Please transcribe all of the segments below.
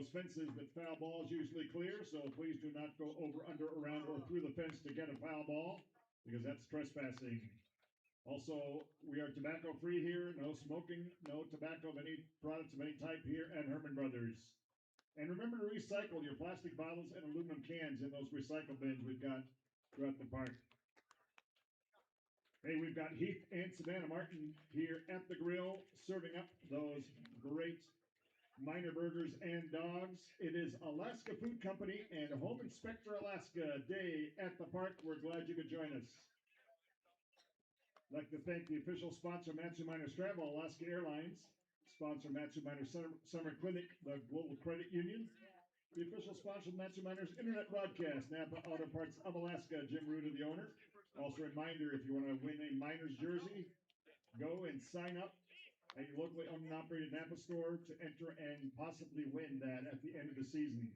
those fences, but foul ball is usually clear, so please do not go over, under, around, or through the fence to get a foul ball because that's trespassing. Also, we are tobacco free here. No smoking, no tobacco of any products of any type here at Hermon Brothers. And remember to recycle your plastic bottles and aluminum cans in those recycle bins we've got throughout the park. Hey, we've got Heath and Savannah Martin here at the grill serving up those great Miner Burgers and Dogs. It is Alaska Food Company and Home Inspector Alaska Day at the park. We're glad you could join us. I'd like to thank the official sponsor, Matsu Miners Travel, Alaska Airlines, sponsor Matsu Miners Summer Clinic, the Global Credit Union, the official sponsor of Matsu Miners Internet Broadcast, Napa Auto Parts of Alaska, Jim Ruda, the owner. Also, a reminder, if you want to win a Miners jersey, go and sign up at your locally owned and operated Napa store to enter and possibly win that at the end of the season.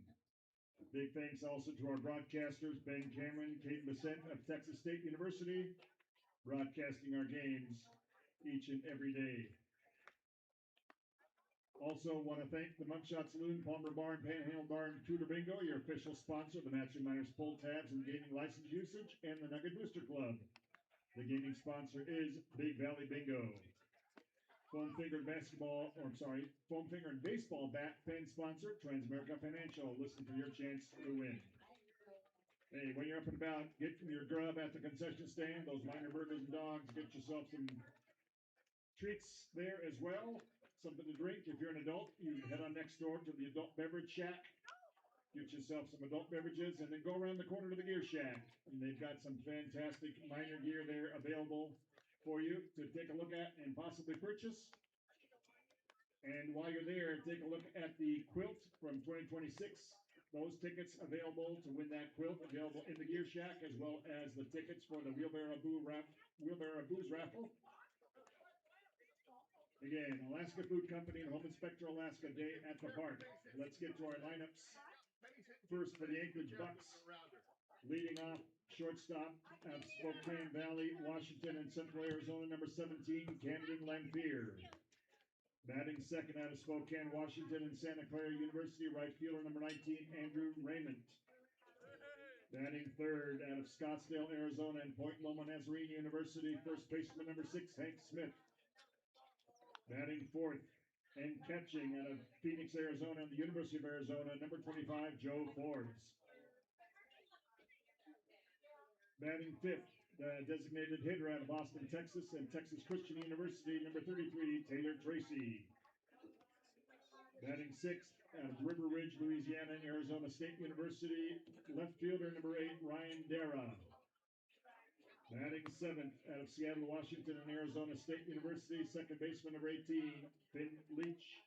Big thanks also to our broadcasters, Ben Cameron, Kaden Bessent of Texas State University, broadcasting our games each and every day. Also want to thank the Mugshot Saloon, Palmer Bar, and Panhandle Bar and Cooter Bingo, your official sponsor of the Matsu Miners pull tabs and gaming license usage, and the Nugget Booster Club. The gaming sponsor is Big Valley Bingo. Foam Finger and Baseball Bat fan sponsor, Transamerica Financial. Listen for your chance to win. Hey, when you're up and about, get your grub at the concession stand, those Miner Burgers and Dogs, get yourself some treats there as well. Something to drink. If you're an adult, you head on next door to the adult beverage shack. Get yourself some adult beverages and then go around the corner to the gear shack. And they've got some fantastic Miner gear there available for you to take a look at and possibly purchase. And while you're there, take a look at the quilt from 2026. Those tickets available to win that quilt available in the gear shack, as well as the tickets for the Wheelbarrow Booze raffle. Again, Alaska Food Company and Home Inspector Alaska Day at the park. Let's get to our lineups. First for the Anchorage Bucs. Leading off, shortstop of Spokane Valley, Washington, and Central Arizona, number 17, Camden Lamphere. Batting second out of Spokane, Washington, and Santa Clara University, right fielder number 19, Andrew Raymond. Batting third out of Scottsdale, Arizona, and Point Loma Nazarene University, first baseman number 6, Hank Smith. Batting fourth and catching out of Phoenix, Arizona, and the University of Arizona, number 25, Joe Forbes. Batting fifth, the designated hitter out of Austin, Texas, and Texas Christian University, number 33, Taylor Tracy. Batting sixth, out of River Ridge, Louisiana, and Arizona State University, left fielder number 8, Ryan Dara. Batting seventh, out of Seattle, Washington, and Arizona State University, second baseman number 18, Finn Leach.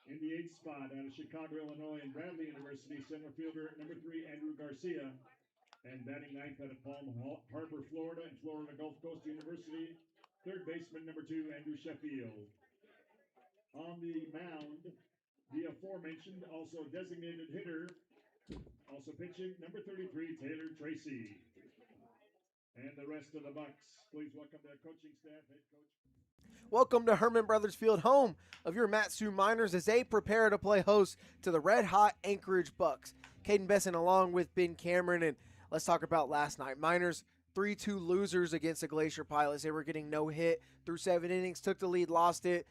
In the eighth spot, out of Chicago, Illinois, and Bradley University, center fielder number 3, Andrew Garcia. And batting ninth out of Palm Harbor, Florida, and Florida Gulf Coast University, third baseman number 2, Andrew Sheffield. On the mound, the aforementioned, also designated hitter, also pitching, number 33, Taylor Tracy. And the rest of the Bucs. Please welcome their coaching staff, head coach. Welcome to Hermon Brothers Field, home of your Matsu Miners, as they prepare to play host to the red-hot Anchorage Bucs. Kaden Bessent along with Ben Cameron, and let's talk about last night. Miners 3-2 losers against the Glacier Pilots. They were getting no hit through 7 innings, took the lead, lost it,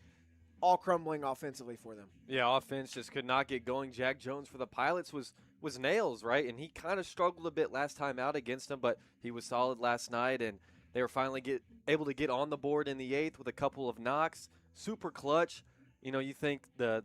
all crumbling offensively for them. Yeah, offense just could not get going. Jack Jones for the Pilots was nails, right? And he kind of struggled a bit last time out against them, but he was solid last night, and they were finally able to get on the board in the 8th with a couple of knocks. Super clutch. You know, you think the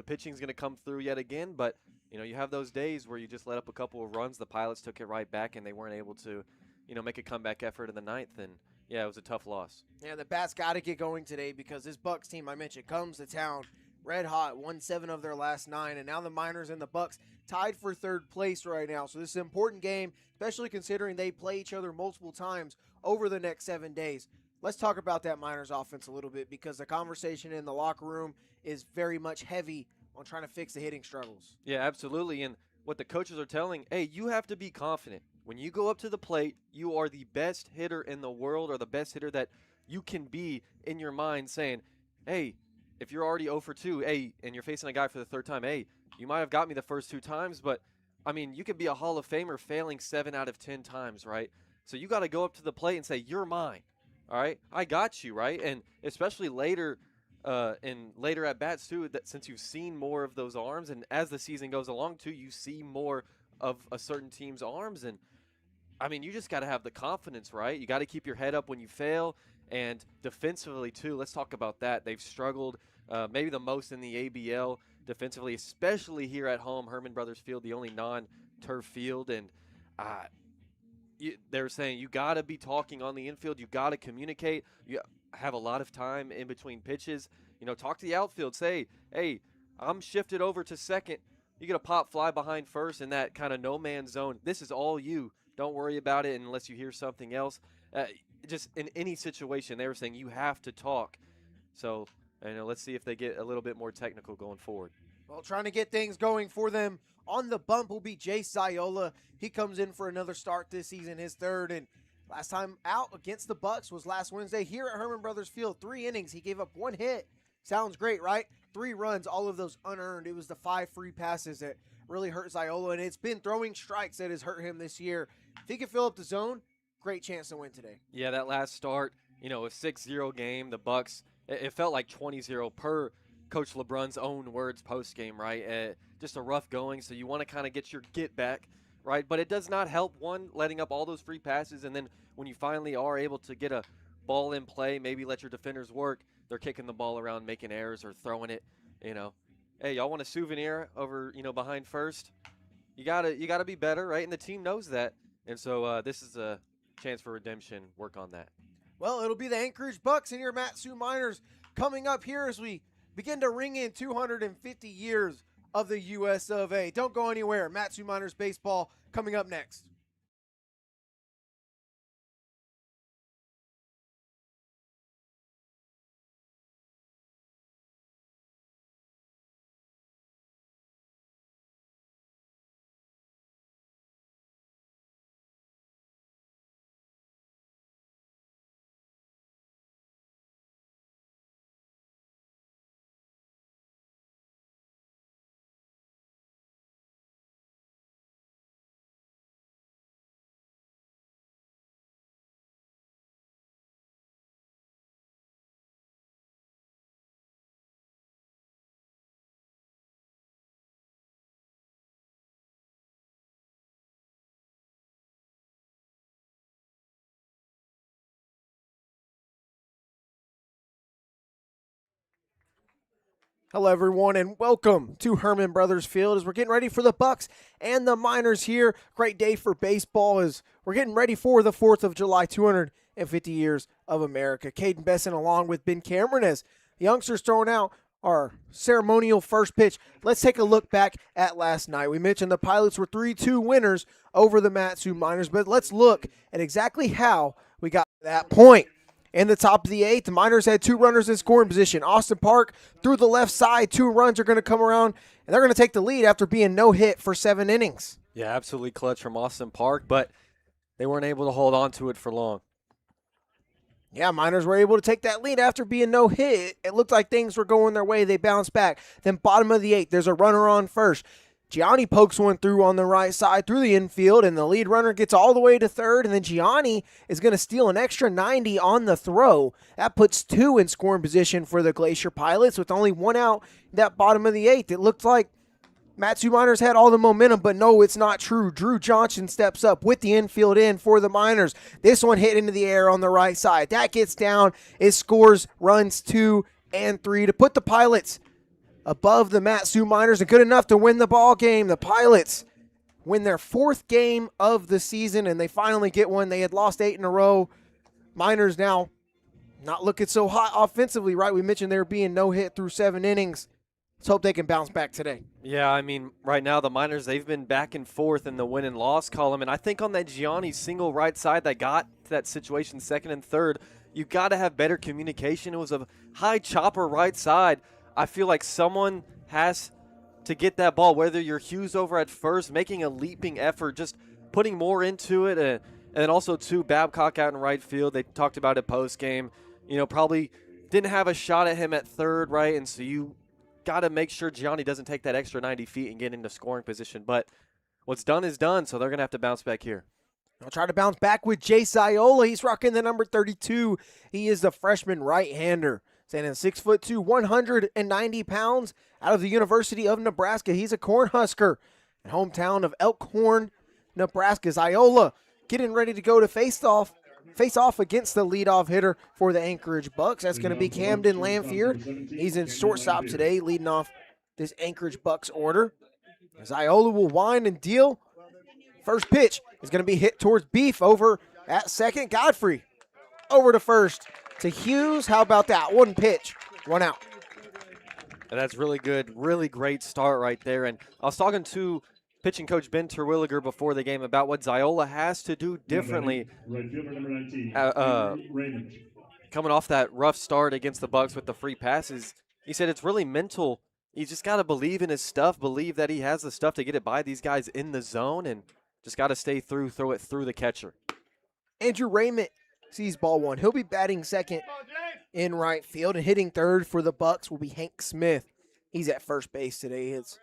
pitching's going to come through yet again, but you know, you have those days where you just let up a couple of runs. The Pilots took it right back, and they weren't able to, you know, make a comeback effort in the 9th. And, yeah, it was a tough loss. Yeah, the Bats got to get going today because this Bucs team I mentioned comes to town red hot, won 7 of their last 9, and now the Miners and the Bucs tied for 3rd place right now. So this is an important game, especially considering they play each other multiple times over the next 7 days. Let's talk about that Miners offense a little bit because the conversation in the locker room is very much heavy on trying to fix the hitting struggles. Yeah, absolutely. And what the coaches are telling, hey, you have to be confident. When you go up to the plate, you are the best hitter in the world, or the best hitter that you can be in your mind, saying, hey, if you're already 0 for 2, hey, and you're facing a guy for the third time, hey, you might have got me the first 2 times, but I mean, you could be a Hall of Famer failing 7 out of 10 times, right? So you got to go up to the plate and say, you're mine, all right? I got you, right? And especially later at bats too, that since you've seen more of those arms, and as the season goes along too, you see more of a certain team's arms, and I mean, you just got to have the confidence, right? You got to keep your head up when you fail, and defensively too. Let's talk about that. They've struggled maybe the most in the ABL defensively, especially here at home, Hermon Brothers Field, the only non-turf field, and they're saying you got to be talking on the infield. You got to communicate. You have a lot of time in between pitches. You know, talk to the outfield. Say, hey, I'm shifted over to second. You get a pop fly behind first in that kind of no man's zone. This is all you. Don't worry about it unless you hear something else. Just in any situation, they were saying you have to talk. So, let's see if they get a little bit more technical going forward. Well, trying to get things going for them on the bump will be Jay Sayola. He comes in for another start this season, his third, and last time out against the Bucs was last Wednesday here at Hermon Brothers Field. 3 innings. He gave up 1 hit. Sounds great, right? 3 runs, all of those unearned. It was the 5 free passes that really hurt Sayola, and it's been throwing strikes that has hurt him this year. If he can fill up the zone, great chance to win today. Yeah, that last start, a 6-0 game, the Bucs, it felt like 20-0 per Coach LeBrun's own words post-game, right? Just a rough going, so you want to kind of get your get back, right? But it does not help, one, letting up all those free passes, and then when you finally are able to get a ball in play, maybe let your defenders work, they're kicking the ball around, making errors or throwing it, Hey, y'all want a souvenir over, behind first? You gotta be better, right? And the team knows that. And so this is a chance for redemption. Work on that. Well, it'll be the Anchorage Bucs and your Mat-Su Miners coming up here as we begin to ring in 250 years of the U.S. of A. Don't go anywhere. Mat-Su Miners baseball coming up next. Hello, everyone, and welcome to Hermon Brothers Field as we're getting ready for the Bucs and the Miners here. Great day for baseball as we're getting ready for the 4th of July, 250 years of America. Kaden Bessent along with Ben Cameron as the youngsters throwing out our ceremonial first pitch. Let's take a look back at last night. We mentioned the Pilots were 3-2 winners over the Mat-Su Miners, but let's look at exactly how we got to that point. In the top of the 8th, the Miners had 2 runners in scoring position. Austin Park through the left side. 2 runs are going to come around, and they're going to take the lead after being no hit for 7 innings. Yeah, absolutely clutch from Austin Park, but they weren't able to hold on to it for long. Yeah, Miners were able to take that lead after being no hit. It looked like things were going their way. They bounced back. Then bottom of the 8th, there's a runner on first. Gianni pokes one through on the right side through the infield, and the lead runner gets all the way to third, and then Gianni is going to steal an extra 90 on the throw. That puts 2 in scoring position for the Glacier Pilots with only 1 out in that bottom of the 8th. It looked like Mat-Su Miners had all the momentum, but no, it's not true. Drew Johnson steps up with the infield in for the Miners. This one hit into the air on the right side. That gets down. It scores runs 2 and 3 to put the Pilots above the Mat-Su Miners and good enough to win the ball game. The Pilots win their 4th game of the season, and they finally get one. They had lost 8 in a row. Miners now not looking so hot offensively, right? We mentioned they were being no hit through 7 innings. Let's hope they can bounce back today. Yeah, I mean, right now the Miners, they've been back and forth in the win and loss column, and I think on that Gianni single right side that got to that situation 2nd and 3rd, you got to have better communication. It was a high chopper right side. I feel like someone has to get that ball, whether you're Hughes over at first, making a leaping effort, just putting more into it. And also, too, Babcock out in right field. They talked about it post-game. Probably didn't have a shot at him at third, right? And so you got to make sure Gianni doesn't take that extra 90 feet and get into scoring position. But what's done is done, so they're going to have to bounce back here. I'll try to bounce back with Jace Iola. He's rocking the number 32. He is the freshman right-hander. Standing 6'2", 190 pounds, out of the University of Nebraska. He's a Cornhusker. And hometown of Elkhorn, Nebraska's Iola getting ready to go to face off against the leadoff hitter for the Anchorage Bucs. That's going to be Camden Lanfeard. He's in shortstop today, leading off this Anchorage Bucs order. As Iola will wind and deal. First pitch is going to be hit towards Beef over at second. Godfrey over to first to Hughes. How about that? One pitch, one out. And that's really good, really great start right there. And I was talking to pitching coach Ben Terwilliger before the game about what Ziola has to do differently. Coming off that rough start against the Bucs with the free passes, he said it's really mental. He's just got to believe in his stuff, believe that he has the stuff to get it by these guys in the zone, and just got to stay through, throw it through the catcher. Andrew Raymond sees ball one. He'll be batting second in right field, and hitting third for the Bucs will be Hank Smith. He's at first base today. It's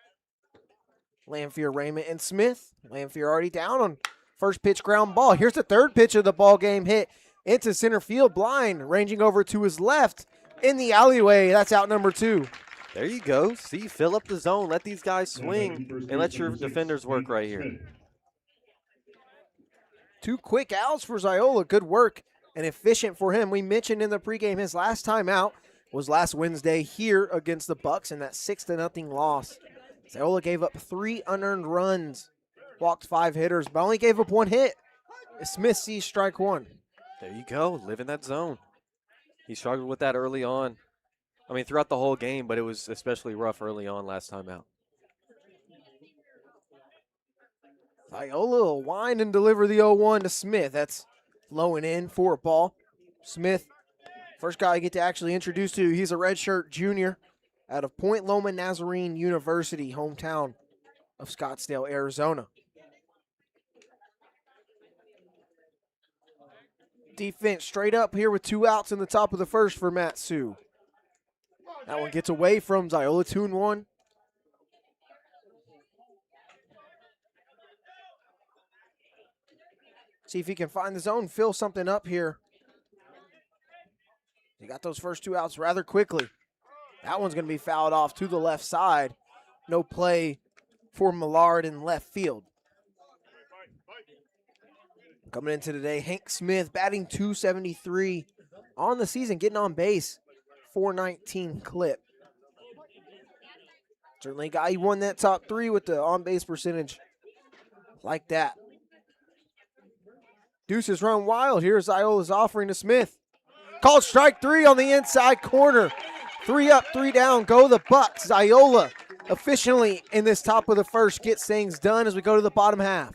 Lanfear, Raymond, and Smith. Lanfear already down on first pitch ground ball. Here's the third pitch of the ball game, hit into center field, blind, ranging over to his left in the alleyway. That's out number 2. There you go. See, fill up the zone. Let these guys swing, and let your defenders work right here. 2 quick outs for Ziola. Good work and efficient for him. We mentioned in the pregame his last time out was last Wednesday here against the Bucs in that 6-0 loss. Ziola gave up 3 unearned runs, walked 5 hitters, but only gave up 1 hit. Smith sees strike 1. There you go. Live in that zone. He struggled with that early on. I mean, throughout the whole game, but it was especially rough early on last time out. Ziola will wind and deliver the 0-1 to Smith. That's low and in for a ball. Smith, first guy I get to actually introduce to. He's a redshirt junior out of Point Loma Nazarene University, hometown of Scottsdale, Arizona. Defense straight up here with 2 outs in the top of the first for Matt Sue. That one gets away from Ziola, 2-1. See if he can find the zone, fill something up here. He got those first 2 outs rather quickly. That one's going to be fouled off to the left side. No play for Millard in left field. Coming into today, Hank Smith batting .273 on the season, getting on base, .419 clip. Certainly a guy who won that top 3 with the on-base percentage like that. Deuces run wild. Here's Iola's offering to Smith. Called strike 3 on the inside corner. 3 up, 3 down. Go the Bucs. Iola efficiently in this top of the first gets things done as we go to the bottom half.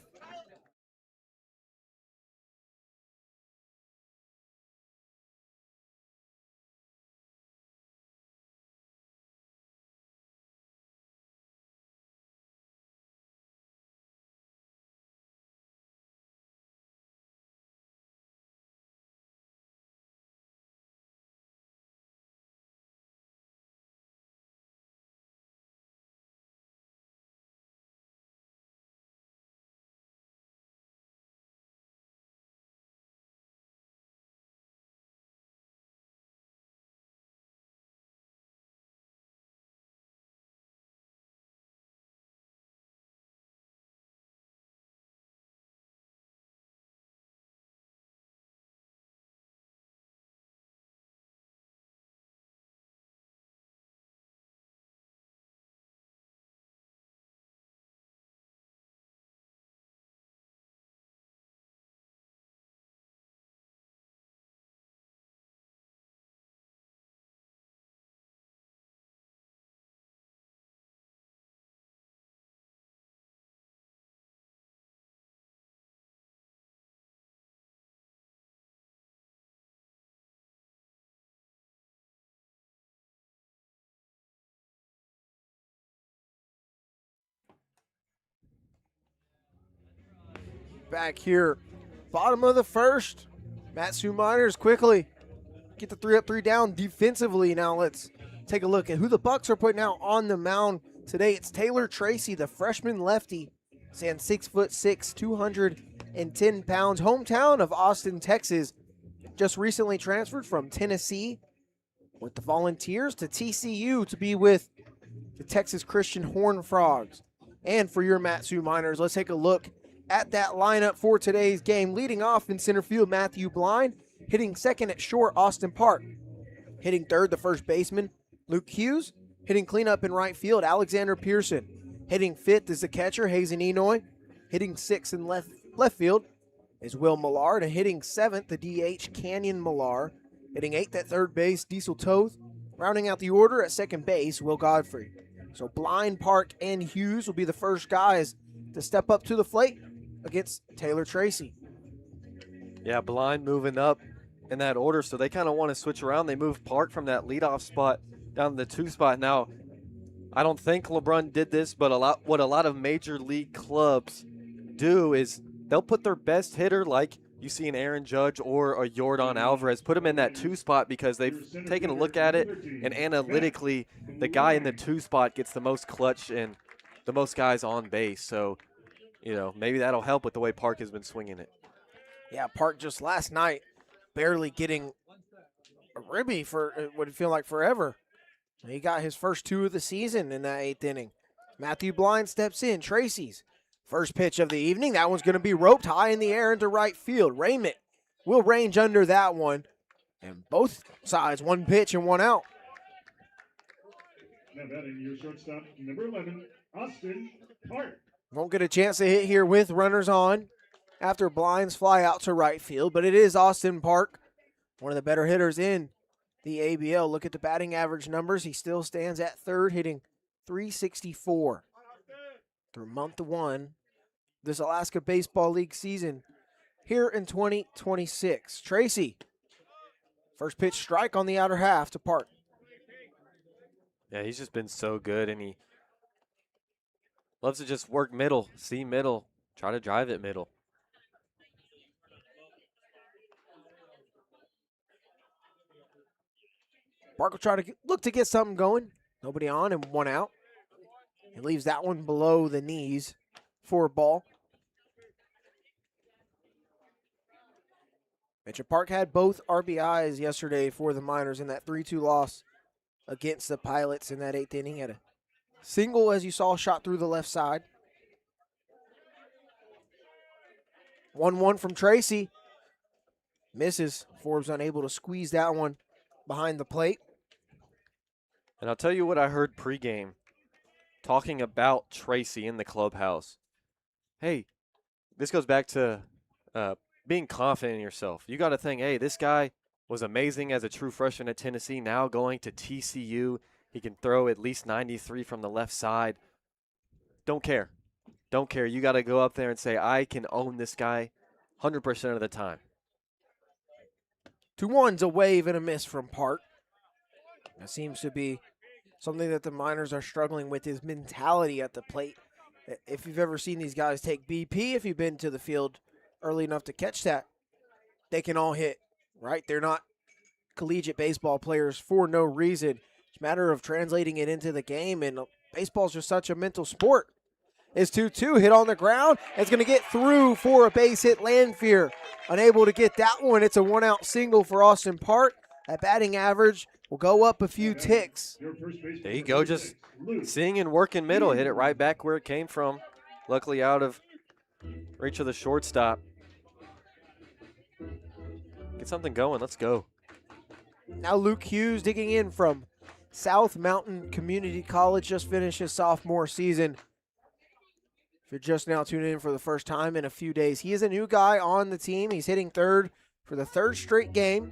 Back here, bottom of the first. Matt Sue Miners quickly get the 3 up, 3 down defensively. Now let's take a look at who the Bucs are putting out on the mound today. It's Taylor Tracy, the freshman lefty, stands 6'6", 210 pounds, hometown of Austin, Texas. Just recently transferred from Tennessee with the Volunteers to TCU to be with the Texas Christian Horned Frogs. And for your Matsu Miners, let's take a look at that lineup for today's game. Leading off in center field, Matthew Blind. Hitting second at short, Austin Park. Hitting third, the first baseman, Luke Hughes. Hitting cleanup in right field, Alexander Pearson. Hitting fifth is the catcher, Hazen Enoy. Hitting sixth in left field is Will Millard. And hitting seventh, the DH, Canyon Millar. Hitting eighth at third base, Diesel Toth. Rounding out the order at second base, Will Godfrey. So Blind, Park, and Hughes will be the first guys to step up to the plate against Taylor Tracy. Yeah, Blind moving up in that order, so they kind of want to switch around. They move Park from that leadoff spot down to the 2 spot. Now, I don't think LeBron did this, but what a lot of major league clubs do is they'll put their best hitter, like you see an Aaron Judge or a Yordan Alvarez, put him in that 2 spot because they've taken a look at it, and analytically, the guy in the 2 spot gets the most clutch and the most guys on base. So, you know, maybe that'll help with the way Park has been swinging it. Yeah, Park just last night barely getting a ribby for it would feel like forever. He got his first 2 of the season in that 8th inning. Matthew Blind steps in. Tracy's first pitch of the evening. That one's going to be roped high in the air into right field. Raymond will range under that one. And both sides, 1 pitch and 1 out. Now batting your shortstop, number 11, Austin Park. Won't get a chance to hit here with runners on after Blind's fly out to right field, but it is Austin Park, one of the better hitters in the ABL. Look at the batting average numbers. He still stands at third, hitting .364 through month 1 this Alaska Baseball League season here in 2026. Tracy, first pitch strike on the outer half to Park. Yeah, he's just been so good, and he loves to just work middle, see middle, try to drive it middle. Park will try to look to get something going. Nobody on and 1 out. He leaves that one below the knees for a ball. Mitchell Park had both RBIs yesterday for the Miners in that 3-2 loss against the Pilots in that 8th inning. Had a single, as you saw, shot through the left side. 1-1 from Tracy. Misses. Forbes unable to squeeze that one behind the plate. And I'll tell you what I heard pregame, talking about Tracy in the clubhouse. Hey, this goes back to being confident in yourself. You got to think, hey, this guy was amazing as a true freshman at Tennessee. Now going to TCU, he can throw at least 93 from the left side. Don't care. Don't care. You got to go up there and say, I can own this guy 100% of the time. 2-1's a wave and a miss from Park. That seems to be something that the Miners are struggling with, is mentality at the plate. If you've ever seen these guys take BP, if you've been to the field early enough to catch that, they can all hit, right? They're not collegiate baseball players for no reason. It's a matter of translating it into the game, and baseball's just such a mental sport. It's 2-2, hit on the ground. It's going to get through for a base hit. Landfear unable to get that one. It's a 1-out single for Austin Park. That batting average will go up a few ticks. There you go, just seeing and working middle. Hit it right back where it came from. Luckily out of reach of the shortstop. Get something going. Let's go. Now Luke Hughes digging in from South Mountain Community College. Just finished his sophomore season. If you're just now tuning in for the first time in a few days, he is a new guy on the team. He's hitting third for the 3rd straight game.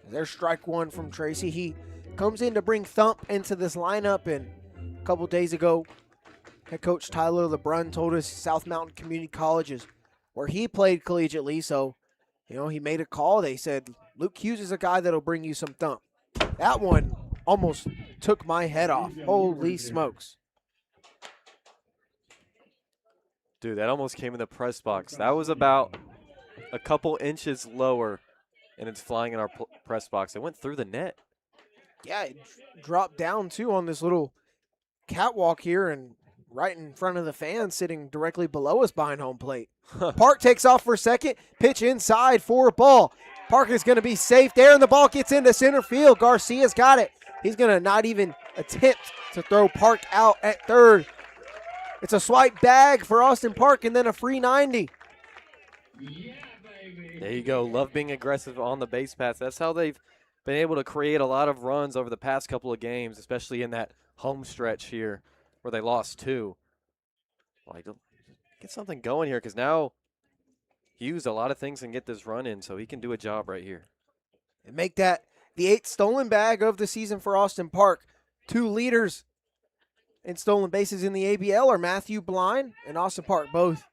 There's strike 1 from Tracy. He comes in to bring Thump into this lineup, and a couple days ago, head coach Tyler LeBrun told us South Mountain Community College is where he played collegiately, so, you know, he made a call. They said, Luke Hughes is a guy that'll bring you some thump. That one almost took my head off. Holy smokes. Dude, that almost came in the press box. That was about a couple inches lower and it's flying in our press box. It went through the net. Yeah, it dropped down too on this little catwalk here and right in front of the fans sitting directly below us behind home plate. Park takes off for second, pitch inside for a ball. Park is going to be safe there, and the ball gets into center field. Garcia's got it. He's going to not even attempt to throw Park out at third. It's a swipe bag for Austin Park and then a free 90. There you go. Love being aggressive on the base paths. That's how they've been able to create a lot of runs over the past couple of games, especially in that home stretch here where they lost 2. Like, get something going here because now Hughes, a lot of things can get this run in, so he can do a job right here. And make that the 8th stolen bag of the season for Austin Park. 2 leaders in stolen bases in the ABL are Matthew Blind and Austin Park, both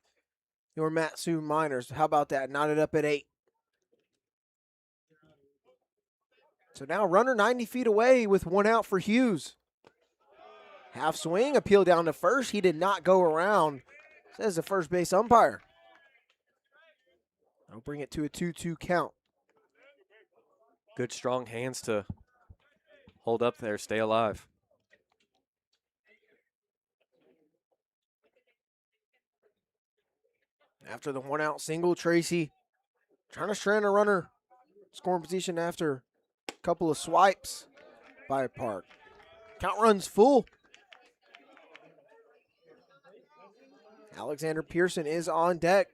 your Matsu Miners. How about that? Knotted up at 8. So now runner 90 feet away with 1 out for Hughes. Half swing, appeal down to first. He did not go around, says the first base umpire. I'll bring it to a 2-2 count. Good strong hands to hold up there, stay alive. After the 1 out single, Tracy trying to strand a runner scoring position after a couple of swipes by Park. Count runs full. Alexander Pearson is on deck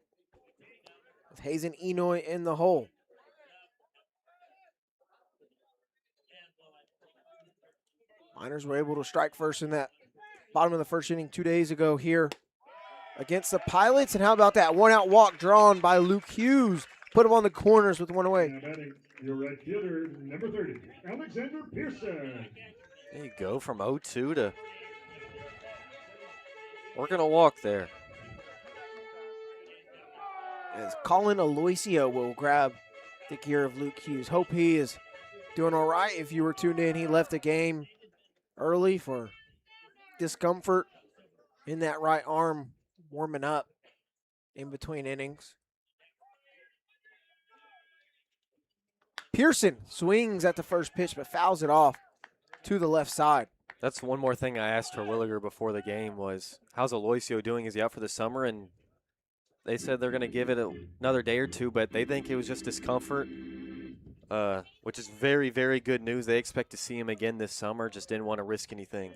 with Hazen Enoy in the hole. Miners were able to strike first in that bottom of the first inning 2 days ago here against the Pilots. And how about that 1 out walk drawn by Luke Hughes? Put him on the corners with 1 away. Now batting your right fielder, number 30, Alexander Pearson. There you go, from 0-2 to working a walk there. As Colin Aloisio will grab the gear of Luke Hughes. Hope he is doing all right. If you were tuned in, he left the game early for discomfort in that right arm, warming up in between innings. Pearson swings at the first pitch but fouls it off to the left side. That's one more thing I asked Terwilliger before the game was, how's Aloisio doing? Is he out for the summer? And they said they're going to give it another day or 2, but they think it was just discomfort, which is very, very good news. They expect to see him again this summer, just didn't want to risk anything.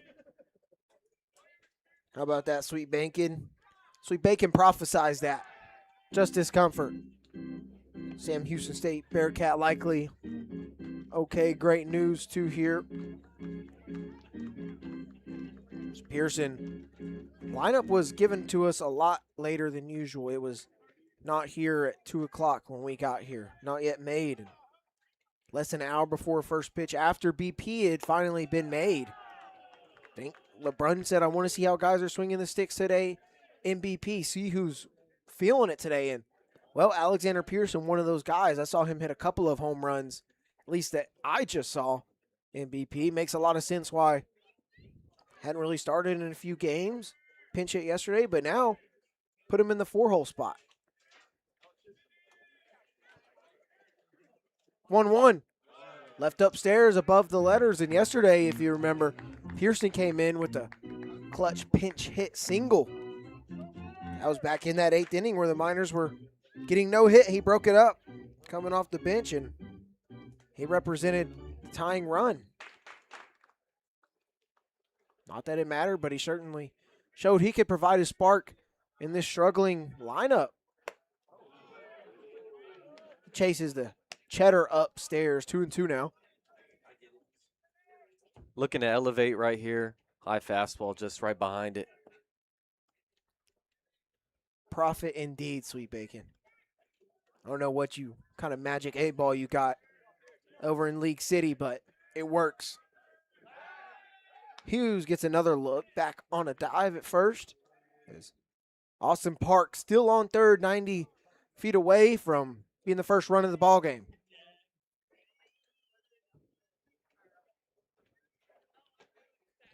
How about that, Sweet Bacon? Sweet Bacon prophesized that. Just discomfort. Sam Houston State Bearcat likely. Okay, great news to hear. Pearson. Lineup was given to us a lot later than usual. It was not here at 2 o'clock when we got here. Not yet made. Less than an hour before first pitch after BP it had finally been made. I think LeBrun said, I want to see how guys are swinging the sticks today in BP. See who's feeling it today. And, well, Alexander Pearson, one of those guys. I saw him hit a couple of home runs, at least that I just saw in BP. Makes a lot of sense why hadn't really started in a few games. Pinch hit yesterday, but now put him in the 4-hole spot. 1-1. Left upstairs above the letters. And yesterday, if you remember, Pearson came in with a clutch pinch hit single. That was back in that 8th inning where the Miners were getting no hit. He broke it up coming off the bench, and he represented the tying run. Not that it mattered, but he certainly showed he could provide a spark in this struggling lineup. Chases the Cheddar upstairs, 2-2 now. Looking to elevate right here. High fastball just right behind it. Profit indeed, Sweet Bacon. I don't know what you kind of magic 8-ball you got over in League City, but it works. Hughes gets another look back on a dive at first. As Austin Park still on third, 90 feet away from being the first run of the ball game.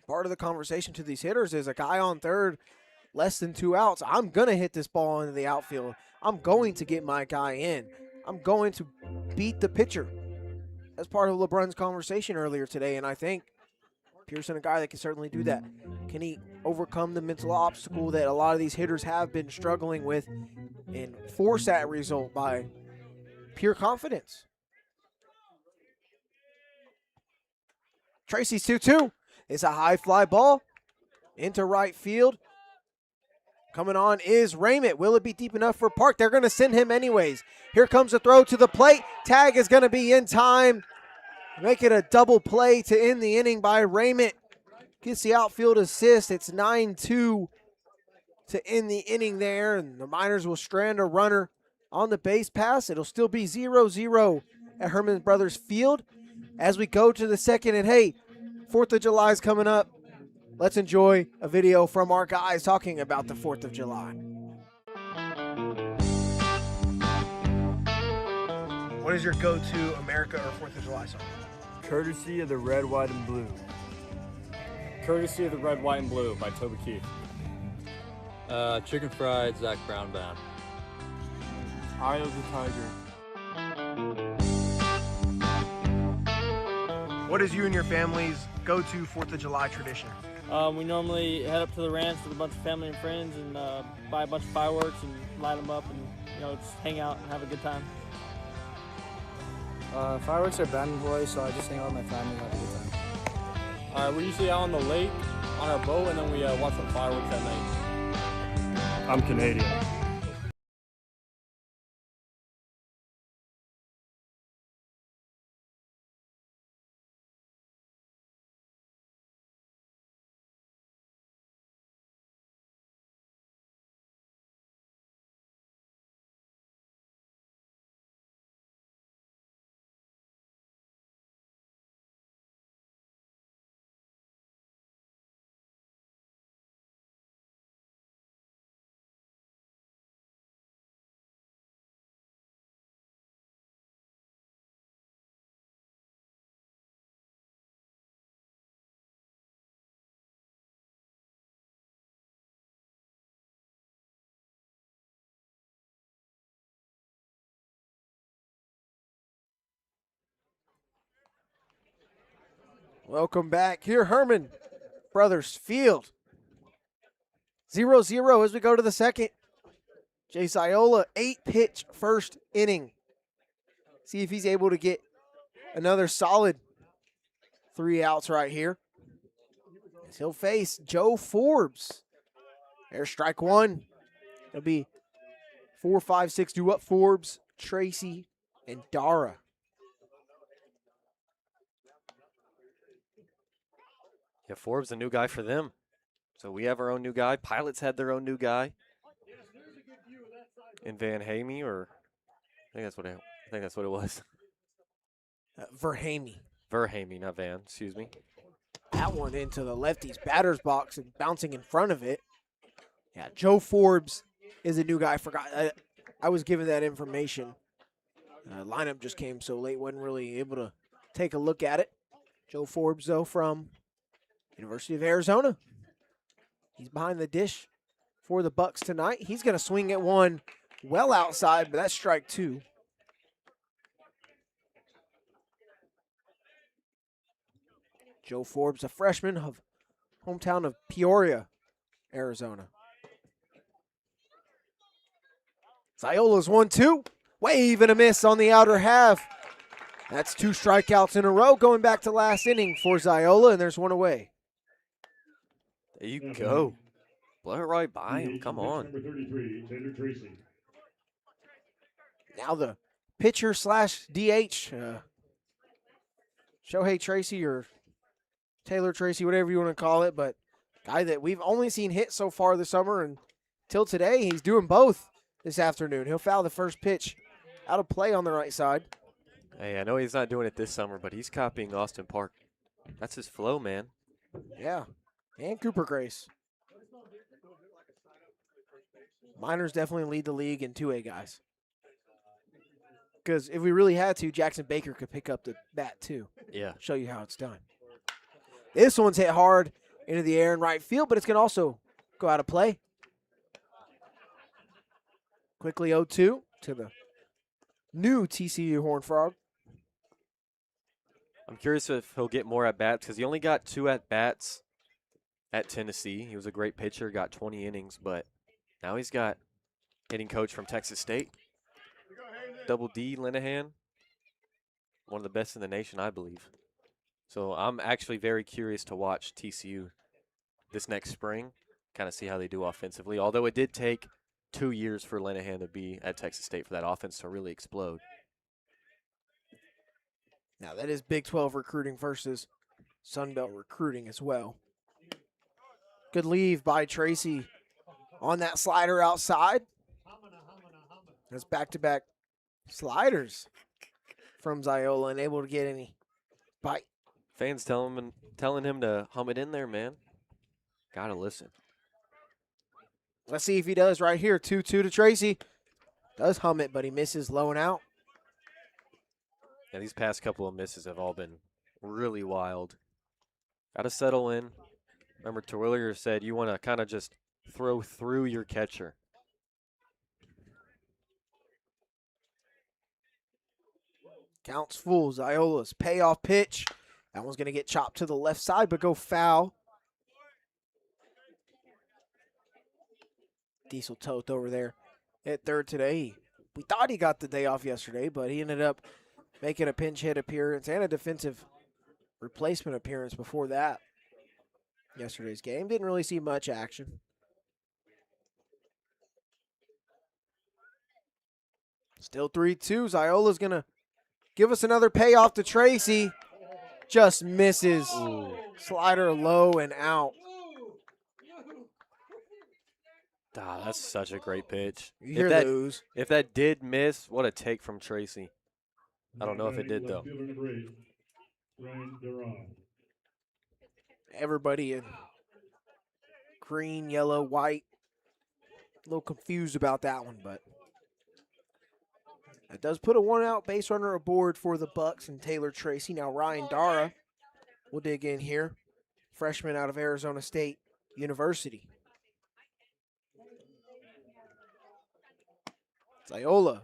Part of the conversation to these hitters is a guy on third, less than 2 outs. I'm going to hit this ball into the outfield. I'm going to get my guy in. I'm going to beat the pitcher. That's part of LeBron's conversation earlier today, and I think Pearson, a guy that can certainly do that. Can he overcome the mental obstacle that a lot of these hitters have been struggling with and force that result by pure confidence? Tracy's 2-2. It's a high fly ball into right field. Coming on is Raymond. Will it be deep enough for Park? They're going to send him anyways. Here comes a throw to the plate. Tag is going to be in time. Make it a double play to end the inning by Raymond. Gets the outfield assist. It's 9-2 to end the inning there. And the Miners will strand a runner on the base pass. It'll still be 0-0 at Hermon Brothers Field as we go to the second. And hey, 4th of July is coming up. Let's enjoy a video from our guys talking about the 4th of July. What is your go-to America or 4th of July song? Courtesy of the Red, White, and Blue. Courtesy of the Red, White, and Blue by Toby Keith. Chicken Fried, Zach Brown Band. Eye of the Tiger. What is you and your family's go-to 4th of July tradition? We normally head up to the ranch with a bunch of family and friends and buy a bunch of fireworks and light them up and just hang out and have a good time. Fireworks are banned in Hawaii, so I just hang out with my family and have a good time. We're usually out on the lake on our boat, and then we watch some fireworks at night. I'm Canadian. Welcome back here, Hermon Brothers Field. 0-0 as we go to the second. Jay Ziola, 8-pitch first inning. See if he's able to get another solid 3 outs right here. As he'll face Joe Forbes. There's strike one. It'll be 4, 5, 6 due up. Forbes, Tracy, and Dara. Yeah, Forbes, a new guy for them. So we have our own new guy. Pilots had their own new guy. In Van Hamey, or I think that's what it was. Verhamey. Verhamey, not Van. Excuse me. That one into the lefty's batter's box and bouncing in front of it. Yeah, Joe Forbes is a new guy. I forgot. I was given that information. Lineup just came so late, wasn't really able to take a look at it. Joe Forbes, though, from University of Arizona. He's behind the dish for the Bucs tonight. He's going to swing at one well outside, but that's strike two. Joe Forbes, a freshman of hometown of Peoria, Arizona. Ziola's 1-2. Wave and a miss on the outer half. That's 2 strikeouts in a row going back to last inning for Ziola, and there's one away. There you go. Blow it right by him. Come on. Number 33, Taylor Tracy. Now the pitcher slash DH, Shohei Tracy or Taylor Tracy, whatever you want to call it, but guy that we've only seen hit so far this summer, and till today he's doing both this afternoon. He'll foul the first pitch out of play on the right side. Hey, I know he's not doing it this summer, but he's copying Austin Park. That's his flow, man. Yeah, and Cooper Grace. Miners definitely lead the league in 2A guys. Because if we really had to, Jackson Baker could pick up the bat too. Yeah. Show you how it's done. This one's hit hard into the air in right field, but it's going to also go out of play. Quickly 0-2 to the new TCU Horned Frog. I'm curious if he'll get more at-bats because he only got 2 at-bats at Tennessee. He was a great pitcher, got 20 innings, but now he's got hitting coach from Texas State, Double D Linehan, one of the best in the nation, I believe. So I'm actually very curious to watch TCU this next spring, kind of see how they do offensively, although it did take 2 years for Linehan to be at Texas State for that offense to really explode. Now, that is Big 12 recruiting versus Sun Belt recruiting as well. Good leave by Tracy on that slider outside. That's back-to-back sliders from Ziola, and able to get any bite. Fans telling him to hum it in there, man. Gotta listen. Let's see if he does right here. 2-2 to Tracy. Does hum it, but he misses low and out. Yeah, these past couple of misses have all been really wild. Gotta settle in. Remember, Terwilliger said you want to kind of just throw through your catcher. Counts full. Ziola's payoff pitch. That one's going to get chopped to the left side, but go foul. Diesel Toth over there at third today. We thought he got the day off yesterday, but he ended up making a pinch hit appearance and a defensive replacement appearance before that. Yesterday's game. Didn't really see much action. Still 3-2. Ziola's going to give us another payoff to Tracy. Just misses. Ooh. Slider low and out. Ah, that's such a great pitch. You hear those. If that did miss, what a take from Tracy. I don't know if it did, though. Everybody in green, yellow, white. A little confused about that one, but it does put a one-out base runner aboard for the Bucs and Taylor Tracy. Now Ryan Dara will dig in here. Freshman out of Arizona State University. Ziola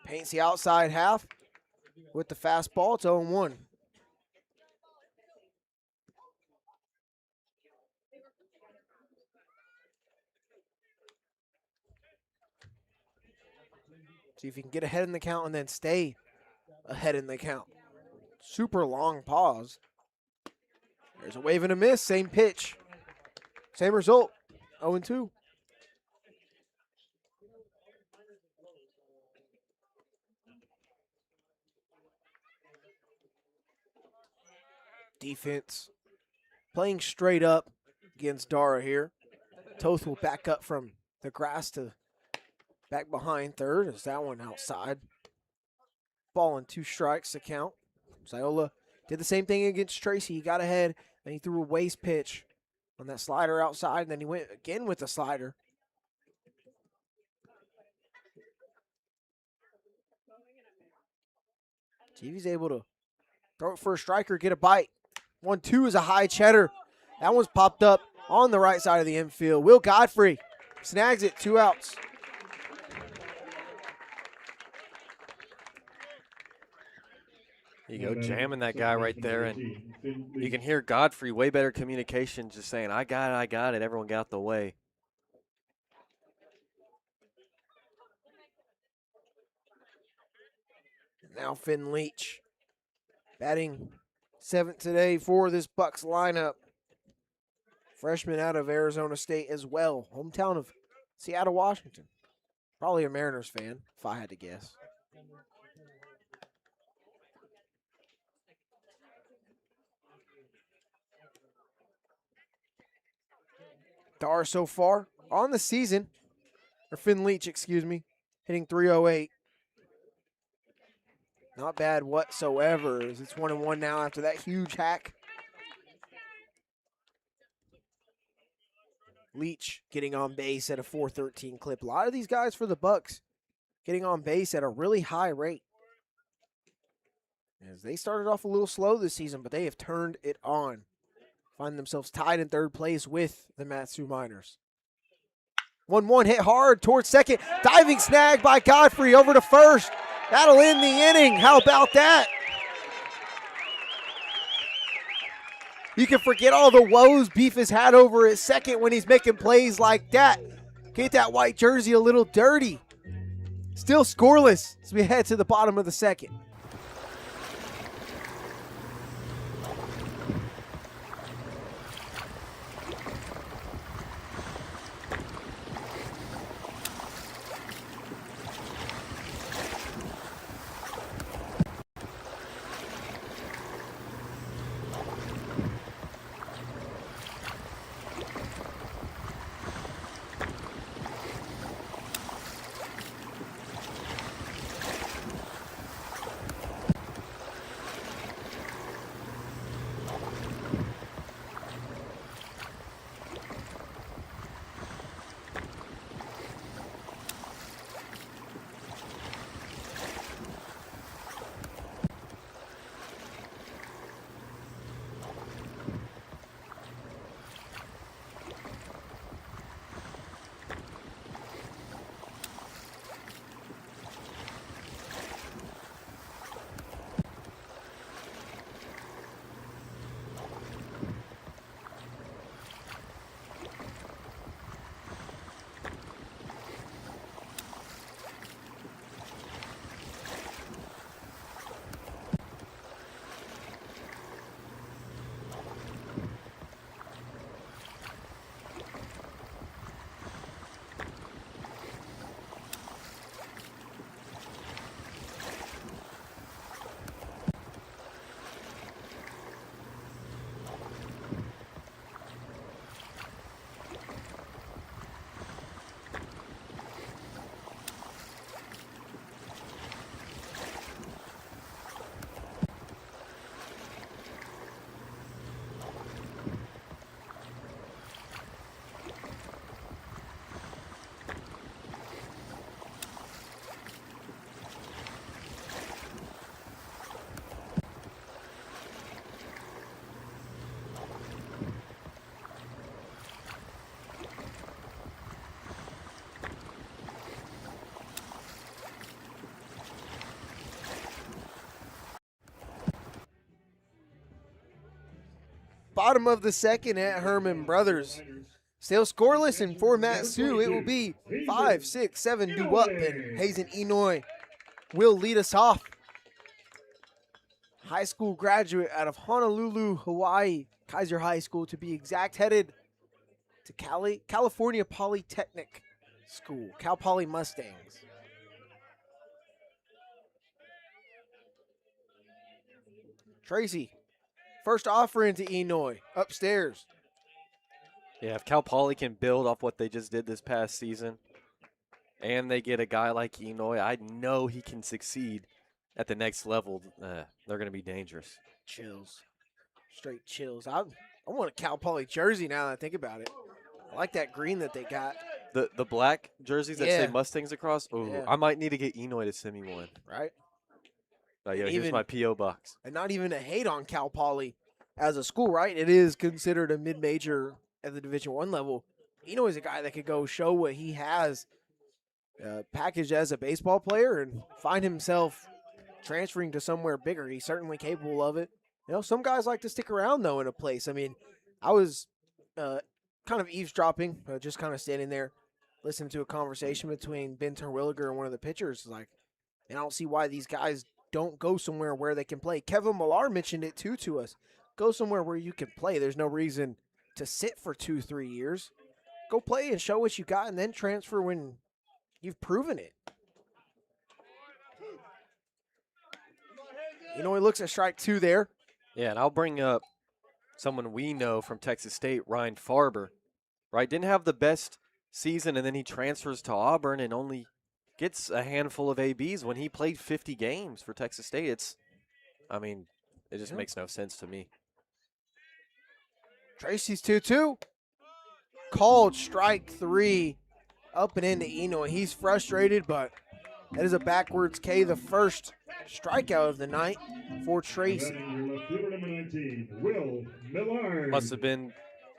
paints the outside half with the fastball. It's 0-1. See if you can get ahead in the count and then stay ahead in the count. Super long pause. There's a wave and a miss. Same pitch. Same result. 0-2. Defense playing straight up against Dara here. Toth will back up from the grass to back behind third. Is that one outside? Ball and 2 strikes to count. Ziola did the same thing against Tracy. He got ahead and he threw a waste pitch on that slider outside, and then he went again with the slider. See if he's able to throw it for a striker, get a bite. 1-2 is a high cheddar. That one's popped up on the right side of the infield. Will Godfrey snags it, 2 outs. You go, jamming that guy right there, and you can hear Godfrey, way better communication, just saying, I got it. Everyone got the way. Now Finn Leach batting 7th today for this Bucs lineup. Freshman out of Arizona State as well. Hometown of Seattle, Washington. Probably a Mariners fan, if I had to guess. Dar so far on the season, or Finn Leach, excuse me, hitting .308. Not bad whatsoever. It's 1-1 now after that huge hack. Leach getting on base at a .413 clip. A lot of these guys for the Bucs getting on base at a really high rate. As they started off a little slow this season, but they have turned it on. Find themselves tied in 3rd place with the Matsu Miners. 1-1 hit hard towards second. Diving snag by Godfrey over to first. That'll end the inning. How about that? You can forget all the woes Beef has had over at second when he's making plays like that. Get that white jersey a little dirty. Still scoreless as we head to the bottom of the second. Bottom of the second at Hermon Brothers. Still scoreless, and for Matt Sue, it will be 5, 6, 7 due up, and Hazen Enoy will lead us off. High school graduate out of Honolulu, Hawaii, Kaiser High School to be exact, headed to California Polytechnic School, Cal Poly Mustangs. Tracy, first offering to Enoy, upstairs. Yeah, if Cal Poly can build off what they just did this past season, and they get a guy like Enoy, I know he can succeed at the next level. They're going to be dangerous. Chills. Straight chills. I want a Cal Poly jersey now that I think about it. I like that green that they got. The black jerseys that say Yeah. Mustangs across? Oh, Yeah. I might need to get Enoy to send me one. Right? Yeah, here's Even- my P.O. box. And not even a hate on Cal Poly as a school, right? It is considered a mid-major at the Division I level. Enoy is a guy that could go show what he has packaged as a baseball player and find himself transferring to somewhere bigger. He's certainly capable of it. You know, some guys like to stick around, though, in a place. I mean, I was kind of eavesdropping, just kind of standing there listening to a conversation between Ben Terwilliger and one of the pitchers. Like, and I don't see why these guys don't go somewhere where they can play. Kevin Millar mentioned it, too, to us. Go somewhere where you can play. There's no reason to sit for 2-3 years. Go play and show what you got, and then transfer when you've proven it. You know, he looks at strike 2 there. Yeah, and I'll bring up someone we know from Texas State, Ryan Farber, right? Didn't have the best season, and then he transfers to Auburn and only gets a handful of ABs when he played 50 games for Texas State. It just makes no sense to me. Tracy's 2-2. Called strike 3. Up and into Enoy. He's frustrated, but that is a backwards K, the first strikeout of the night for Tracy. Will Millard. Must have been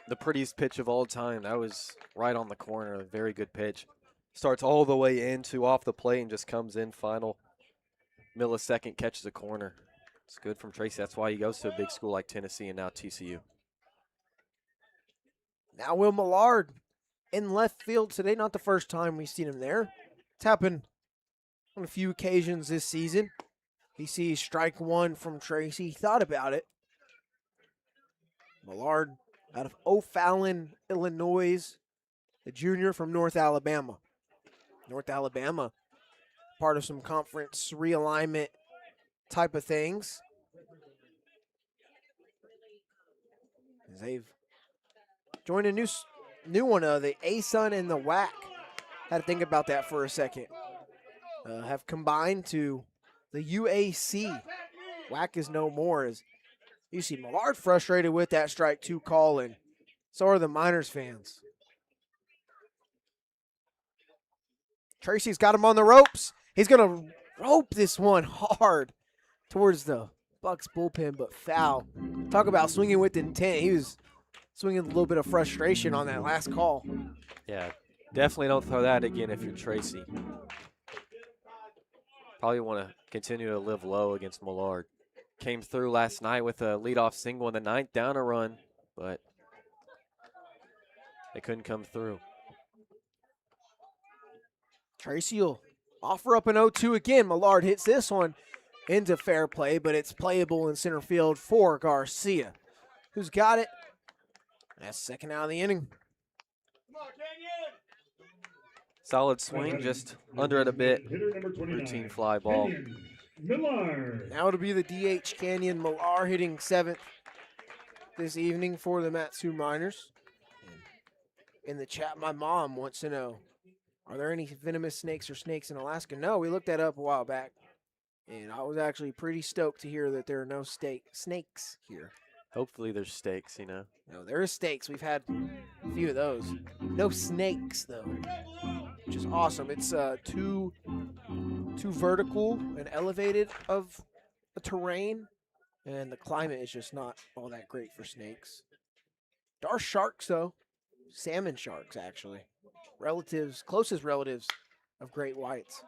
the prettiest pitch of all time. That was right on the corner. A very good pitch. Starts all the way into off the plate and just comes in final. millisecond catches a corner. It's good from Tracy. That's why he goes to a big school like Tennessee and now TCU. Now Will Millard in left field today. Not the first time we've seen him there. It's happened on a few occasions this season. He sees strike one from Tracy. He thought about it. Millard out of O'Fallon, Illinois, the junior from North Alabama. North Alabama, part of some conference realignment type of things. As they've joined a new one, the ASUN and the WAC. Had to think about that for a second. Have combined to the UAC. WAC is no more. As you see Millard frustrated with that strike two call, and so are the Miners fans. Tracy's got him on the ropes. He's going to rope this one hard towards the Bucs bullpen, but foul. Talk about swinging with intent. He was swinging a little bit of frustration on that last call. Yeah, definitely don't throw that again if you're Tracy. Probably want to continue to live low against Millard. Came through last night with a leadoff single in the ninth, down a run, but they couldn't come through. Tracy will offer up an 0-2 again. Millard hits this one into fair play, but it's playable in center field for Garcia, who's got it. That's second out of the inning. Solid swing, just under it a bit. Hitter number 29, Routine fly ball. Kenyon Miller. Now it'll be the DH Canyon Millar hitting seventh this evening for the Matsu Miners. In the chat, my mom wants to know, are there any venomous snakes or snakes in Alaska? No, we looked that up a while back, and I was actually pretty stoked to hear that there are no snakes here. Hopefully there's stakes, you know. No, there is steaks. We've had a few of those. No snakes, though, which is awesome. It's too vertical and elevated of a terrain, and the climate is just not all that great for snakes. There are sharks, though. Salmon sharks, actually. Closest relatives of great whites.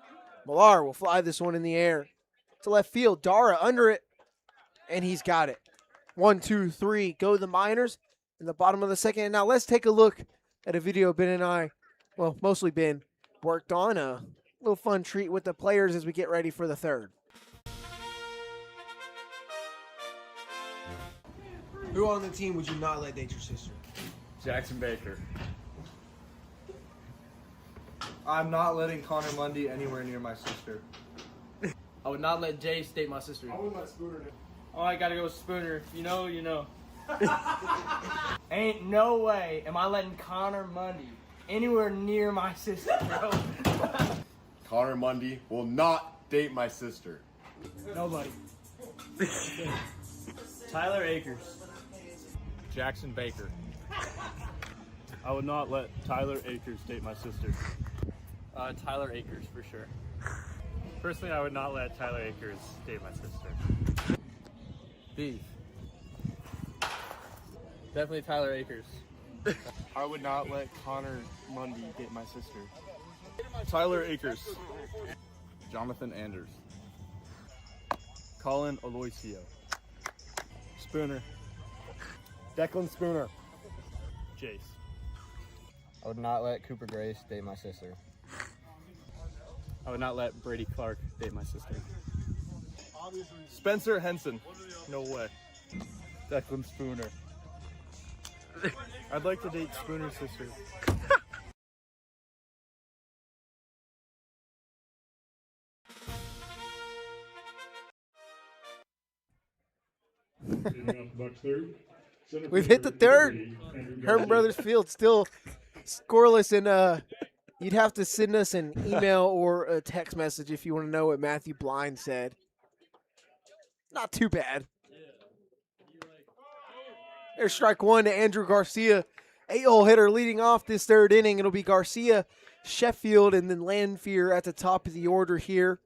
Millar will fly this one in the air to left field. Dara under it, and he's got it. 1, 2, 3, go the Miners in the bottom of the second. And now let's take a look at a video Ben and I, well, mostly Ben, worked on. A little fun treat with the players as we get ready for the third. Who on the team would you not let date your sister? Jackson Baker. I'm not letting Connor Mundy anywhere near my sister. I would not let Jace date my sister. I wouldn't let Spooner do. Oh, I gotta go with Spooner. You know, you know. Ain't no way am I letting Connor Mundy anywhere near my sister, bro. Connor Mundy will not date my sister. Nobody. Tyler Akers. Jackson Baker. I would not let Tyler Akers date my sister. Tyler Akers, for sure. Personally, I would not let Tyler Akers date my sister. Beef. Definitely Tyler Akers. I would not let Connor Mundy date my sister. Tyler Akers. Jonathan Anders. Colin Aloisio. Spooner. Declan Spooner. Jace. I would not let Cooper Grace date my sister. I would not let Brady Clark date my sister. Spencer Henson. No way. Declan Spooner. I'd like to date Spooner's sister. We've hit the third. Hermon Brothers Field still scoreless, and you'd have to send us an email or a text message if you want to know what Matthew Blind said. Not too bad. There's strike one to Andrew Garcia. 8-hole hitter leading off this third inning. It'll be Garcia, Sheffield, and then Lanfear at the top of the order here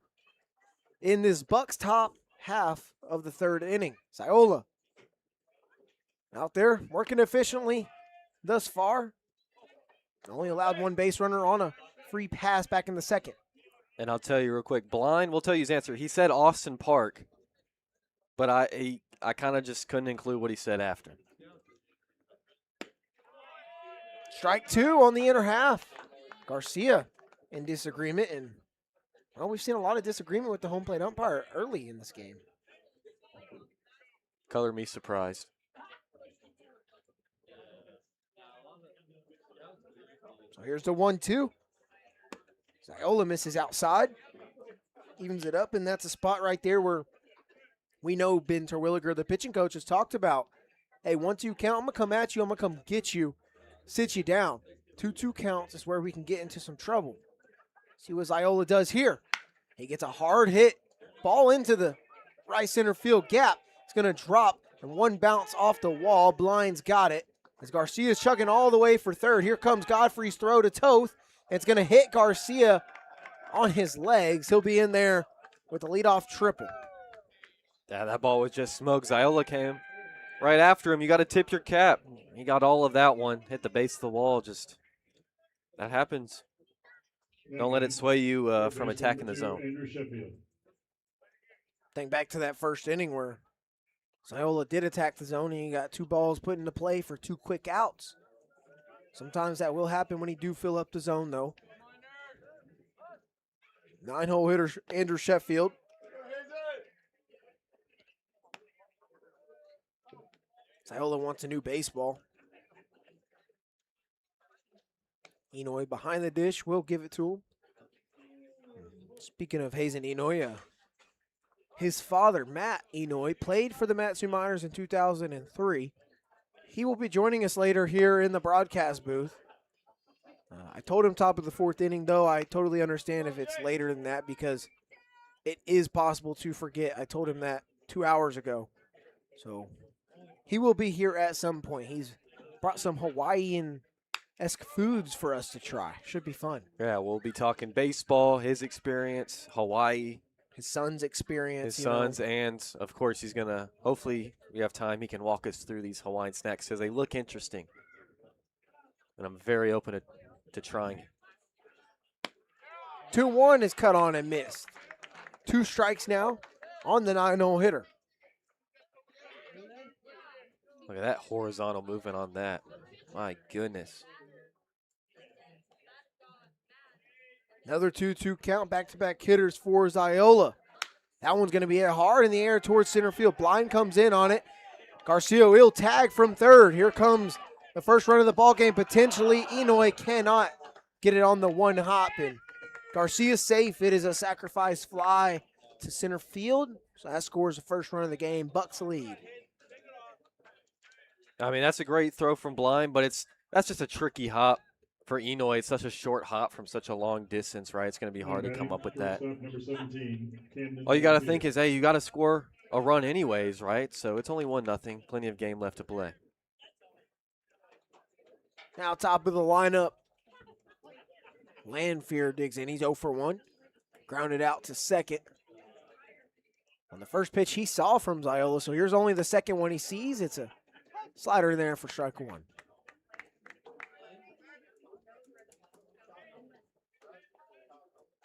in this Bucs top half of the third inning. Ziola out there working efficiently thus far. Only allowed one base runner on a free pass back in the second. And I'll tell you real quick, Blind will tell you his answer. He said Austin Park, but I kind of just couldn't include what he said after. Strike 2 on the inner half. Garcia in disagreement, and well, we've seen a lot of disagreement with the home plate umpire early in this game. Color me surprised. So here's the 1-2. Ziola misses outside, evens it up, and that's a spot right there where we know Ben Terwilliger, the pitching coach, has talked about, hey, 1-2 count, I'm going to come at you, I'm going to come get you, sit you down. 2-2 counts is where we can get into some trouble. See what Ziola does here. He gets a hard hit, ball into the right center field gap. It's going to drop, and one bounce off the wall. Blind's got it. As Garcia's chugging all the way for third. Here comes Godfrey's throw to Toth. It's going to hit Garcia on his legs. He'll be in there with a leadoff triple. Yeah, that ball was just smoked. Ziola came right after him. You got to tip your cap. He got all of that one. Hit the base of the wall. Just, that happens. Don't let it sway you from attacking the zone. Think back to that first inning where Ziola did attack the zone and he got 2 balls put into play for 2 quick outs. Sometimes that will happen when he do fill up the zone, though. 9-hole hitter Andrew Sheffield. Ziola wants a new baseball. Enoy behind the dish. We'll give it to him. Speaking of Hazen Enoy, his father, Matt Enoy, played for the Matsu Miners in 2003. He will be joining us later here in the broadcast booth. I told him top of the 4th inning, though. I totally understand if it's later than that because it is possible to forget. I told him that 2 hours ago. So he will be here at some point. He's brought some Hawaiian-esque foods for us to try. Should be fun. Yeah, we'll be talking baseball, his experience, Hawaii. His son's experience. His sons, and, of course, he's going to, hopefully, we have time, he can walk us through these Hawaiian snacks because they look interesting. And I'm very open to trying it. 2-1 is cut on and missed. 2 strikes now on the 9-hole hitter. Look at that horizontal movement on that. My goodness. Another 2-2 count, back-to-back hitters for Ziola. That one's going to be hit hard in the air towards center field. Blind comes in on it. Garcia will tag from third. Here comes the first run of the ball game. Potentially, Enoy cannot get it on the one hop. And Garcia's safe. It is a sacrifice fly to center field. So that scores the first run of the game. Bucs lead. I mean, that's a great throw from Blind, but that's just a tricky hop for Enoy. It's such a short hop from such a long distance, right? It's going to be hard to come up with that. All you got to think is, hey, you got to score a run anyways, right? So it's only 1-0. Plenty of game left to play. Now top of the lineup. Landfear digs in. He's 0 for 1. Grounded out to second. On the first pitch he saw from Ziola, so here's only the second one he sees. It's a slider in there for strike 1.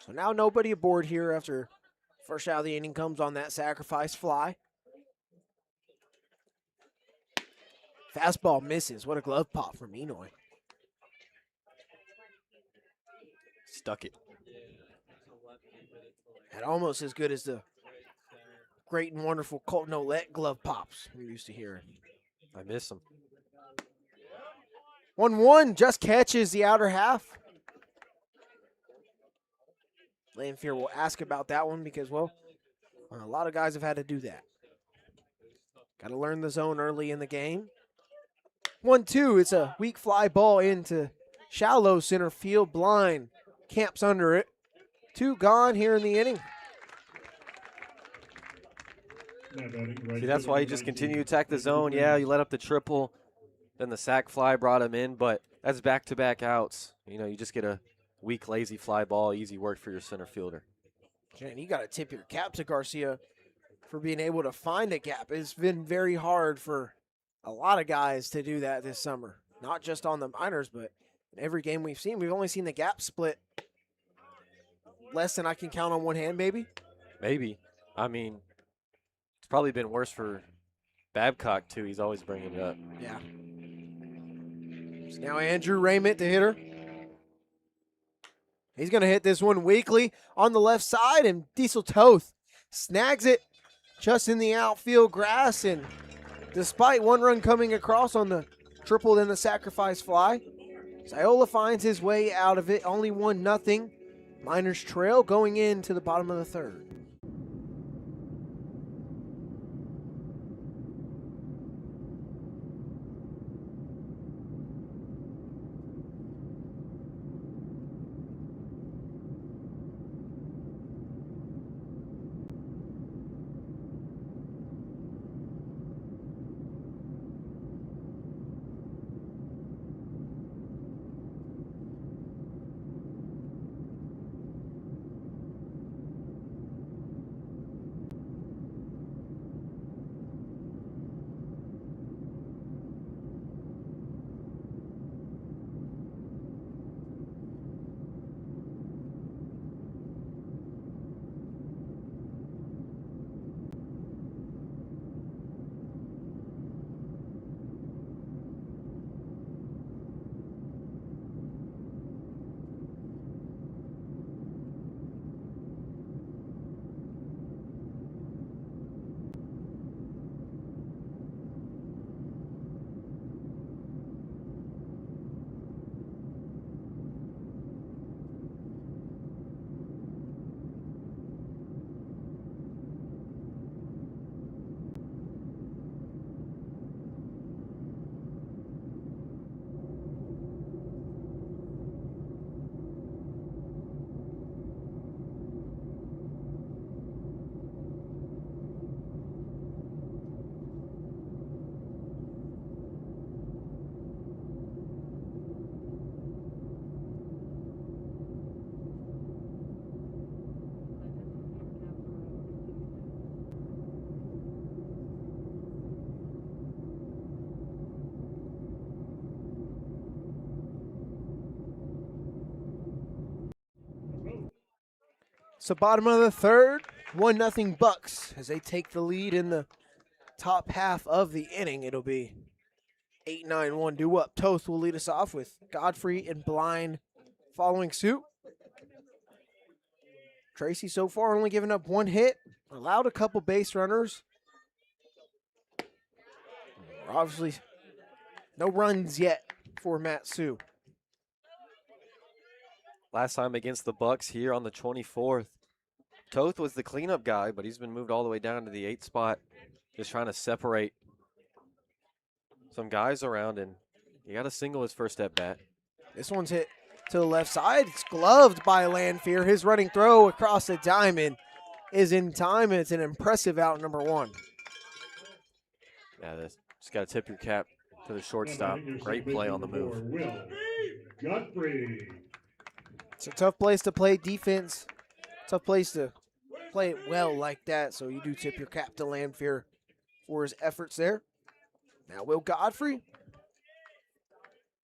So now nobody aboard here after first out of the inning comes on that sacrifice fly. Fastball misses. What a glove pop from Enoy. Stuck it. And almost as good as the great and wonderful Colton Olette glove pops we're used to hearing. I miss him. 1-1 just catches the outer half. Landfear will ask about that one because, well, a lot of guys have had to do that. Got to learn the zone early in the game. 1-2, it's a weak fly ball into shallow center field. Blind camps under it. 2 gone here in the inning. See, that's why you just continue to attack the zone. Yeah, you let up the triple, then the sac fly brought him in, but that's back-to-back outs. You know, you just get a weak, lazy fly ball, easy work for your center fielder. And you got to tip your cap to Garcia for being able to find a gap. It's been very hard for a lot of guys to do that this summer. Not just on the minors, but in every game we've seen. We've only seen the gap split less than I can count on one hand, maybe. Maybe. I mean, it's probably been worse for Babcock, too. He's always bringing it up. Yeah. So now Andrew Raymond, the hitter. He's going to hit this one weakly on the left side, and Diesel Toth snags it just in the outfield grass. And despite one run coming across on the triple and the sacrifice fly, Ziola finds his way out of it. Only 1-0. Miners trail going into the bottom of the third. So bottom of the third, 1-0 Bucks as they take the lead in the top half of the inning. It'll be 8-9-1 due up. Toth will lead us off with Godfrey and Blind following suit. Tracy so far only given up one hit, allowed a couple base runners. Obviously, no runs yet for Matt Sue. Last time against the Bucs here on the 24th, Toth was the cleanup guy, but he's been moved all the way down to the 8th spot, just trying to separate some guys around, and he got a single his first at bat. This one's hit to the left side. It's gloved by Landfear. His running throw across the diamond is in time, and it's an impressive out, number one. Yeah, just got to tip your cap to the shortstop. Great play on the move. Godfrey. It's a tough place to play defense. Tough place to play it well like that, so you do tip your cap to Landfear for his efforts there. Now Will Godfrey.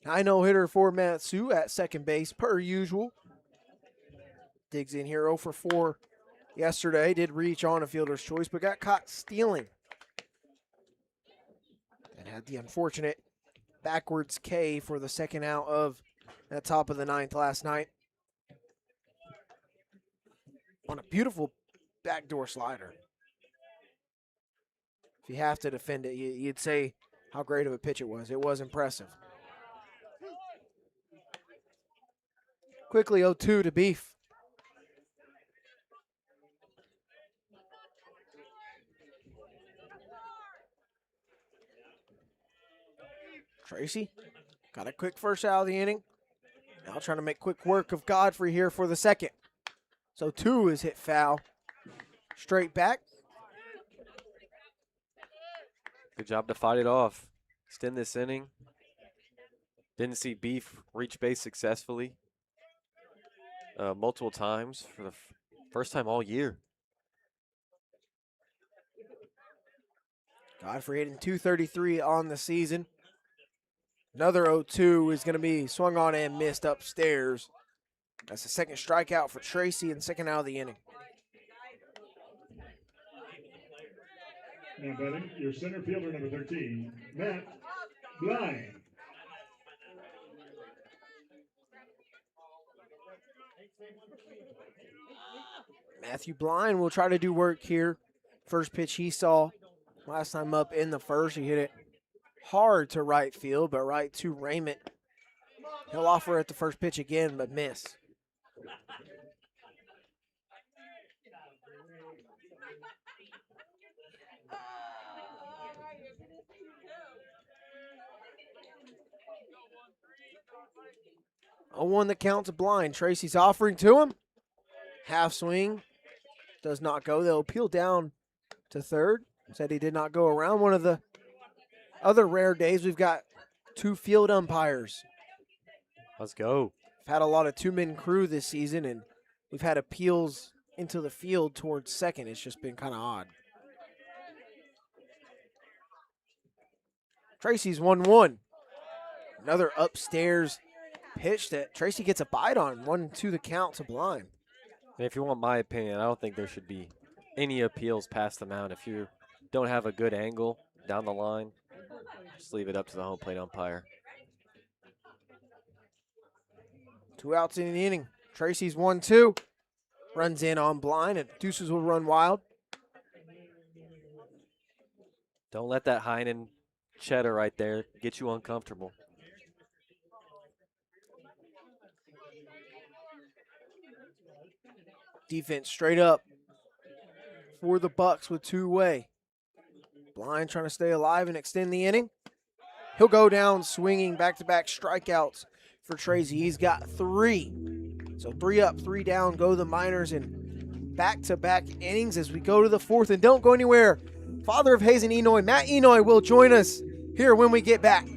High no-hitter for Matt Sue at second base, per usual. Digs in here 0 for 4 yesterday. Did reach on a fielder's choice, but got caught stealing. And had the unfortunate backwards K for the second out of that top of the ninth last night. On a beautiful backdoor slider. If you have to defend it, you'd say how great of a pitch it was. It was impressive. Quickly 0-2 to Beef. Tracy got a quick first out of the inning. Now trying to make quick work of Godfrey here for the second. So 2 is hit foul. Straight back. Good job to fight it off. Extend this inning. Didn't see Beef reach base successfully multiple times for the first time all year. Godfrey hitting .233 on the season. Another 0-2 is going to be swung on and missed upstairs. That's the second strikeout for Tracy and second out of the inning. Now batting, your center fielder, number 13, Matt Blind. Matthew Blind will try to do work here. First pitch he saw last time up in the first. He hit it hard to right field, but right to Raymond. He'll offer at the first pitch again, but miss. A 1 the count to Blind. Tracy's offering to him. Half swing. Does not go. They'll peel down to third. Said he did not go around. One of the other rare days we've got 2 field umpires. Let's go. We've had a lot of 2-man crew this season, and we've had appeals into the field towards second. It's just been kind of odd. Tracy's 1-1. Another upstairs pitch that Tracy gets a bite on. 1-2 the count to Blind. And if you want my opinion, I don't think there should be any appeals past the mound. If you don't have a good angle down the line, just leave it up to the home plate umpire. 2 outs in the inning. Tracy's 1-2. Runs in on Blind, and Deuces will run wild. Don't let that Heinen cheddar right there get you uncomfortable. Defense straight up for the Bucs with two-way. Blind trying to stay alive and extend the inning. He'll go down swinging, back-to-back strikeouts for Tracy. He's got 3. So 3 up, 3 down go the Miners in back-to-back innings as we go to the 4th. And don't go anywhere. Father of Hazen Enoy, Matt Enoy, will join us here when we get back.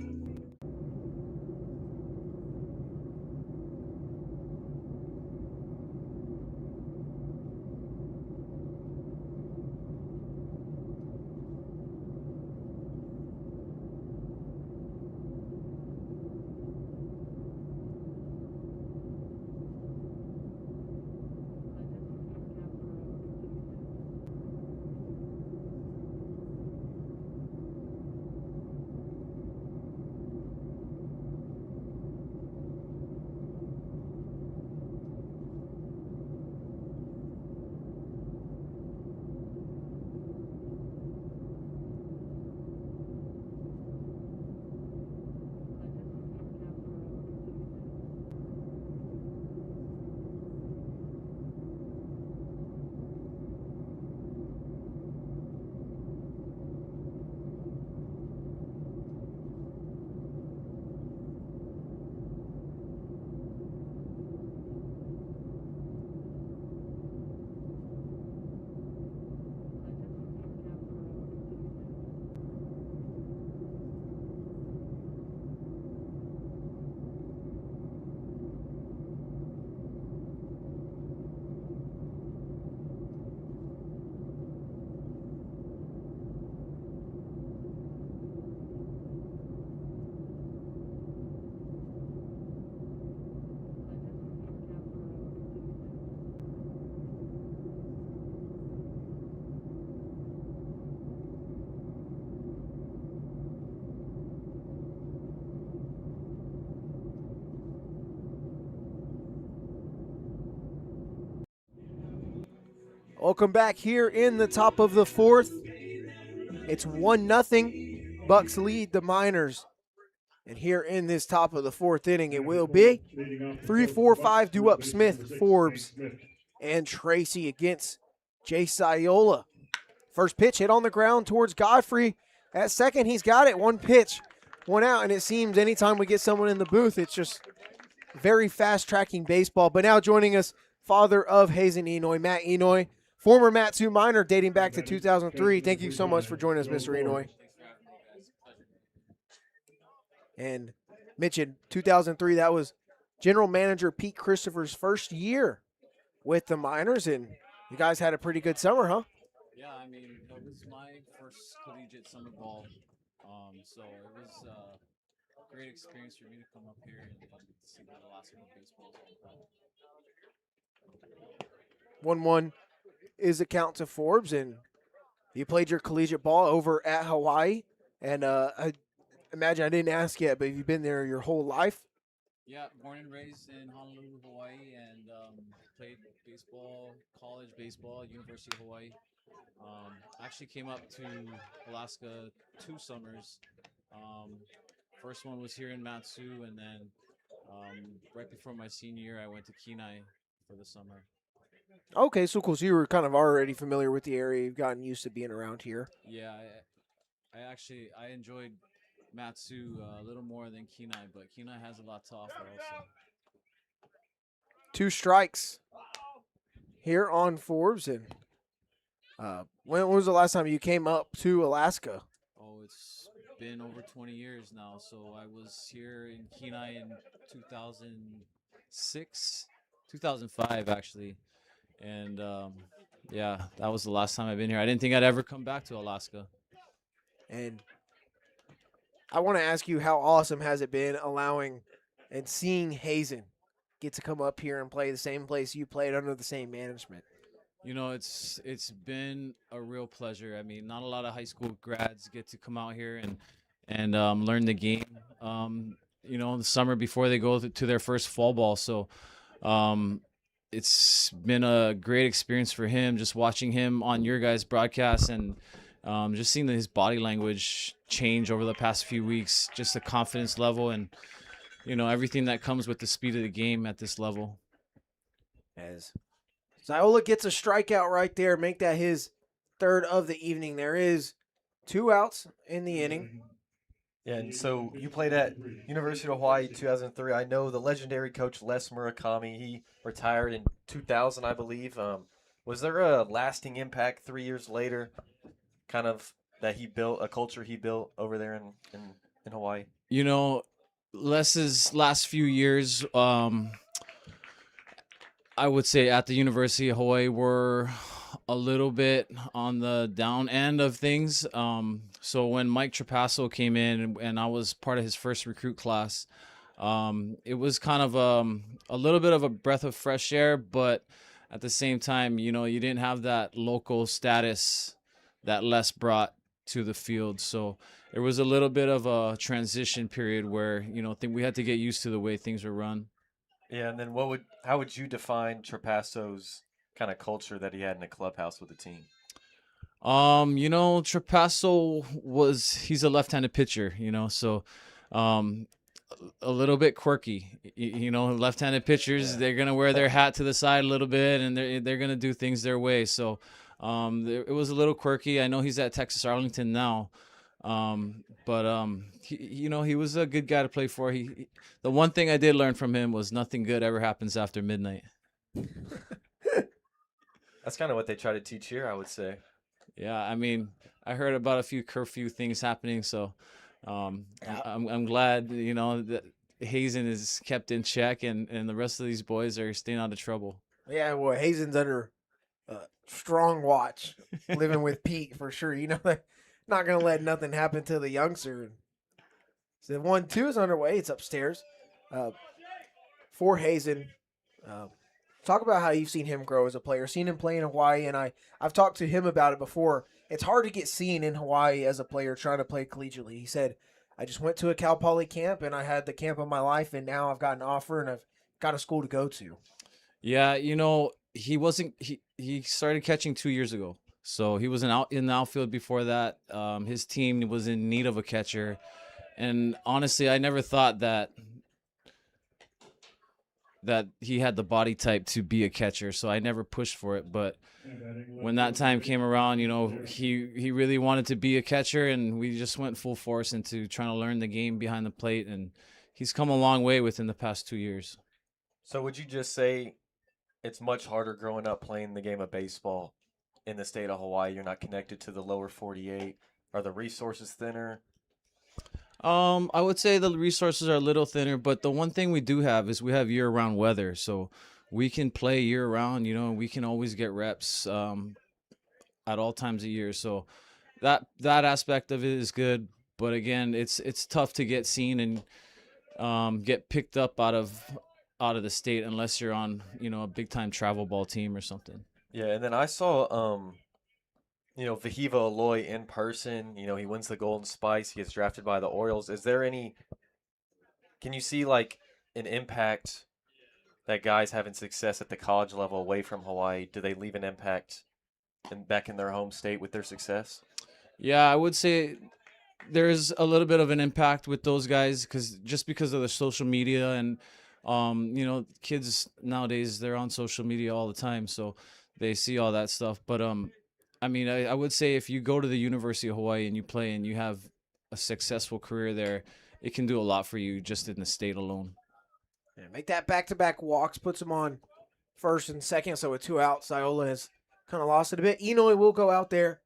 Welcome back here in the top of the 4th. It's 1-0. Bucks lead the Miners. And here in this top of the 4th inning, it will be 3, 4, 5 due up Smith, Forbes, and Tracy against Jay Sayola. First pitch hit on the ground towards Godfrey. At second, he's got it. 1 pitch, 1 out. And it seems anytime we get someone in the booth, it's just very fast-tracking baseball. But now joining us, father of Hazen Enoy, Matt Enoy. Former Mat-Su Miner dating back to 2003. Thank you so much for joining us, Mr. Enoy. And mentioned 2003, that was General Manager Pete Christopher's first year with the Miners, and you guys had a pretty good summer, huh? Yeah, I mean, it was my first collegiate summer ball, so it was a great experience for me to come up here and see what the last one of baseball is all about. 1-1 is the count to Forbes, and you played your collegiate ball over at Hawaii. And I imagine I didn't ask yet, but have you been there your whole life? Yeah, born and raised in Honolulu, Hawaii, and played baseball, college baseball, University of Hawaii. Actually came up to Alaska 2 summers. Um, First one was here in Matsu, and then right before my senior year, I went to Kenai for the summer. Okay, so cool. So you were kind of already familiar with the area. You've gotten used to being around here. Yeah, I enjoyed Matsu a little more than Kenai, but Kenai has a lot to offer also. 2 strikes here on Forbes. And when was the last time you came up to Alaska? Oh, it's been over 20 years now. So I was here in Kenai in 2006, 2005 actually, and yeah, that was the last time I've been here. I didn't think I'd ever come back to Alaska. And I want to ask you, how awesome has it been allowing and seeing Hazen get to come up here and play the same place you played under the same management? You know, it's been a real pleasure. I mean, not a lot of high school grads get to come out here and learn the game. You know, the summer before they go to their first fall ball. So it's been a great experience for him, just watching him on your guys' broadcast and just seeing his body language change over the past few weeks, just the confidence level and, you know, everything that comes with the speed of the game at this level. As Ziola gets a strikeout right there, make that his third of the evening. There is 2 outs in the inning. Yeah, and so you played at University of Hawaii 2003. I know the legendary coach Les Murakami, he retired in 2000, I believe. Was there a lasting impact 3 years later, kind of, that he built, a culture he built over there in Hawaii? You know, Les's last few years, I would say at the University of Hawaii were a little bit on the down end of things. So when Mike Trapasso came in and I was part of his first recruit class, it was kind of a little bit of a breath of fresh air, but at the same time, you know, you didn't have that local status that Les brought to the field. So there was a little bit of a transition period where, you know, we had to get used to the way things were run. Yeah, and then how would you define Trapasso's kind of culture that he had in the clubhouse with the team? You know, Trapasso he's a left-handed pitcher, you know, so a little bit quirky. You know, left-handed pitchers, they're gonna wear their hat to the side a little bit, and they're gonna do things their way. So it was a little quirky. I know he's at Texas Arlington now, but you know, he was a good guy to play for. The one thing I did learn from him was nothing good ever happens after midnight. That's kind of what they try to teach here, I would say. Yeah, I mean, I heard about a few curfew things happening, so I'm glad, you know, that Hazen is kept in check and the rest of these boys are staying out of trouble. Yeah, well, Hazen's under strong watch, living with Pete for sure. You know, not going to let nothing happen to the youngster. So 1-2 is underway. It's upstairs for Hazen. Talk about how you've seen him grow as a player, seen him play in Hawaii, and I've talked to him about it before. It's hard to get seen in Hawaii as a player trying to play collegiately. He said, I just went to a Cal Poly camp, and I had the camp of my life, and now I've got an offer, and I've got a school to go to. Yeah, you know, he started catching 2 years ago. So he was in the outfield before that. His team was in need of a catcher. And honestly, I never thought that he had the body type to be a catcher, so I never pushed for it. But when that time came around, you know, he really wanted to be a catcher, and we just went full force into trying to learn the game behind the plate, and he's come a long way within the past 2 years. So would you just say it's much harder growing up playing the game of baseball in the state of Hawaii? You're not connected to the lower 48. Are the resources thinner? I would say the resources are a little thinner, but the one thing we do have is we have year-round weather, so we can play year-round. You know, we can always get reps at all times of year. So that aspect of it is good, but again, it's tough to get seen and get picked up out of out of the state unless you're on, a big time travel ball team or something. Yeah, and then I saw Vahiva Aloy in person. He wins the Golden Spice. He gets drafted by the Orioles. Can you see like an impact that guys having success at the college level away from Hawaii? Do they leave an impact back in their home state with their success? Yeah, I would say there's a little bit of an impact with those guys because of the social media and kids nowadays, they're on social media all the time, so they see all that stuff. But I would say if you go to the University of Hawaii and you play and you have a successful career there, it can do a lot for you just in the state alone. Yeah, make that back-to-back walks, puts him on first and second, so with 2 outs, Iola has kind of lost it a bit. Inoue will go out there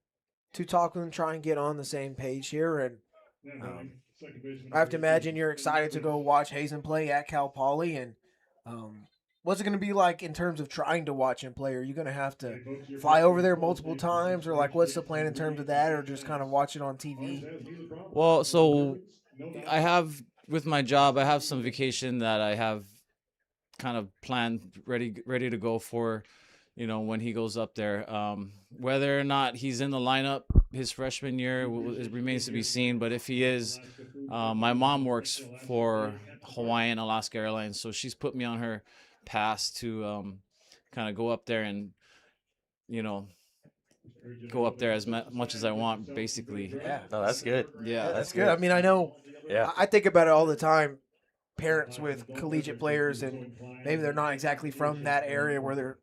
to talk with him, try and get on the same page here, and I have to imagine you're excited to go watch Hazen play at Cal Poly, and what's it going to be like in terms of trying to watch him play? Are you going to have to fly over there multiple times, or like what's the plan in terms of that, or just kind of watch it on TV? Well, so I have, with my job, I have some vacation that I have kind of planned, ready to go for, when he goes up there. Whether or not he's in the lineup his freshman year, it remains to be seen. But if he is, my mom works for Hawaiian Alaska Airlines, so she's put me on her pass to kind of go up there and, go up there as much as I want, basically. Yeah. No, that's good. Yeah, That's good. I mean, I know. Yeah. I think about it all the time. Parents with collegiate players, and maybe they're not exactly from that area where their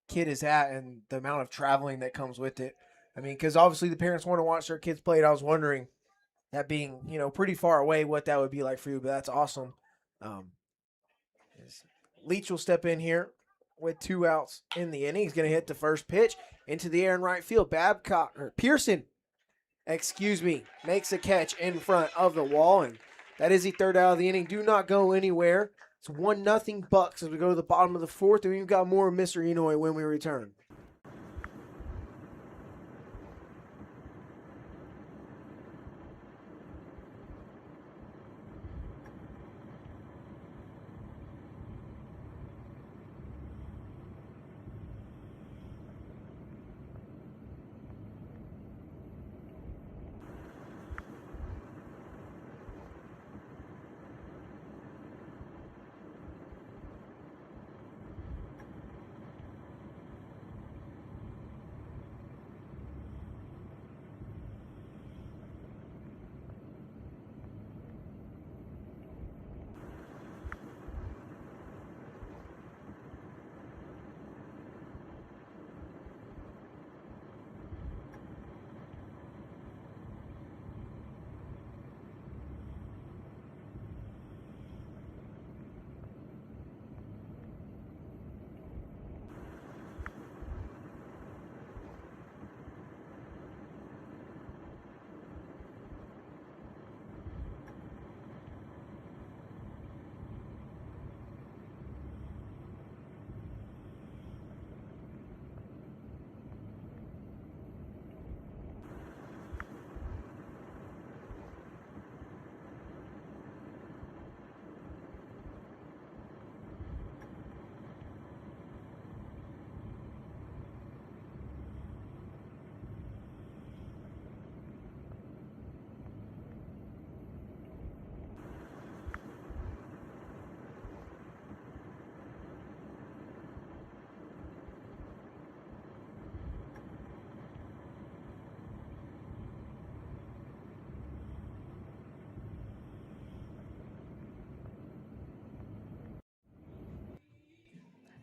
kid is at, and the amount of traveling that comes with it. I mean, because obviously the parents want to watch their kids play. And I was wondering, that being pretty far away, what that would be like for you. But that's awesome. Leach will step in here with 2 outs in the inning. He's going to hit the first pitch into the air in right field. Pearson, makes a catch in front of the wall, and that is the 3rd out of the inning. Do not go anywhere. It's 1-0 Bucks as we go to the bottom of the 4th, and we've got more of Mr. Inoue when we return.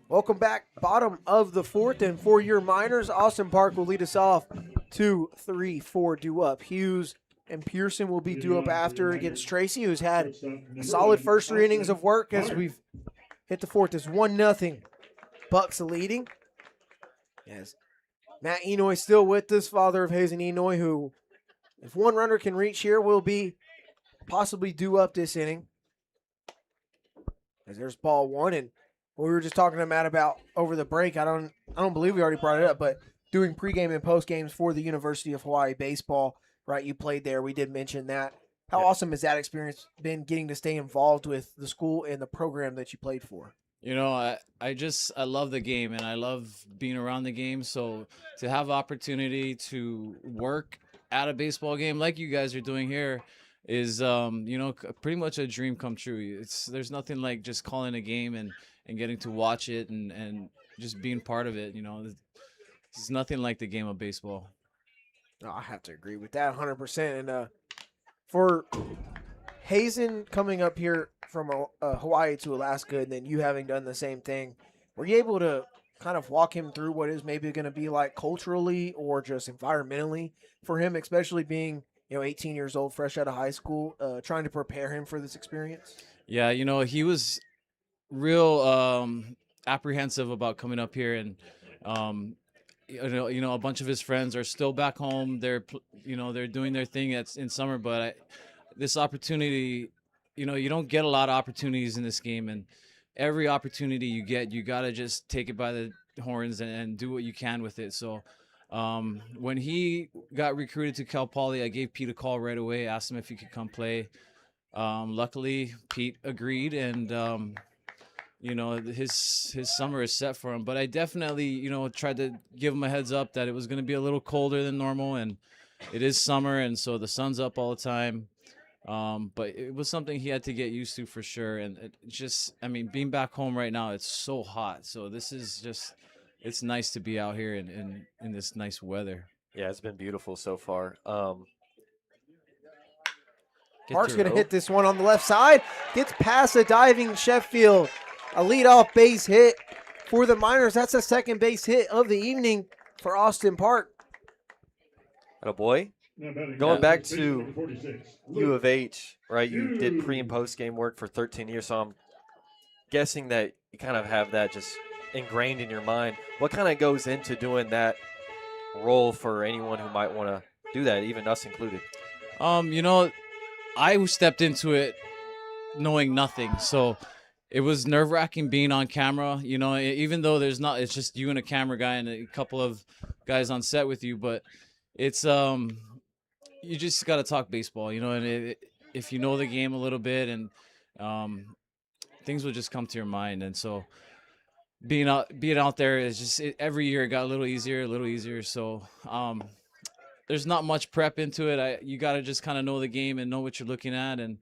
Welcome back, bottom of the 4th, and for your Miners, Austin Park will lead us off 2, 3, 4 due up. Hughes and Pearson will be due up after against Tracy, who's had a solid first 3 innings of work as we've hit the 4th. It's 1-0. Bucks leading. Yes. Matt Inoue still with us, father of Hazen Inoue, who, if one runner can reach here, will be possibly due up this inning. As there's ball 1, and what we were just talking to Matt about over the break, I don't believe we already brought it up, but doing pregame and postgames for the University of Hawaii baseball, right? You played there. We did mention that. How awesome has that experience been, getting to stay involved with the school and the program that you played for? I love the game and I love being around the game. So to have opportunity to work at a baseball game like you guys are doing here is, pretty much a dream come true. There's nothing like just calling a game and getting to watch it and just being part of it. There's nothing like the game of baseball. No, I have to agree with that 100%. And for Hazen coming up here from Hawaii to Alaska, and then you having done the same thing, were you able to kind of walk him through what is maybe going to be like culturally or just environmentally for him, especially being 18 years old, fresh out of high school, trying to prepare him for this experience? Yeah, he was real apprehensive about coming up here, and a bunch of his friends are still back home. They're doing their thing in summer, but this opportunity, you don't get a lot of opportunities in this game, and every opportunity you get, you got to just take it by the horns and do what you can with it. So when he got recruited to Cal Poly, I gave Pete a call right away, asked him if he could come play. Luckily, Pete agreed, and his summer is set for him. But I definitely, tried to give him a heads up that it was going to be a little colder than normal, and it is summer, and so the sun's up all the time. But it was something he had to get used to for sure. And being back home right now, it's so hot. So this is it's nice to be out here in this nice weather. Yeah, it's been beautiful so far. Mark's going to hit this one on the left side. Gets past a diving Sheffield. A leadoff base hit for the Miners. That's the second base hit of the evening for Austin Park. Boy. Going back to U of H, right? You did pre and post game work for 13 years, so I'm guessing that you kind of have that just ingrained in your mind. What kind of goes into doing that role for anyone who might want to do that, even us included? I stepped into it knowing nothing, so it was nerve-wracking being on camera. Even though it's just you and a camera guy and a couple of guys on set with you, but it's you just got to talk baseball, and if you know the game a little bit, and things will just come to your mind. And so being out there is just every year it got a little easier. So there's not much prep into it. You got to just kind of know the game and know what you're looking at, and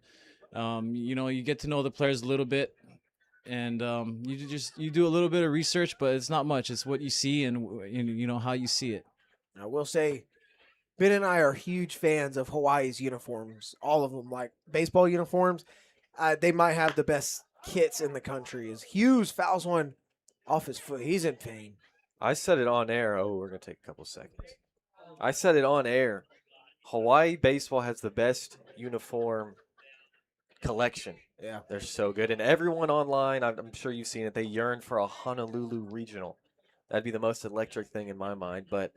you get to know the players a little bit, and you do a little bit of research, but it's not much. It's what you see and how you see it. I will say, Ben and I are huge fans of Hawaii's uniforms. All of them, like baseball uniforms. They might have the best kits in the country. As Hughes fouls one off his foot, he's in pain. I said it on air. Oh, we're going to take a couple seconds. I said it on air. Hawaii baseball has the best uniform collection. Yeah. They're so good. And everyone online, I'm sure you've seen it, they yearn for a Honolulu regional. That'd be the most electric thing in my mind. But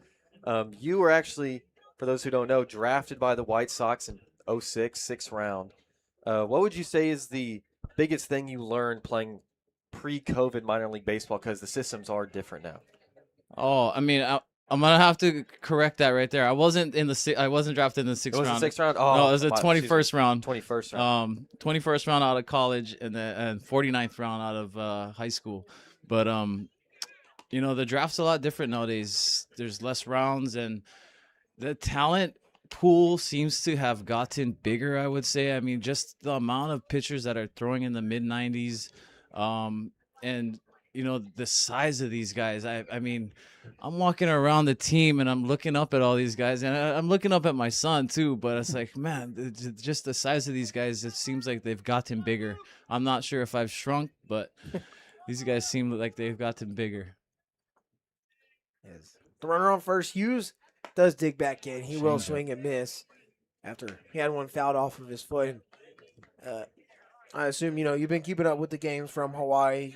you were actually, for those who don't know, drafted by the White Sox in 06, sixth round. What would you say is the biggest thing you learned playing pre-COVID minor league baseball, because the systems are different now? Oh, I'm gonna have to correct that right there. I wasn't drafted in the sixth round. It was the 6th round? Oh, no, it was the 21st round. 21st round. 21st round out of college, and 49th round out of high school. But the draft's a lot different nowadays. There's less rounds, and the talent pool seems to have gotten bigger, I would say. Just the amount of pitchers that are throwing in the mid 90s, and the size of these guys. I'm walking around the team and I'm looking up at all these guys, and I'm looking up at my son too, but it's like, man, just the size of these guys, it seems like they've gotten bigger. I'm not sure if I've shrunk, but these guys seem like they've gotten bigger. Yes. The runner on first, Hughes does dig back in. He will swing and miss after he had one fouled off of his foot. I assume, you've been keeping up with the games from Hawaii,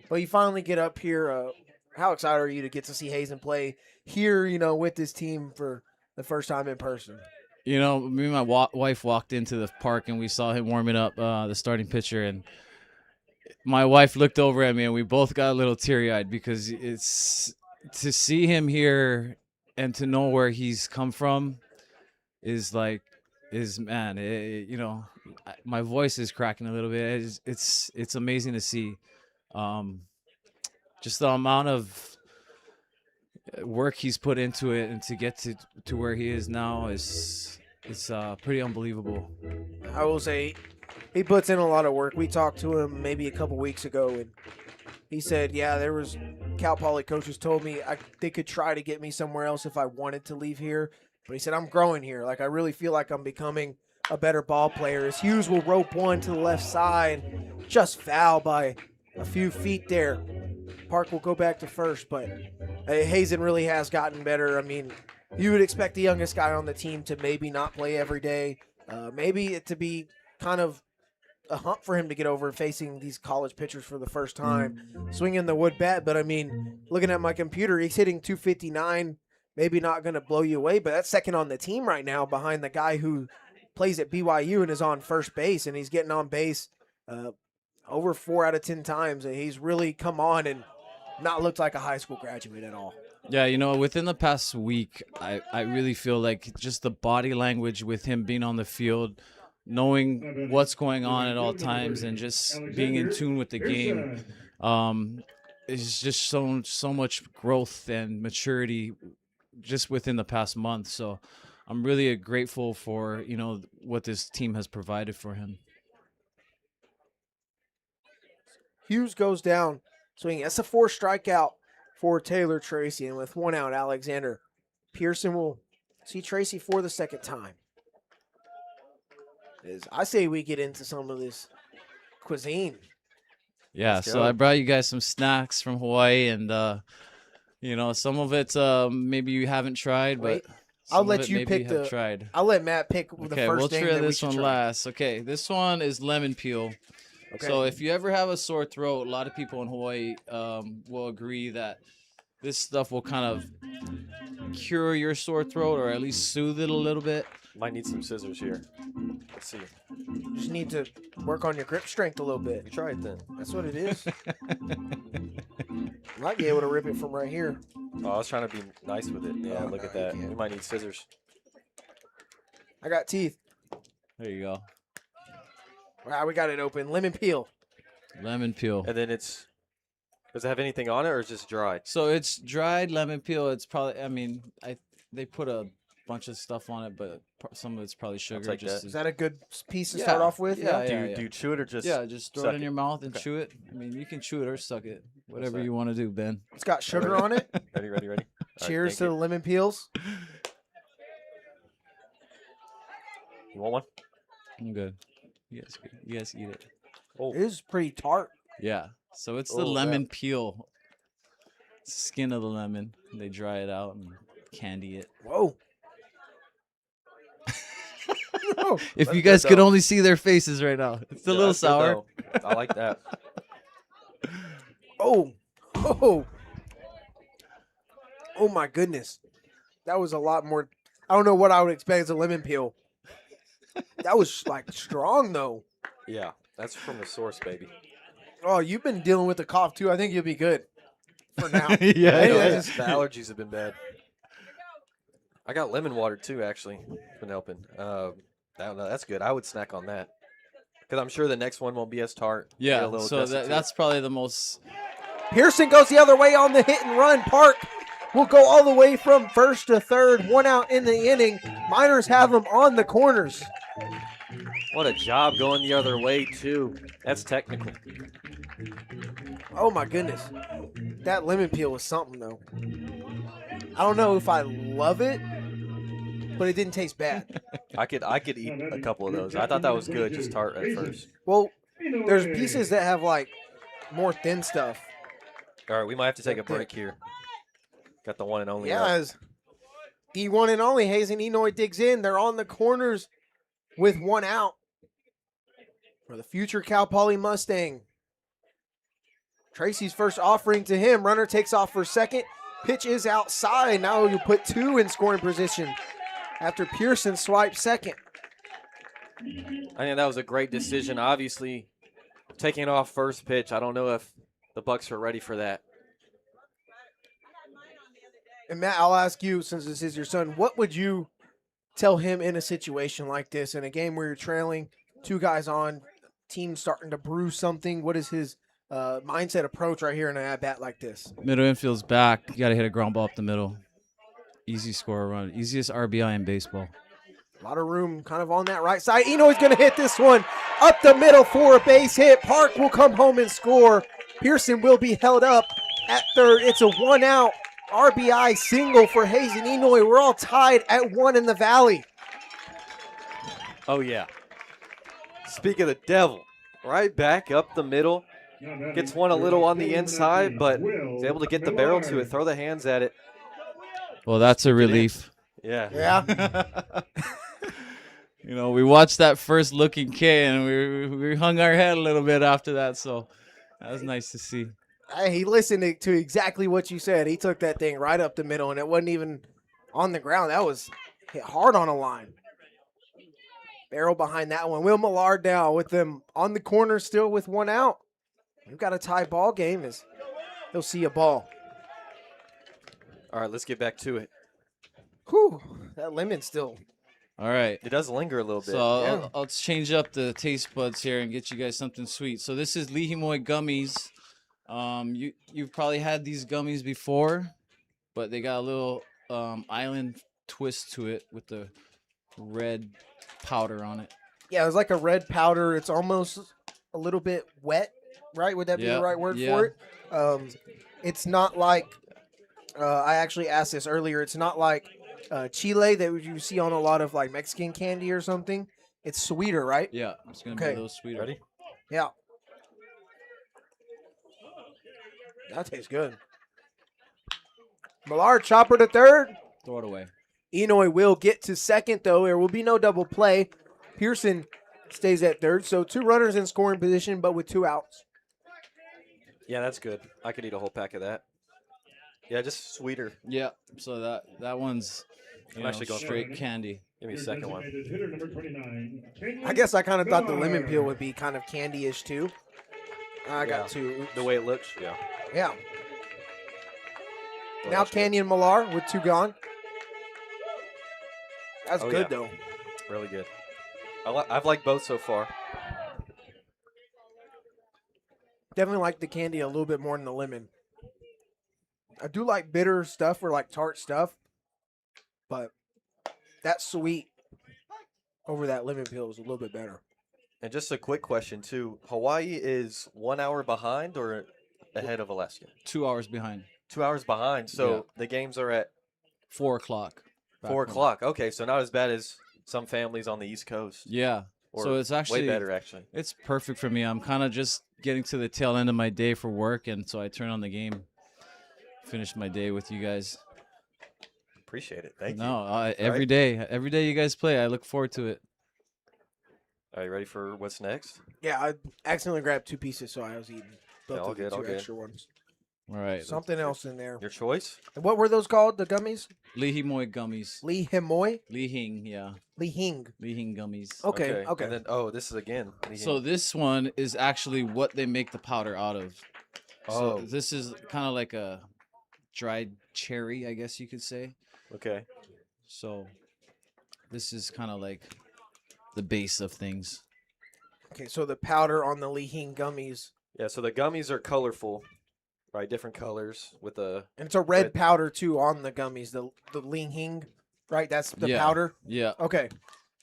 but you finally get up here. How excited are you to get to see Hazen play here, with this team for the first time in person? Me and my wife walked into the park and we saw him warming up, the starting pitcher, and my wife looked over at me and we both got a little teary-eyed, because it's to see him here and to know where he's come from my voice is cracking a little bit. It's amazing to see. Just the amount of work he's put into it and to get to where he is now is pretty unbelievable. I will say he puts in a lot of work. We talked to him maybe a couple weeks ago, and he said, yeah, there was Cal Poly coaches told me they could try to get me somewhere else if I wanted to leave here. But he said, I'm growing here. Like, I really feel like I'm becoming a better ball player. As Hughes will rope one to the left side, just foul by a few feet there. Park will go back to first, but Hazen really has gotten better. I mean, you would expect the youngest guy on the team to maybe not play every day, maybe it to be kind of a hump for him to get over facing these college pitchers for the first time, swinging the wood bat. But, I mean, looking at my computer, he's hitting 259, maybe not going to blow you away, but that's second on the team right now behind the guy who plays at BYU and is on first base, and he's getting on base over 4 out of 10 times. And he's really come on and not looked like a high school graduate at all. Yeah, within the past week, I really feel like just the body language with him being on the field, knowing what's going on at all times, and just being in tune with the game, is just so much growth and maturity just within the past month. So I'm really grateful for, what this team has provided for him. Hughes goes down swinging. That's a 4 strikeout for Taylor Tracy. And with 1 out, Alexander Pearson will see Tracy for the second time. I say we get into some of this cuisine. Yeah, so I brought you guys some snacks from Hawaii, and some of it maybe you haven't tried, but I'll let you pick tried. I'll let Matt pick the first thing. Okay, we'll try this one try. last. Okay, this one is lemon peel. Okay. So if you ever have a sore throat, a lot of people in Hawaii will agree that this stuff will kind of cure your sore throat, or at least soothe it a little bit. Might need some scissors here. Let's see. You just need to work on your grip strength a little bit. You try it then. That's what it is. Might be able to rip it from right here. Oh, I was trying to be nice with it. Yeah, look at that. We might need scissors. I got teeth. There you go. Wow, we got it open. Lemon peel. Lemon peel. And then does it have anything on it, or is it just dried? So it's dried lemon peel. It's probably, they put a bunch of stuff on it, but some of it's probably sugar. Like that. Is that a good piece to start off with? Yeah. Do you chew it or just just throw it in your mouth and chew it. You can chew it or suck it. Whatever you want to do, Ben. It's got sugar on it. Ready. Cheers to the lemon peels. You want one? I'm good. You guys eat it. Oh, it is pretty tart. Yeah. So it's the lemon peel. Skin of the lemon. They dry it out and candy it. Whoa. If you guys could only see their faces right now. It's a little sour. I like that. Oh my goodness. That was a lot more. I don't know what I would expect as a lemon peel. That was like strong though. Yeah, that's from the source, baby. Oh, you've been dealing with the cough too. I think you'll be good for now. The allergies have been bad. I got lemon water too, actually. It's been helping. That's good. I would snack on that because I'm sure the next one won't be as tart. Yeah, so that's probably the most. Pearson goes the other way on the hit and run. Park will go all the way from first to third. 1 out in the inning. Miners have them on the corners. What a job going the other way, too. That's technical. Oh, my goodness. That lemon peel was something, though. I don't know if I love it, but it didn't taste bad. I could eat a couple of those. I thought that was good, just tart at first. Well, there's pieces that have, like, more thin stuff. All right, we might have to take a break here. Got the one and only. Yeah, the one and only. Hazen Enoy digs in. They're on the corners with 1 out for the future Cal Poly Mustang. Tracy's first offering to him. Runner takes off for second. Pitch is outside. Now you put 2 in scoring position after Pearson swipes second. I think that was a great decision. Obviously, taking off first pitch. I don't know if the Bucs are ready for that. And Matt, I'll ask you, since this is your son, what would you tell him in a situation like this, in a game where you're trailing, 2 guys on, team starting to brew something? What is his mindset approach right here in an at-bat like this. Middle infield's back. You got to hit a ground ball up the middle. Easy score run. Easiest RBI in baseball. A lot of room kind of on that right side. Enoy's going to hit this one up the middle for a base hit. Park will come home and score. Pearson will be held up at third. It's a one-out RBI single for Hazen Enoy. We're all tied at 1 in the Valley. Oh, yeah. Speak of the devil, right back up the middle. Gets one a little on the inside, but is able to get the barrel to it, throw the hands at it. Well, that's a relief. Yeah. Yeah. You know, we watched that first looking K, and we hung our head a little bit after that, so that was nice to see. Hey, he listened to exactly what you said. He took that thing right up the middle, and it wasn't even on the ground. That was hit hard on a line. Barrel behind that one. Will Millard now with them on the corner still with 1 out. We've got a tie ball game as he'll see a ball. All right, let's get back to it. Whew, that lemon still. All right. It does linger a little bit. So I'll change up the taste buds here and get you guys something sweet. So this is Lihimoy gummies. You've probably had these gummies before, but they got a little island twist to it with the red powder on it. Yeah, it's like a red powder. It's almost a little bit wet, right? Would that be the right word for it? It's not like, I actually asked this earlier, it's not like Chile that you see on a lot of like Mexican candy or something. It's sweeter, right? Yeah, it's going to be a little sweeter. Ready? Yeah. That tastes good. Millard, chopper to third. Throw it away. Enoy will get to second, though. There will be no double play. Pearson stays at third, so 2 runners in scoring position, but with 2 outs. Yeah, that's good. I could eat a whole pack of that. Yeah, just sweeter. Yeah, so that one's actually going straight candy. Give me a second one. Hitter number 29. I guess I kind of thought the lemon peel would be kind of candy-ish, too. I got 2. Oops. The way it looks, yeah. Yeah. Well, Now that's Canyon Millar with 2 gone. That's good, though. Really good. I've liked both so far. Definitely like the candy a little bit more than the lemon. I do like bitter stuff or like tart stuff, but that sweet over that lemon peel is a little bit better. And just a quick question, too. Hawaii is 1 hour behind or ahead of Alaska? 2 hours behind. 2 hours behind. So the games are at 4 o'clock. 4 o'clock. Okay, so not as bad as some families on the East Coast. Yeah. Or so it's actually way better, actually. It's perfect for me. I'm kind of just getting to the tail end of my day for work, and so I turn on the game, finish my day with you guys. Appreciate it. Thank you. No, every day you guys play, I look forward to it. Are you ready for what's next? Yeah, I accidentally grabbed 2 pieces, so I was eating both all of the good, 2 all good. extra ones. All right. Something else in there. Your choice? And what were those called, the gummies? Lihimoy gummies. Lee Himoy? Lihing, yeah. Lee Hing. Lihing gummies. Okay. And then, this is again. So this one is actually what they make the powder out of. Oh. So this is kind of like a dried cherry, I guess you could say. Okay. So this is kind of like the base of things. Okay, so the powder on the Lee Hing gummies. Yeah, so the gummies are colorful, right? Different colors with a... And it's a red powder, too, on the gummies, the Lee Hing, right? That's the powder? Yeah. Okay.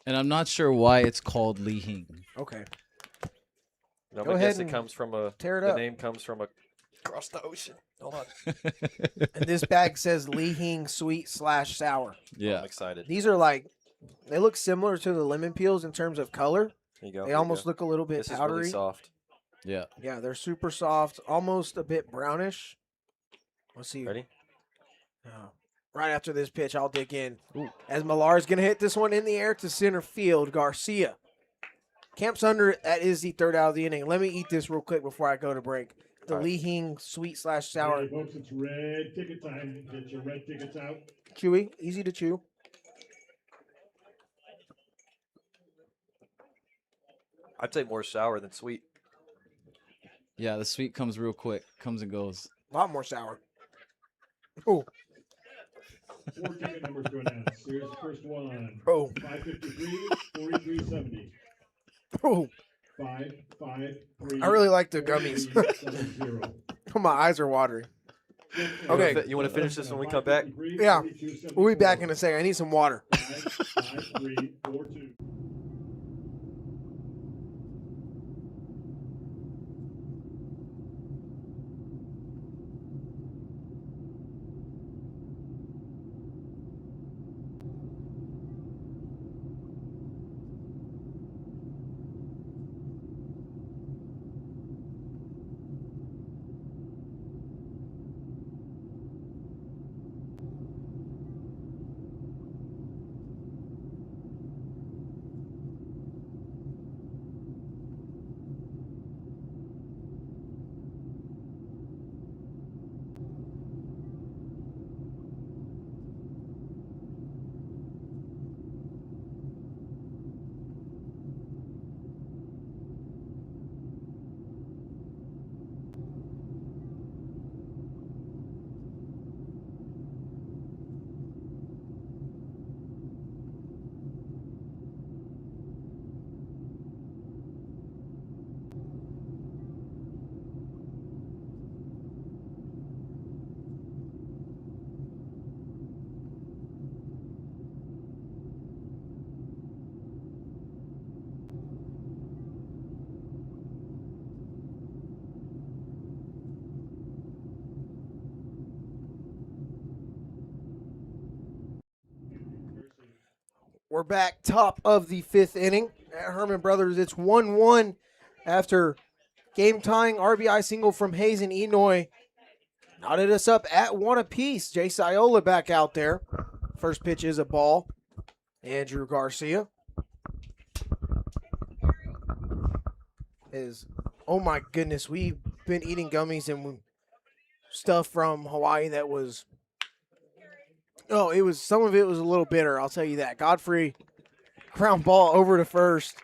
And I'm not sure why it's called Lihing. Okay. No, Go I ahead guess it and comes from a... tear it the up. name comes from across the ocean. Hold on. And this bag says Lee Hing sweet/sour. Yeah. I'm excited. These are like, they look similar to the lemon peels in terms of color. There you go. They almost look a little bit This powdery. is really soft. Yeah. Yeah, they're super soft, almost a bit brownish. Let's see. Ready? Right after this pitch, I'll dig in. As Millar's going to hit this one in the air to center field. Garcia camps under. That is the 3rd out of the inning. Let me eat this real quick before I go to break. The All right. Lee Hing sweet/sour. Hey, folks, it's red ticket time. Get your red tickets out. Chewy, easy to chew. I'd say more sour than sweet. Yeah, the sweet comes real quick. Comes and goes. A lot more sour. Oh, 4 ticket numbers to announce. Here's the first one. oh, 553, 4370. oh. 553. I really like the gummies. 4370. My eyes are watering. You Okay. want to finish this when we come back? Yeah. We'll be back in a second. I need some water. 55342. We're back, top of the 5th inning at Hermon Brothers. It's 1-1 after game-tying RBI single from Hayes and Enoy. Knotted us up at 1 apiece. Jay Sciola back out there. First pitch is a ball. Andrew Garcia oh my goodness, we've been eating gummies and stuff from Hawaii that was, some of it was a little bitter, I'll tell you that. Godfrey, ground ball over to first.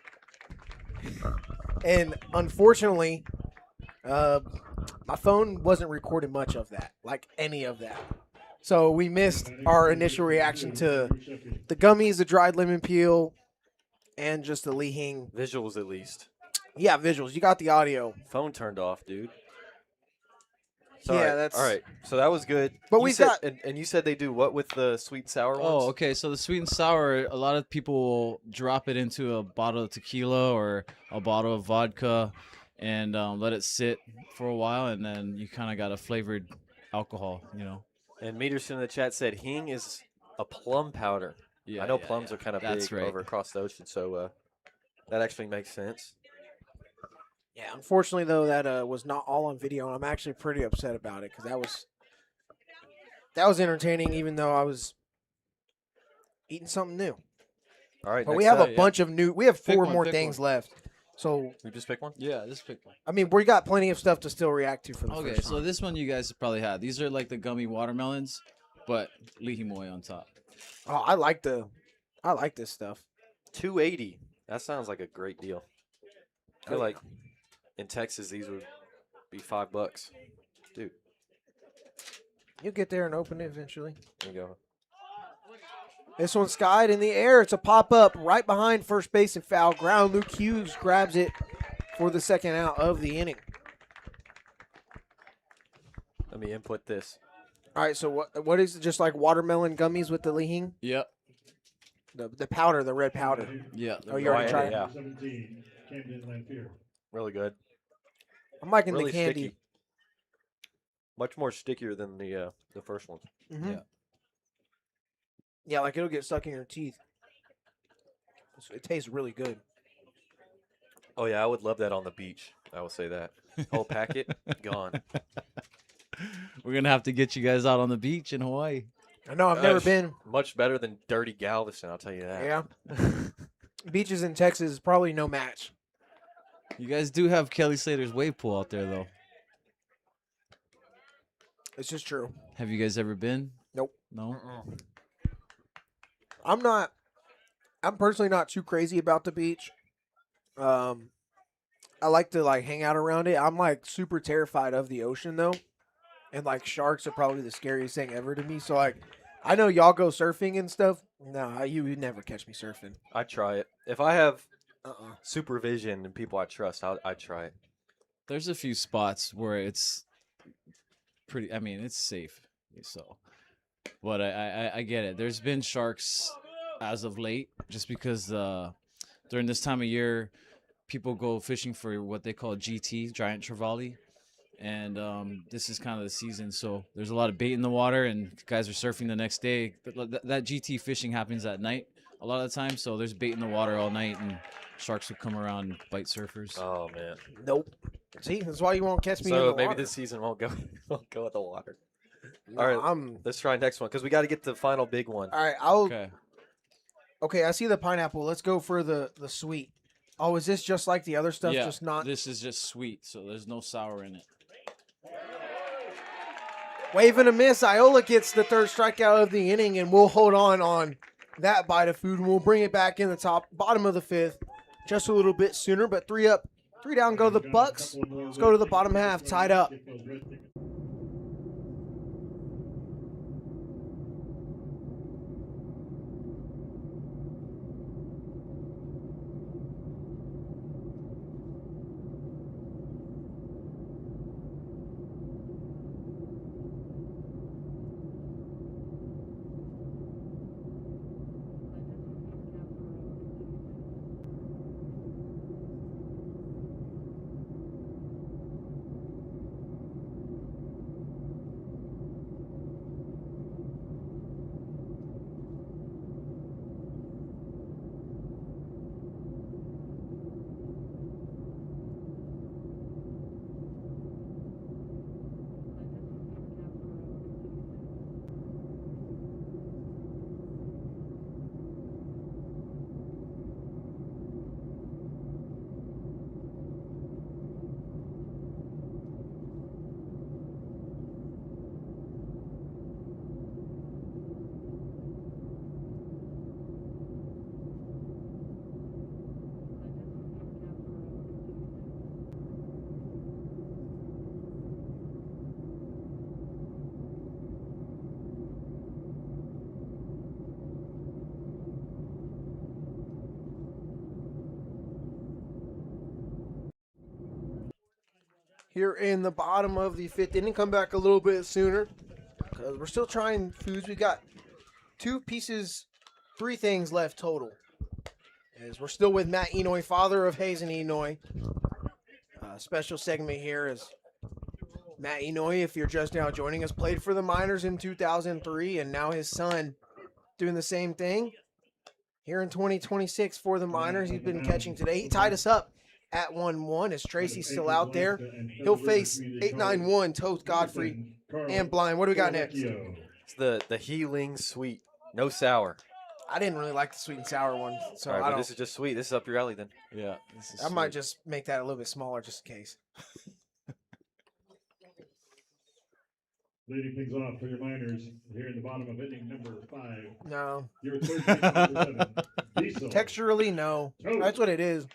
And unfortunately, my phone wasn't recording much of that, like any of that. So we missed our initial reaction to the gummies, the dried lemon peel, and just the Li Hing. Visuals at least. Yeah, visuals. You got the audio. Phone turned off, dude. Yeah, that's all right. So that was good. But you said, and you said they do what with the sweet and sour ones? Oh, okay. So the sweet and sour, a lot of people will drop it into a bottle of tequila or a bottle of vodka and let it sit for a while, and then you kind of got a flavored alcohol, you know. And Meterson in the chat said Hing is a plum powder. Yeah, I know plums are kind of That's big right. over across the ocean, so that actually makes sense. Yeah, unfortunately, though, that was not all on video, and I'm actually pretty upset about it because that was entertaining, even though I was eating something new. All right, But we next have up, a bunch of new. We have Pick 4 one, more pick things left. So, we just pick one. Yeah, just pick one. I mean, we got plenty of stuff to still react to for the Okay, first so time. this one you guys probably had. These are like the gummy watermelons, but lihimoy on top. Oh, I like this stuff. $2.80. That sounds like a great deal. I feel Oh, like in Texas these would be $5, dude. You'll get there and open it eventually. There you go. This one's skied in the air. It's a pop-up right behind first base and foul ground. Luke Hughes grabs it for the second out of the inning. Let me input this. All right, so what is it, just like watermelon gummies with the Li Hing? Yep. The powder, the red powder. Yeah. Oh, you already yeah, tried it? yeah. 17, Camden Lanphier. Really good. I'm liking Really the candy. sticky. Much more stickier than the first ones. Mhm. Yeah. Yeah, like it'll get stuck in your teeth. It tastes really good. Oh yeah, I would love that on the beach. I will say that. Whole packet gone. We're going to have to get you guys out on the beach in Hawaii. I know I've never been. Much better than dirty Galveston, I'll tell you that. Yeah. Beaches in Texas is probably no match. You guys do have Kelly Slater's wave pool out there, though. It's just true. Have you guys ever been? Nope. No? I'm personally not too crazy about the beach. I like to hang out around it. I'm super terrified of the ocean though. And sharks are probably the scariest thing ever to me. So I know y'all go surfing and stuff. No, you would never catch me surfing. I try it. If I have supervision and people I trust, I'd try it. There's a few spots where it's pretty. I mean, it's safe. So, but I get it. There's been sharks as of late, just because during this time of year, people go fishing for what they call GT, giant trevally, and this is kind of the season. So there's a lot of bait in the water, and guys are surfing the next day. That GT fishing happens at night a lot of the time, so there's bait in the water all night, and sharks will come around and bite surfers. Oh man. Nope. See, that's why you won't catch me in So the maybe water. this season won't go won't go with the water. No, All right, let's try next one because we got to get to the final big one. All right, Okay, I see the pineapple. Let's go for the sweet. Oh, is this just like the other stuff? Yeah, Just not. this is just sweet, so there's no sour in it. Wave and a miss. Iola gets the third strikeout of the inning, and we'll hold on that bite of food, and we'll bring it back in the bottom of the fifth, just a little bit sooner. But 3 up, 3 down go the Bucks. Let's go to the bottom half, tied up. Here in the bottom of the fifth inning, come back a little bit sooner because we're still trying foods. We got 3 things left total. As we're still with Matt Enoy, father of Hazen Enoy. Special segment here is Matt Enoy, if you're just now joining us, played for the Miners in 2003, and now his son doing the same thing here in 2026 for the Miners. He's been catching today. He tied us up at 1-1 as Tracy's still out there. He'll face 8-9-1, Toth, Godfrey, and Blind. What do we got next? It's the healing sweet, no sour. I didn't really like the sweet and sour one, so All right, I but don't. this is just sweet. This is up your alley then. Yeah, this is I might sweet. just make that a little bit smaller just in case. Leading things off for your Miners here in the bottom of inning number 5. No. Your third base number 7. Diesel. Texturally, no. That's what it is.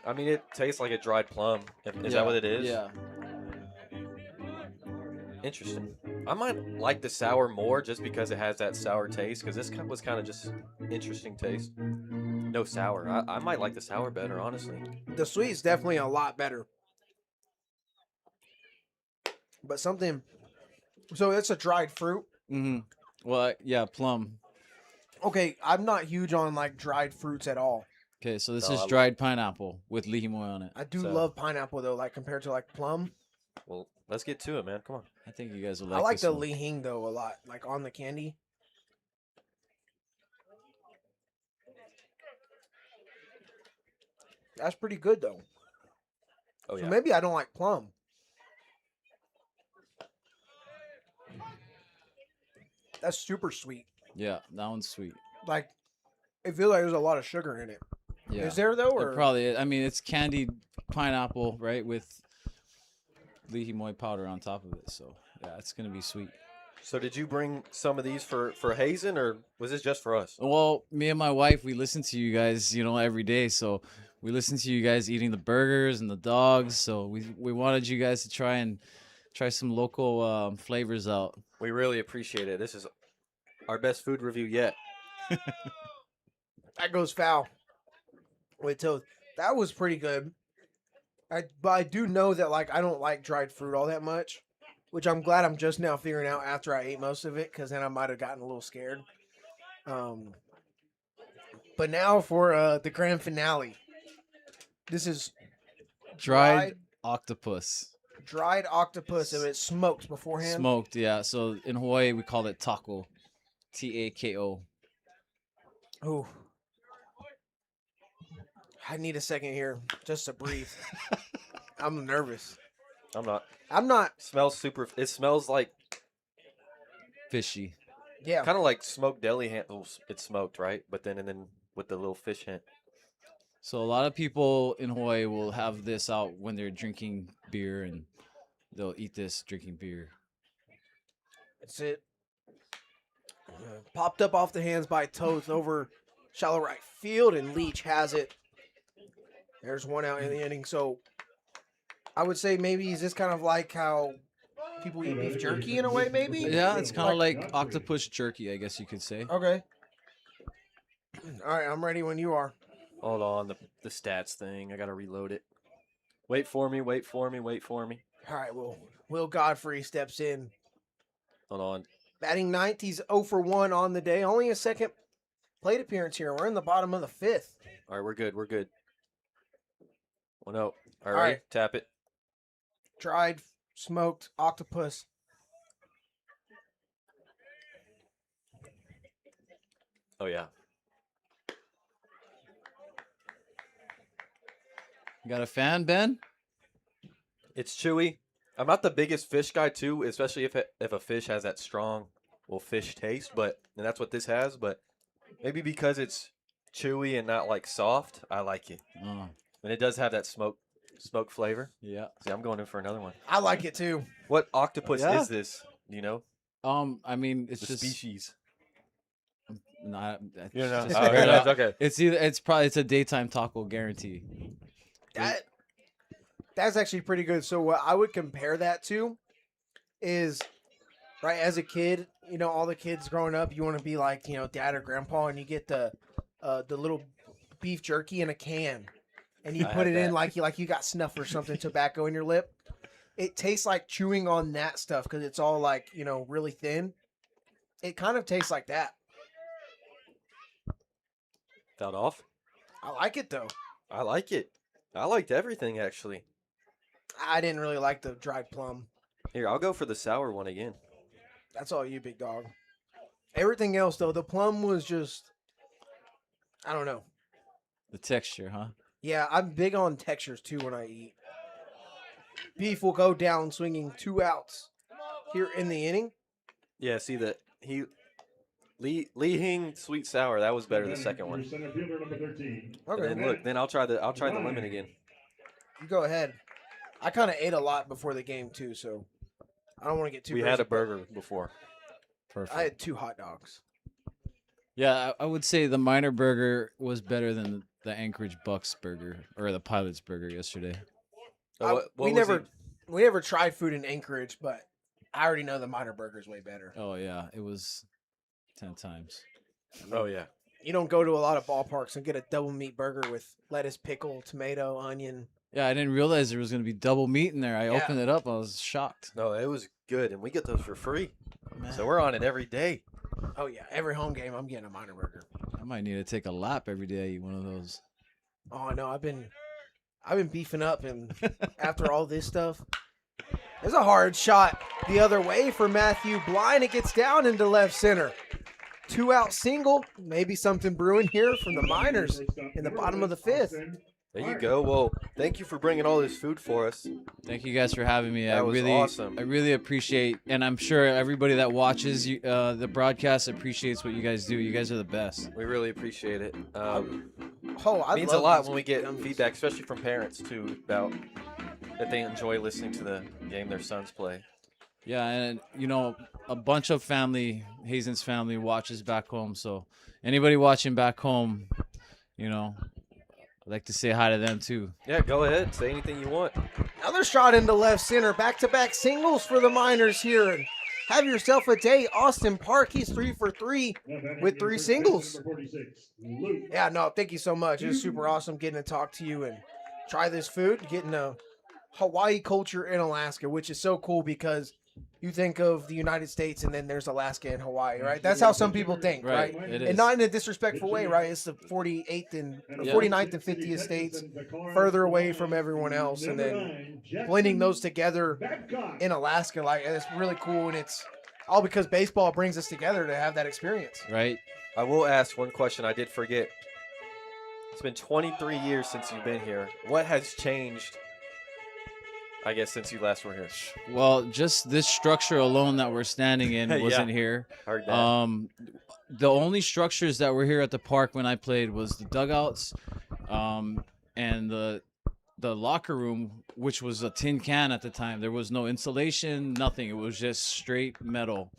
I mean, it tastes like a dried plum. Is that what it is? Yeah. Interesting. I might like the sour more just because it has that sour taste, because this was kind of just interesting taste. No sour. I might like the sour better, honestly. The sweet is definitely a lot better. But something... So it's a dried fruit? Mm-hmm. Well, yeah, plum. Okay, I'm not huge on, like, dried fruits at all. Okay, so this is dried pineapple with lihimoy on it. I do So, love pineapple, though, like, compared to, like, plum. Well, let's get to it, man. Come on. I think you guys will I like like this the one. lihing, though, a lot. Like, on the candy. That's pretty good, though. Oh, So yeah. maybe I don't like plum. That's super sweet. Yeah, that one's sweet. Like, it feels like there's a lot of sugar in it. Yeah. Is there, though? It Or probably is. I mean, it's candied pineapple, right, with lihimoy powder on top of it. So, yeah, it's going to be sweet. So did you bring some of these for Hazen, or was this just for us? Well, me and my wife, we listen to you guys, every day. So we listen to you guys eating the burgers and the dogs. So we wanted you guys to try some local flavors out. We really appreciate it. This is our best food review yet. that goes foul. with toast. That was pretty good. But I do know that like I don't like dried fruit all that much, which I'm glad I'm just now figuring out after I ate most of it, because then I might have gotten a little scared. But now for the grand finale. This is Dried octopus. dried octopus, and it's smoked beforehand. Smoked, yeah. So in Hawaii, we call it taco. Tako. Ooh. I need a second here just to breathe. I'm nervous. I'm not. I'm not. Smells super. It smells like Fishy. Yeah. kind of like smoked deli handles. It's smoked, right? But then with the little fish hint. So a lot of people in Hawaii will have this out when they're drinking beer, and they'll eat this drinking beer. That's it. Popped up off the hands by Toth over shallow right field, and Leach has it. There's one out in the inning. So I would say maybe is this kind of like how people eat beef jerky in a way, maybe? Yeah, it's kind of like octopus jerky, I guess you could say. Okay. All right, I'm ready when you are. Hold on, the stats thing. I gotta reload it. Wait for me. Wait for me. Wait for me. All right, Will Godfrey steps in. Hold on. Batting ninth, he's 0 for 1 on the day. Only a second plate appearance here. We're in the bottom of the fifth. All right, we're good. We're good. Oh no! All right. right, tap it. Dried, smoked octopus. Oh yeah. You got a fan, Ben? It's chewy. I'm not the biggest fish guy too, especially if a fish has that strong, fish taste. And that's what this has. But maybe because it's chewy and not like soft, I like it. Oh, And it does have that smoke flavor. yeah. See, I'm going in for another one. I like it too. What octopus Yeah. is this? Do you know I mean, it's the just species? not. You know. just Oh, figure it yeah, out. okay. It's a daytime taco guarantee. That's actually pretty good. So what I would compare that to is, right, as a kid, all the kids growing up, you want to be like, dad or grandpa, and you get the little beef jerky in a can, and you I put had it in that. like you got snuff or something, tobacco in your lip. It tastes like chewing on that stuff because it's all like, really thin. It kind of tastes like that. Felt off. I like it though. I like it. I liked everything actually. I didn't really like the dried plum. Here, I'll go for the sour one again. That's all you, big dog. Everything else though, the plum was just, I don't know. The texture, huh? Yeah, I'm big on textures too when I eat. Beef will go down swinging 2 outs here in the inning. Yeah, see that Lee Hing sweet sour. That was better the second Your one. center fielder, number 13. Okay, And then look, then I'll try the lemon again. you go ahead. I kind of ate a lot before the game too, so I don't want to get too. We crazy. had a burger before. Perfect. I had 2 hot dogs. Yeah, I would say the Minor burger was better than the Anchorage Bucs burger or the Pilots burger yesterday. We never tried food in Anchorage, but I already know the Minor burger is way better. Oh yeah, it was 10 times. Oh yeah. You don't go to a lot of ballparks and get a double meat burger with lettuce, pickle, tomato, onion. Yeah, I didn't realize there was going to be double meat in there. I Yeah. opened it up. I was shocked. No, it was good, and we get those for free. Man, So we're on it every day. Oh yeah, every home game I'm getting a Minor burger. I might need to take a lap every day I eat one of those. Oh no, I've been beefing up, and after all this stuff, there's a hard shot the other way for Matthew Blind. It gets down into left center. 2-out single, maybe something brewing here from the Miners in the bottom of the fifth. There you go. Well, thank you for bringing all this food for us. Thank you guys for having me. That was awesome. I really appreciate, and I'm sure everybody that watches the broadcast appreciates what you guys do. You guys are the best. We really appreciate it. I Means a love lot these when we get gummies. feedback, especially from parents too, about that they enjoy listening to the game their sons play. Yeah, and a bunch of Hazen's family watches back home. So anybody watching back home, I'd like to say hi to them too. Yeah, go ahead. Say anything you want. Another shot into left center. Back-to-back singles for the Miners here. And have yourself a day. Austin Park, he's 3 for 3 with 3 singles. Number 46, Luke. Yeah, no, thank you so much. It was super awesome getting to talk to you and try this food, getting a Hawaii culture in Alaska, which is so cool because you think of the United States and then there's Alaska and Hawaii, right? That's how some people think, right? It And is. not in a disrespectful way, right? It's the 48th and 49th and 50th states further away from everyone else, and then blending those together in Alaska, like it's really cool, and it's all because baseball brings us together to have that experience. Right. I will ask one question I did forget. It's been 23 years since you've been here. What has changed, I guess, since you last were here? Well, just this structure alone that we're standing in Yeah. wasn't here. Heard that. The only structures that were here at the park when I played was the dugouts, and the locker room, which was a tin can at the time. There was no insulation, nothing. It was just straight metal.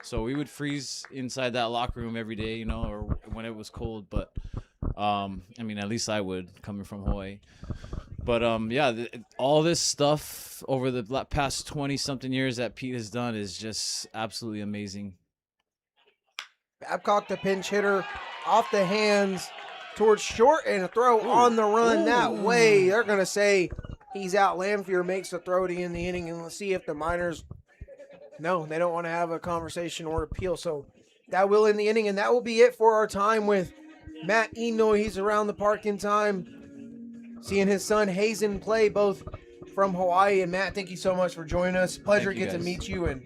So we would freeze inside that locker room every day, you know, or when it was cold. But I mean, at least I would, coming from Hawaii. But yeah, all this stuff over the past 20-something years that Pete has done is just absolutely amazing. Babcock, the pinch hitter, off the hands towards short, and a throw on the run that way. They're going to say he's out. Lamphere makes the throw to end the inning, and let's see if the Miners, no, they don't want to have a conversation or appeal. So that will end the inning, and that will be it for our time with Matt Enoy. He's around the park in time, seeing his son Hazen play, both from Hawaii. And Matt, thank you so much for joining us. Pleasure to Thank you, get to guys. meet you and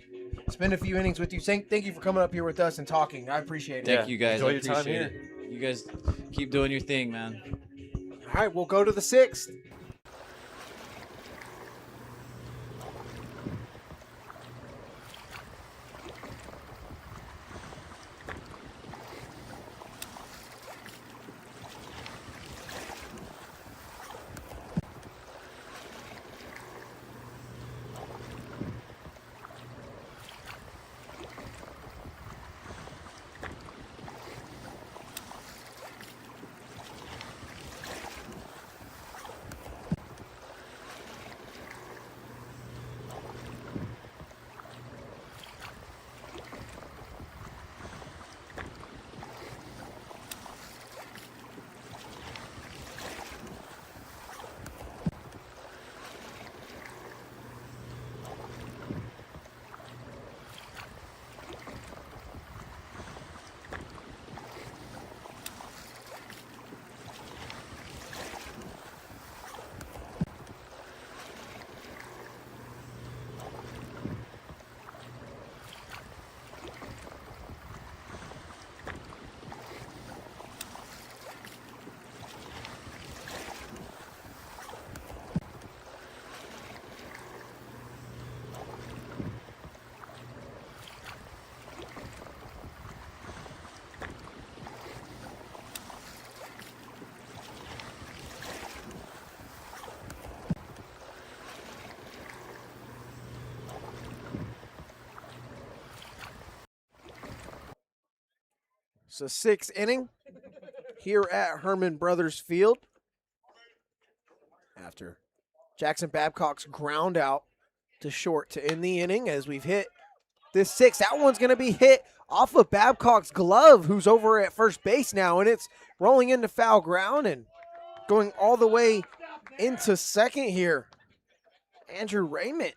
spend a few innings with you. Thank you for coming up here with us and talking. I appreciate it. Thank you guys. Enjoy I your time appreciate here. it. You guys keep doing your thing, man. All right, we'll go to the 6th. It's the 6th inning here at Hermon Brothers Field. After Jackson Babcock's ground out to short to end the inning, as we've hit this 6th. That one's going to be hit off of Babcock's glove, who's over at first base now, and it's rolling into foul ground and going all the way into second here. Andrew Raymond.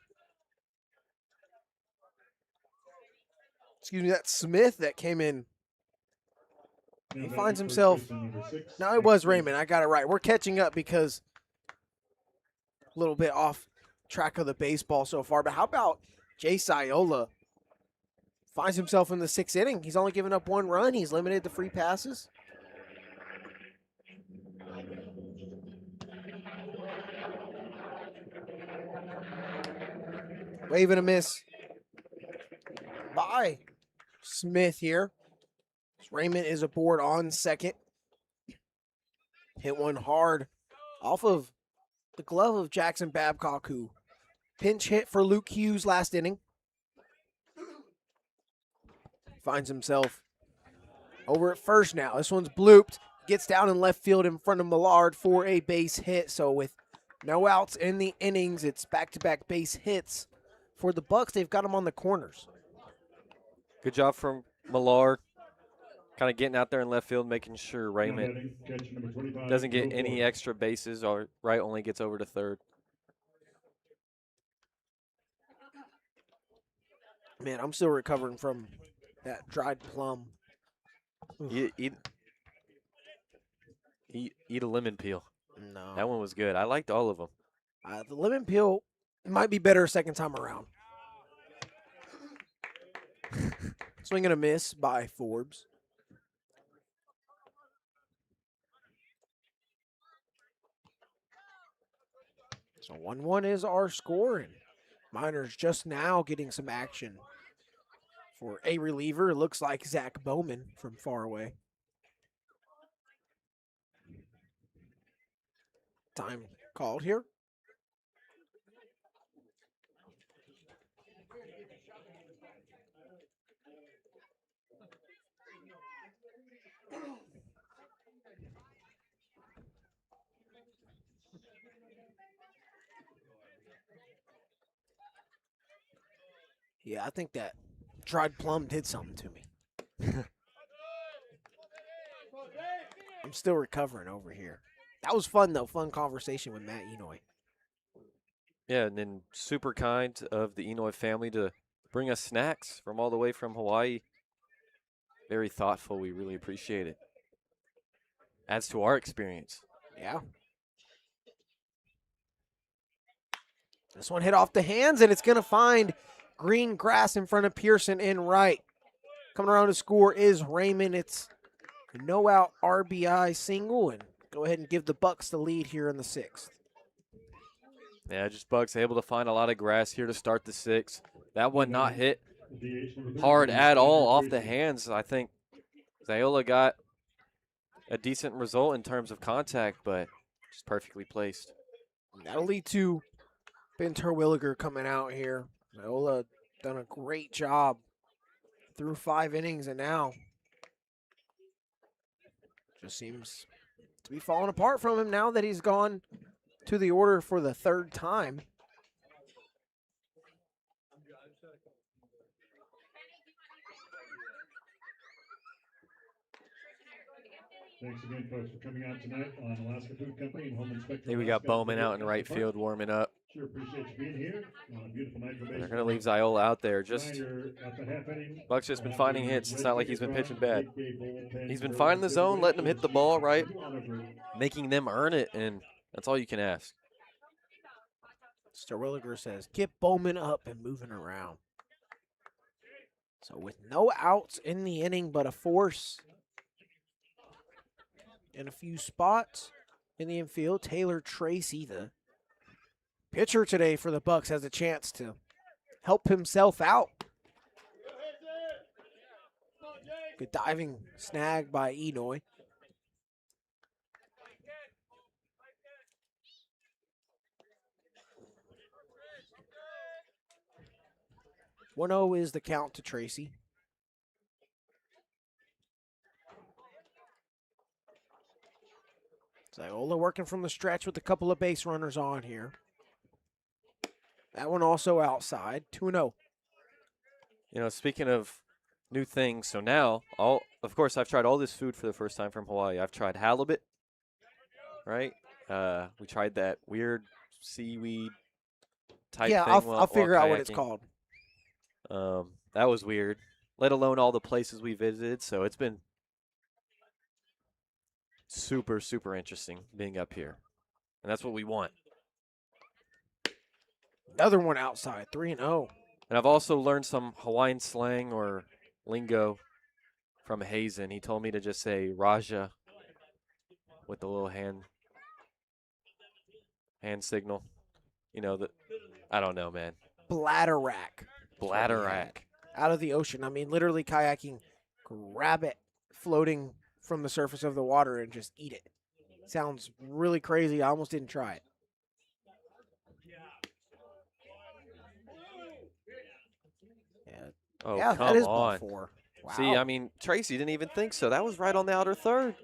Excuse me, that's Smith that came in. He finds himself. No, it was Raymond. I got it right. We're catching up because a little bit off track of the baseball so far. But how about Jay Sayola? Finds himself in the 6th inning. He's only given up 1 run. He's limited to free passes. Wave and a miss by Smith here. Raymond is aboard on second. Hit one hard off of the glove of Jackson Babcock, who pinch hit for Luke Hughes last inning. Finds himself over at first now. This one's blooped. Gets down in left field in front of Millard for a base hit. So with no outs in the innings, it's back-to-back base hits for the Bucs. They've got them on the corners. Good job from Millar. Kind of getting out there in left field, making sure Now Raymond batting, catcher number 25, doesn't get Will any Ford. extra bases, or Wright only gets over to third. Man, I'm still recovering from that dried plum. Eat a lemon peel. No. That one was good. I liked all of them. The lemon peel might be better second time around. Swing and a miss by Forbes. So 1-1 is our score, and Miners just now getting some action. For a reliever, it looks like Zach Bowman from far away. Time called here. Yeah, I think that dried plum did something to me. I'm still recovering over here. That was fun, though. Fun conversation with Matt Enoy. Yeah, and then super kind of the Enoy family to bring us snacks from all the way from Hawaii. Very thoughtful. We really appreciate it. Adds to our experience. Yeah. This one hit off the hands, and it's going to find green grass in front of Pearson in right. Coming around to score is Raymond. It's a no-out RBI single, and go ahead and give the Bucs the lead here in the sixth. Yeah, just Bucks able to find a lot of grass here to start the sixth. That one not hit hard at all off the hands. I think Zayola got a decent result in terms of contact, but just perfectly placed. That'll lead to Ben Terwilliger coming out here. Zayola done a great job through 5 innings, and now just seems to be falling apart from him now that he's gone to the order for the 3rd time. Thanks again, folks, for coming out tonight on Alaska Food Company and Home Inspector. Hey, we got Bowman out in right field warming up. Sure appreciate you being here on a beautiful night for They're baseball. going to leave Zayola out there. Just At the half inning, Buck's just been finding hits. It's not like he's been pitching bad. He's been finding the zone, letting them hit the ball right, making them earn it, and that's all you can ask. Terwilliger says, get Bowman up and moving around. So with no outs in the inning but a force in a few spots in the infield, Taylor Tracy, the pitcher today for the Bucs, has a chance to help himself out. Good diving snag by Enoy. "1-0 is the count to Tracy. Zayola working from the stretch with a couple of base runners on here. That one also outside, 2-0. You know, speaking of new things, so now, of course, I've tried all this food for the first time from Hawaii. I've tried halibut, right? We tried that weird seaweed type Yeah, thing. I'll figure while out what it's kayaking. called. That was weird, let alone all the places we visited. So it's been super, super interesting being up here. And that's what we want. Another one outside, 3-0. And I've also learned some Hawaiian slang or lingo from Hazen. He told me to just say Raja with the little hand signal. You know, I don't know, man. Bladderwrack. Bladderwrack. Out of the ocean. I mean, literally kayaking, grab it floating from the surface of the water and just eat it. Sounds really crazy. I almost didn't try it. Oh, yeah, come that is ball on. 4. Wow. See, I mean, Tracy didn't even think so. That was right on the outer third.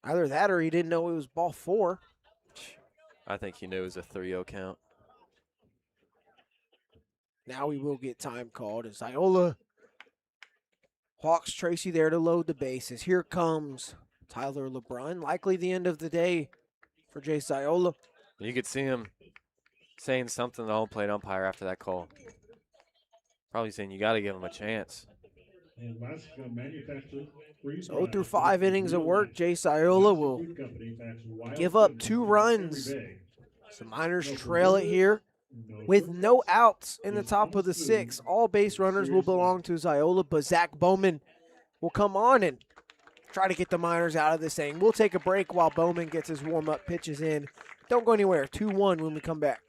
Either that or he didn't know it was ball 4. I think he knew it was a 3-0 count. Now we will get time called as Zayola Hawks Tracy there to load the bases. Here comes Tyler LeBrun. Likely the end of the day for Jay Ziola. You could see him saying something to the home plate umpire after that call. Probably saying you got to give him a chance. And Alaska manufactured So through 5 innings of work, Jay Ziola will give up 2 runs. The Miners trail it here with no outs in the top of the 6th. All base runners will belong to Ziola, but Zach Bowman will come on and try to get the Miners out of this thing. We'll take a break while Bowman gets his warm-up pitches in. Don't go anywhere. 2-1 when we come back.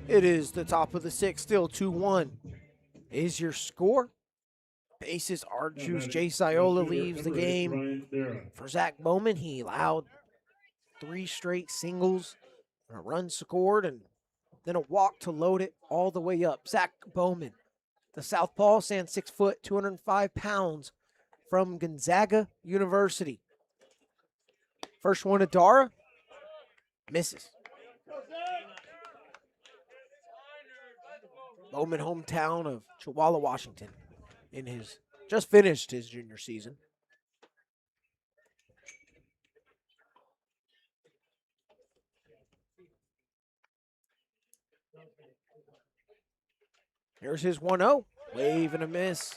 It is the top of the 6th, still 2-1. Is your score? Bases are juiced. Jay Ziola leaves the game. For Zach Bowman, he allowed 3 straight singles, a run scored, and then a walk to load it all the way up. Zach Bowman, the southpaw, stands 6 foot, 205 pounds, from Gonzaga University. First one to Dara, misses. Bowman, hometown of Chihuahua, Washington, just finished his junior season. Here's his 1-0, wave and a miss.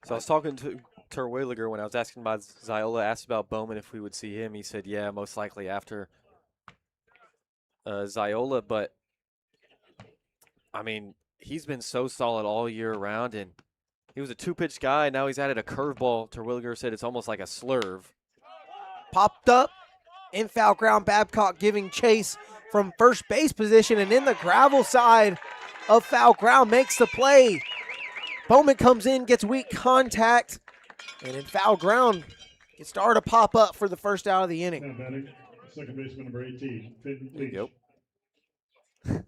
So I was talking to Terwilliger when I was asking about Ziola, asked about Bowman if we would see him. He said, yeah, most likely after Ziola, but I mean, he's been so solid all year round, and he was a 2-pitch guy. Now he's added a curveball. Terwilliger said it's almost like a slurve. Popped up in foul ground. Babcock giving chase from first base position, and in the gravel side of foul ground makes the play. Bowman comes in, gets weak contact, and in foul ground, it started to pop up for the first out of the inning. Now batting, second baseman number 18, Finn There you Leach. go.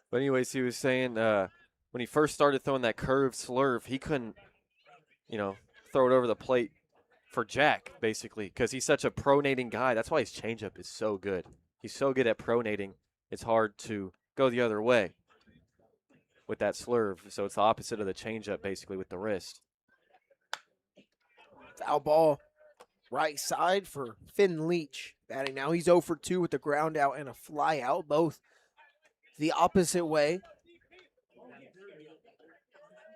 But anyways, he was saying when he first started throwing that curved slurve, he couldn't, throw it over the plate for Jack, basically, because he's such a pronating guy. That's why his changeup is so good. He's so good at pronating, it's hard to go the other way with that slurve. So it's the opposite of the changeup, basically, with the wrist. Foul ball, right side for Finn Leach. Batting now, he's 0 for 2 with a ground out and a fly out, both the opposite way.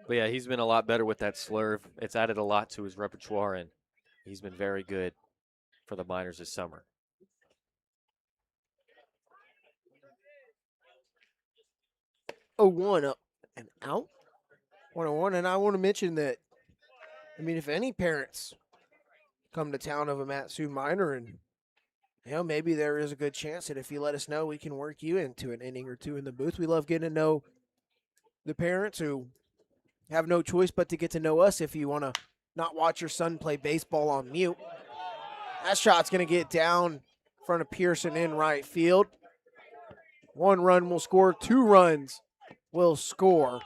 But yeah, he's been a lot better with that slurve. It's added a lot to his repertoire, and he's been very good for the Miners this summer. 0-1 up and out. 1-1, and I want to mention that, I mean, if any parents come to town of a Matsu minor, and maybe there is a good chance that if you let us know, we can work you into an inning or two in the booth. We love getting to know the parents who have no choice but to get to know us if you want to not watch your son play baseball on mute. That shot's going to get down in front of Pearson in right field. 1 run will score, 2 runs will score.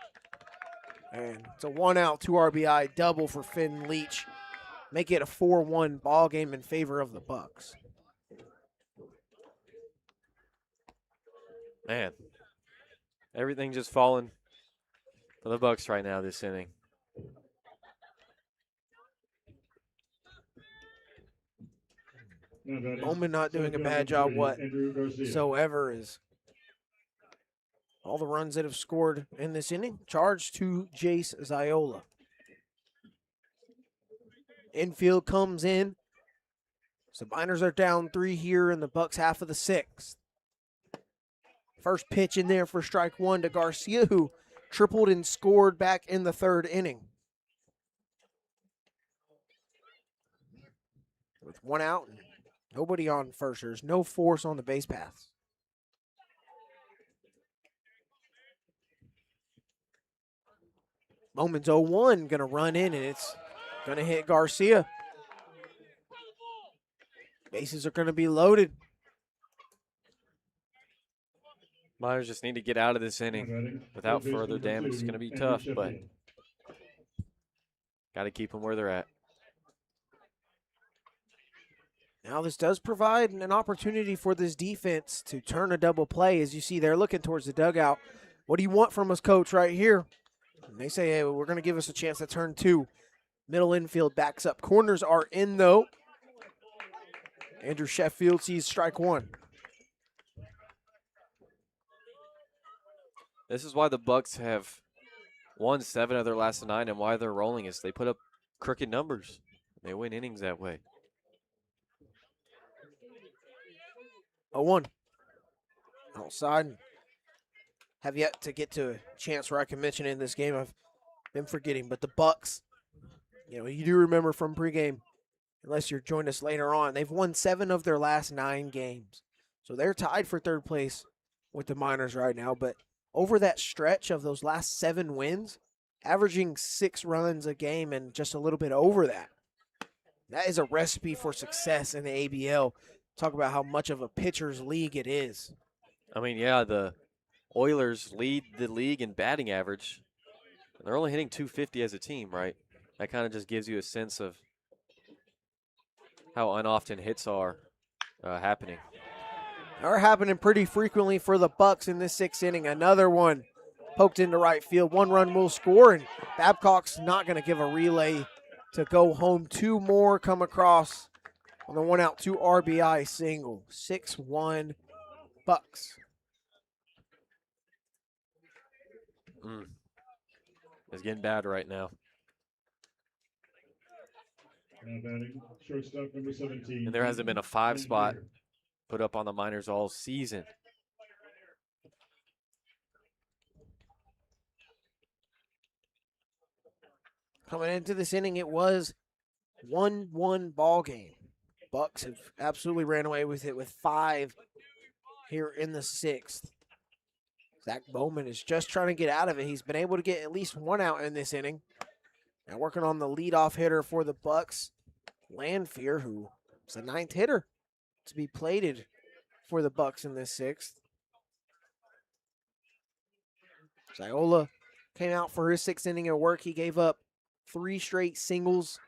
And it's a 1-out, 2 RBI double for Finn Leach. Make it a 4-1 ball game in favor of the Bucs. Man, everything just falling for the Bucs right now this inning. Bowman not doing a bad job whatsoever is all the runs that have scored in this inning charged to Jace Ziola. Infield comes in. So Miners are down 3 here in the Bucs half of the 6th. First pitch in there for strike 1 to Garcia, who tripled and scored back in the 3rd inning. With 1 out and nobody on first. There's no force on the base paths. Bowman's 0-1, going to run in, and it's going to hit Garcia. Bases are going to be loaded. Miners just need to get out of this inning without further damage. It's going to be tough, but got to keep them where they're at. Now this does provide an opportunity for this defense to turn a double play. As you see, they're looking towards the dugout. What do you want from us, coach, right here? And they say, hey, we're going to give us a chance to turn 2. Middle infield backs up. Corners are in, though. Andrew Sheffield sees strike 1. This is why the Bucs have won 7 of their last 9, and why they're rolling is they put up crooked numbers. They win innings that way. 0-1. Outside. Have yet to get to a chance where I can mention it in this game. I've been forgetting, but the Bucs, you do remember from pregame, unless you're joining us later on, they've won 7 of their last 9 games. So they're tied for 3rd place with the Miners right now, but over that stretch of those last 7 wins, averaging 6 runs a game and just a little bit over that. That is a recipe for success in the ABL. Talk about how much of a pitcher's league it is. I mean, yeah, the Oilers lead the league in batting average. They're only hitting .250 as a team, right? That kind of just gives you a sense of how unoften hits are happening. Are happening pretty frequently for the Bucs in this 6th inning. Another one poked into right field. 1 run will score, and Babcock's not going to give a relay to go home. 2 more come across on the 1-out, 2 RBI single. 6-1 Bucs. It's getting bad right now. Now batting, shortstop number 17. And there hasn't been a 5 spot put up on the Miners all season. Coming into this inning, it was 1-1 ball game. Bucs have absolutely ran away with it with 5 here in the 6th. Zach Bowman is just trying to get out of it. He's been able to get at least 1 out in this inning. Now working on the leadoff hitter for the Bucs, Landfear, who is the 9th hitter to be plated for the Bucs in this 6th. Ziola came out for his 6th inning of work. He gave up 3 straight singles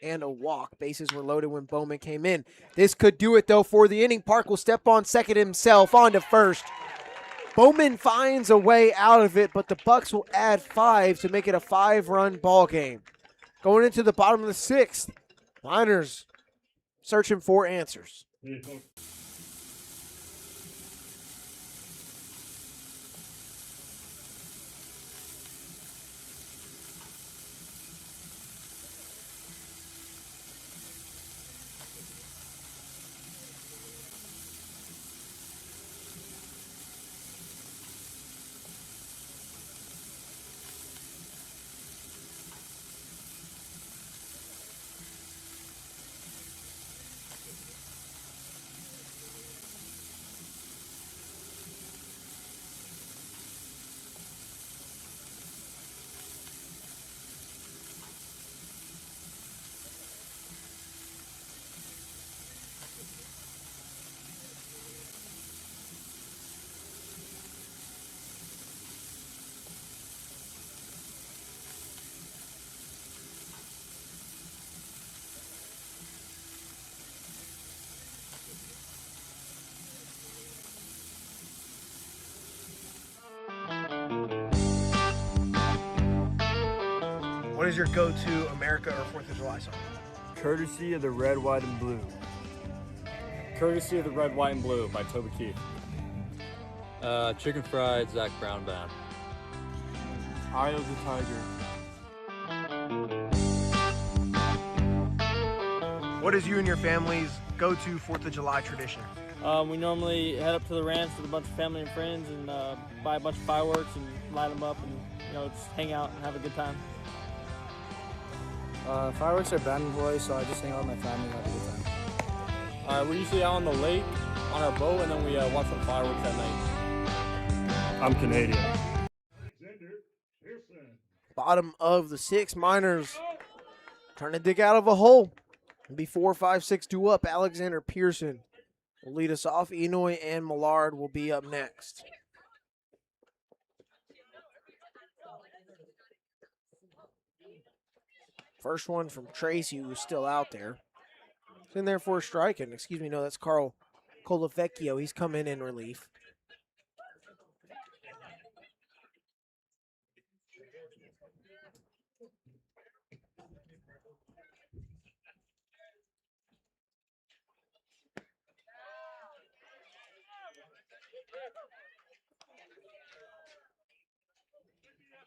and a walk. Bases were loaded when Bowman came in. This could do it, though, for the inning. Park will step on second himself, on to first. Bowman finds a way out of it, but the Bucs will add 5 to make it a 5-run ball game. Going into the bottom of the 6th, Miners searching for answers. is your go-to America or 4th of July song? Courtesy of the red, white, and blue. Courtesy of the Red, White, and Blue by Toby Keith. Chicken fried Zach Brown Band. Eye of the Tiger. What is you and your family's go-to 4th of July tradition? We normally head up to the ranch with a bunch of family and friends and buy a bunch of fireworks and light them up and just hang out and have a good time. Fireworks are banned in Hawaii, so I just hang out with my family and have a good time. We're usually out on the lake on our boat, and then we watch some fireworks at night. I'm Canadian. Alexander Pearson. Bottom of the 6, Miners trying to dig out of a hole. Before 5-6-2 up, Alexander Pearson will lead us off. Enoy and Millard will be up next. First one from Tracy, who's still out there. He's in there for a strike, and excuse me, no, that's Carl Colavecchio. He's come in relief.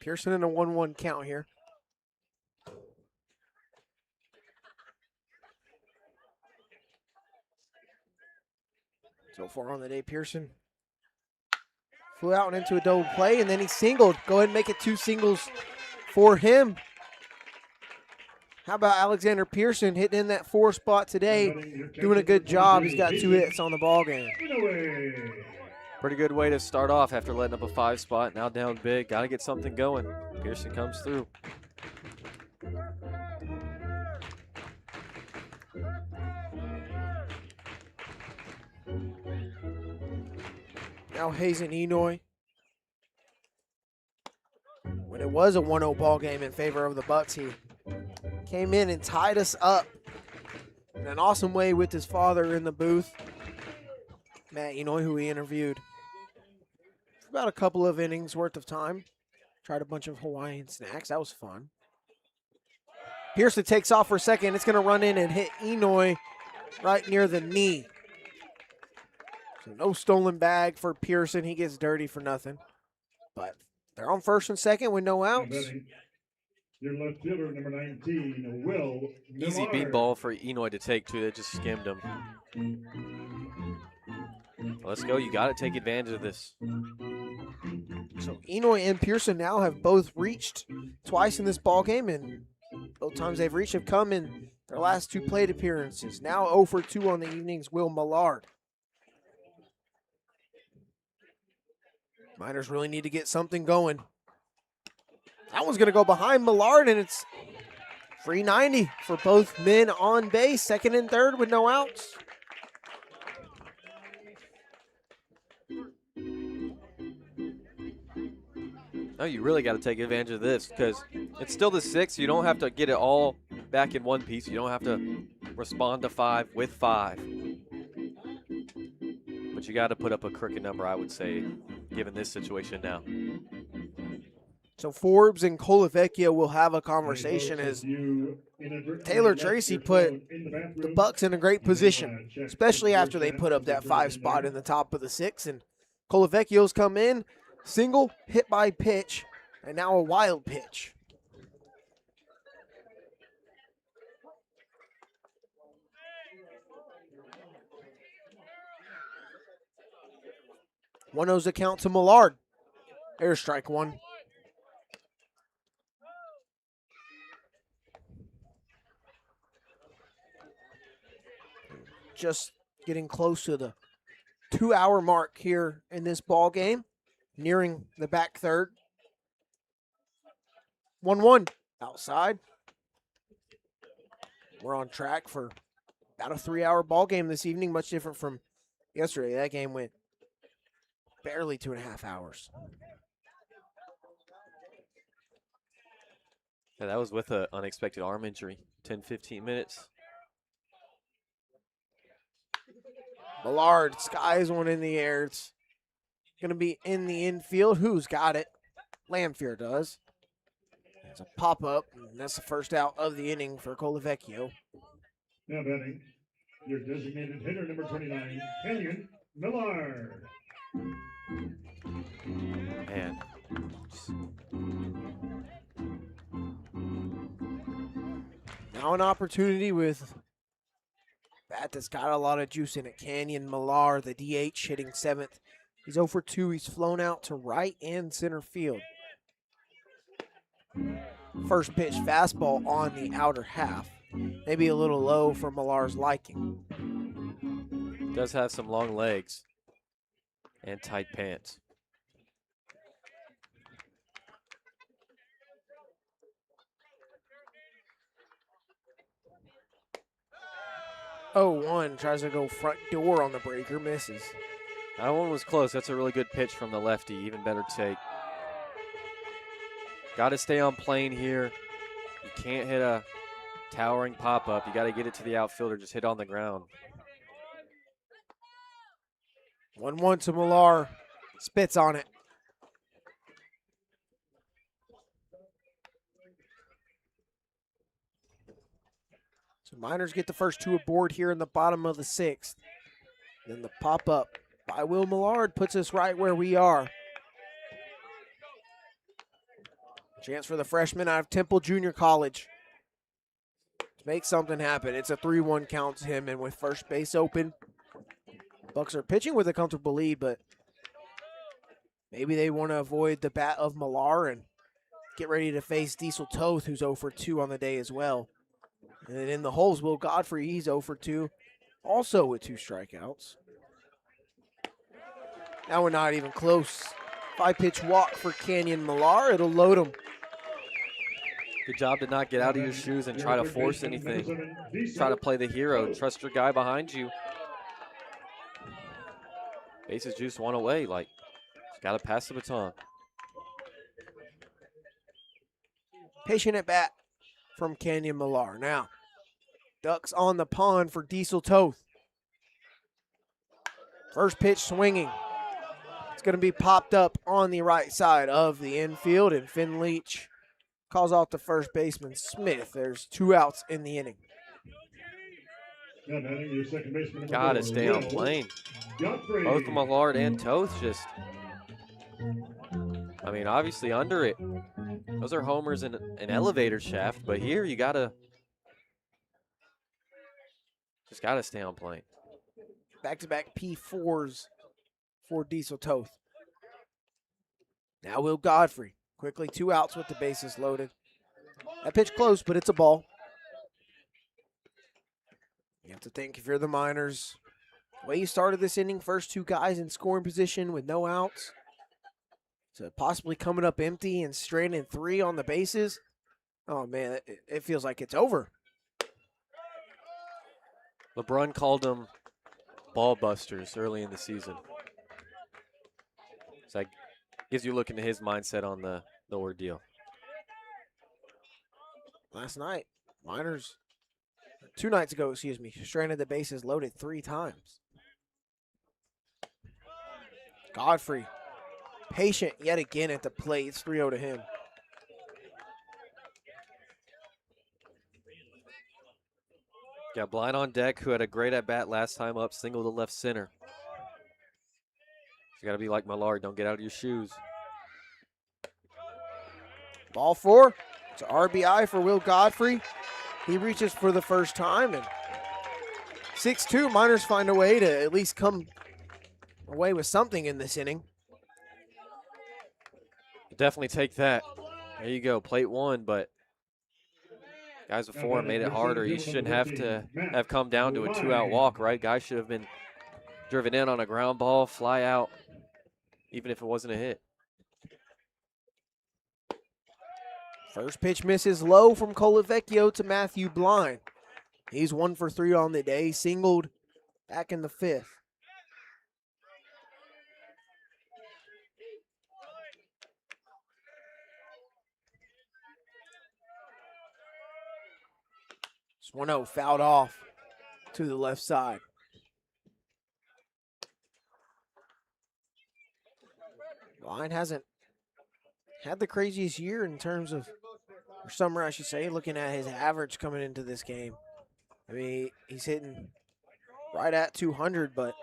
Pearson in a 1-1 count here. So far on the day, Pearson flew out and into a double play, and then he singled. Go ahead and make it 2 singles for him. How about Alexander Pearson hitting in that 4 spot today, doing a good job. He's got 2 hits on the ball game. Pretty good way to start off after letting up a 5 spot. Now down big. Got to get something going. Pearson comes through. Now Hazen Enoy. When it was a 1-0 ball game in favor of the Bucs, he came in and tied us up in an awesome way with his father in the booth. Matt Enoy, who we interviewed for about a couple of innings worth of time. Tried a bunch of Hawaiian snacks. That was fun. Pearson takes off for a second. It's going to run in and hit Enoy right near the knee. So no stolen bag for Pearson. He gets dirty for nothing. But they're on first and second with no outs. Your left fielder, number 19, Will Easy Millard. beat ball for Enoy to take, too. That just skimmed him. Let's go. You got to take advantage of this. So Enoy and Pearson now have both reached twice in this ball game, and both times they've reached have come in their last 2 plate appearances. Now 0 for 2 on the evening's Will Millard. Miners really need to get something going. That one's going to go behind Millard, and it's free 90 for both men on base, second and third with no outs. No, you really got to take advantage of this because it's still the 6. You don't have to get it all back in one piece. You don't have to respond to 5 with 5. But you got to put up a crooked number, I would say, given this situation now. So Forbes and Colavecchio will have a conversation as Taylor Tracy put the Bucs in a great position, especially after they put up that 5 spot in the top of the 6. And Colavecchio's come in, single, hit by pitch, and now a wild pitch. One owes the count to Millard. There's strike 1. Just getting close to the 2-hour mark here in this ball game, nearing the back third. 1-1 outside. We're on track for about a 3-hour ball game this evening, much different from yesterday. That game went barely 2.5 hours. Yeah, that was with an unexpected arm injury. 10-15 minutes. Millard skies one in the air. It's going to be in the infield. Who's got it? Lamphere does. It's a pop-up, and that's the first out of the inning for Colavecchio. Now batting, your designated hitter, number 29, Kaden Bessent. Man. Now an opportunity with bat that's got a lot of juice in it. Canyon Millar, the DH, hitting 7th. He's 0 for 2. He's flown out to right and center field. First pitch fastball on the outer half. Maybe a little low for Millar's liking. Does have some long legs and tight pants. Oh, 1 tries to go front door on the breaker, misses. That one was close. That's a really good pitch from the lefty. Even better take. Got to stay on plane here. You can't hit a towering pop-up. You got to get it to the outfielder. Just hit on the ground. 1-1 to Millar. Spits on it. So Miners get the first 2 aboard here in the bottom of the 6th. Then the pop-up by Will Millard puts us right where we are. Chance for the freshman out of Temple Junior College to make something happen. It's a 3-1 count to him, and with first base open, Bucs are pitching with a comfortable lead, but maybe they want to avoid the bat of Millar and get ready to face Diesel Toth, who's 0 for 2 on the day as well. And then in the holes, Will Godfrey, he's 0 for 2, also with 2 strikeouts. Now we're not even close. 5-pitch walk for Canyon Millar. It'll load him. Good job to not get out of your shoes and try to force anything. Try to play the hero. Trust your guy behind you. Bases juice one away. Like, just got to pass the baton. Patient at bat from Canyon Millar. Now, Ducks on the pond for Diesel Toth. First pitch swinging. It's going to be popped up on the right side of the infield, and Finn Leach calls off the first baseman, Smith. There's 2 outs in the inning. Got to stay on plane. Both Millard and Toth just, I mean, obviously under it. Those are homers in an elevator shaft, but here you got to, just got to stay on plane. Back-to-back P4s for Diesel Toth. Now Will Godfrey. Quickly 2 outs with the bases loaded. That pitch close, but it's a ball. You have to think if you're the Miners, the way you started this inning, first 2 guys in scoring position with no outs, to possibly coming up empty and stranding 3 on the bases. Oh, man, it feels like it's over. LeBron called them ball busters early in the season. So that gives you a look into his mindset on the ordeal. Last night, Miners, 2 nights ago, excuse me, stranded the bases loaded 3 times. Godfrey, patient yet again at the plate. It's 3-0 to him. Got Blind on deck, who had a great at-bat last time up, single to left center. You got to be like Millard. Don't get out of your shoes. Ball 4. It's an RBI for Will Godfrey. He reaches for the first time, and 6-2. Miners find a way to at least come away with something in this inning. Definitely take that. There you go, plate 1, but guys before him made it harder. He shouldn't have to have come down to a 2-out walk, right? Guys should have been driven in on a ground ball, fly out, even if it wasn't a hit. First pitch misses low from Colavecchio to Matthew Blind. He's 1 for 3 on the day, singled back in the 5th. It's 1-0 fouled off to the left side. Blind hasn't had the craziest year in terms of or summer, I should say, looking at his average coming into this game. I mean, he's hitting right at 200, but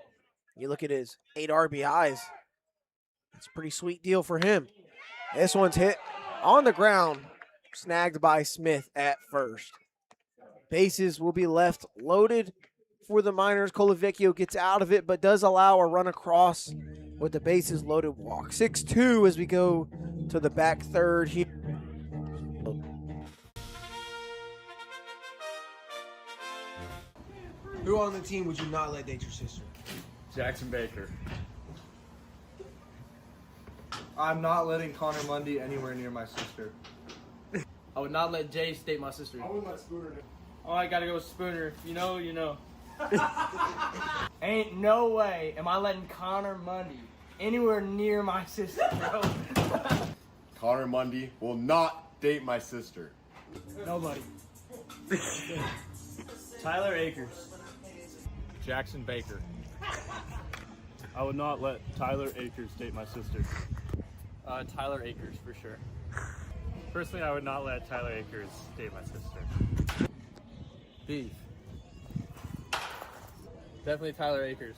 you look at his 8 RBIs. It's a pretty sweet deal for him. This one's hit on the ground, snagged by Smith at first. Bases will be left loaded for the Miners. Colavecchio gets out of it, but does allow a run across with the bases loaded walk. 6-2 as we go to the back third here. Who on the team would you not let date your sister? Jackson Baker. I'm not letting Connor Mundy anywhere near my sister. I would not let Jay date my sister. I wouldn't let Spooner. Oh, I gotta go with Spooner. You know, you know. Ain't no way am I letting Connor Mundy anywhere near my sister, bro. Connor Mundy will not date my sister. Nobody. Tyler Akers. Jackson Baker. I would not let Tyler Akers date my sister. Tyler Akers, for sure. Personally, I would not let Tyler Akers date my sister. Beef. Definitely Tyler Akers.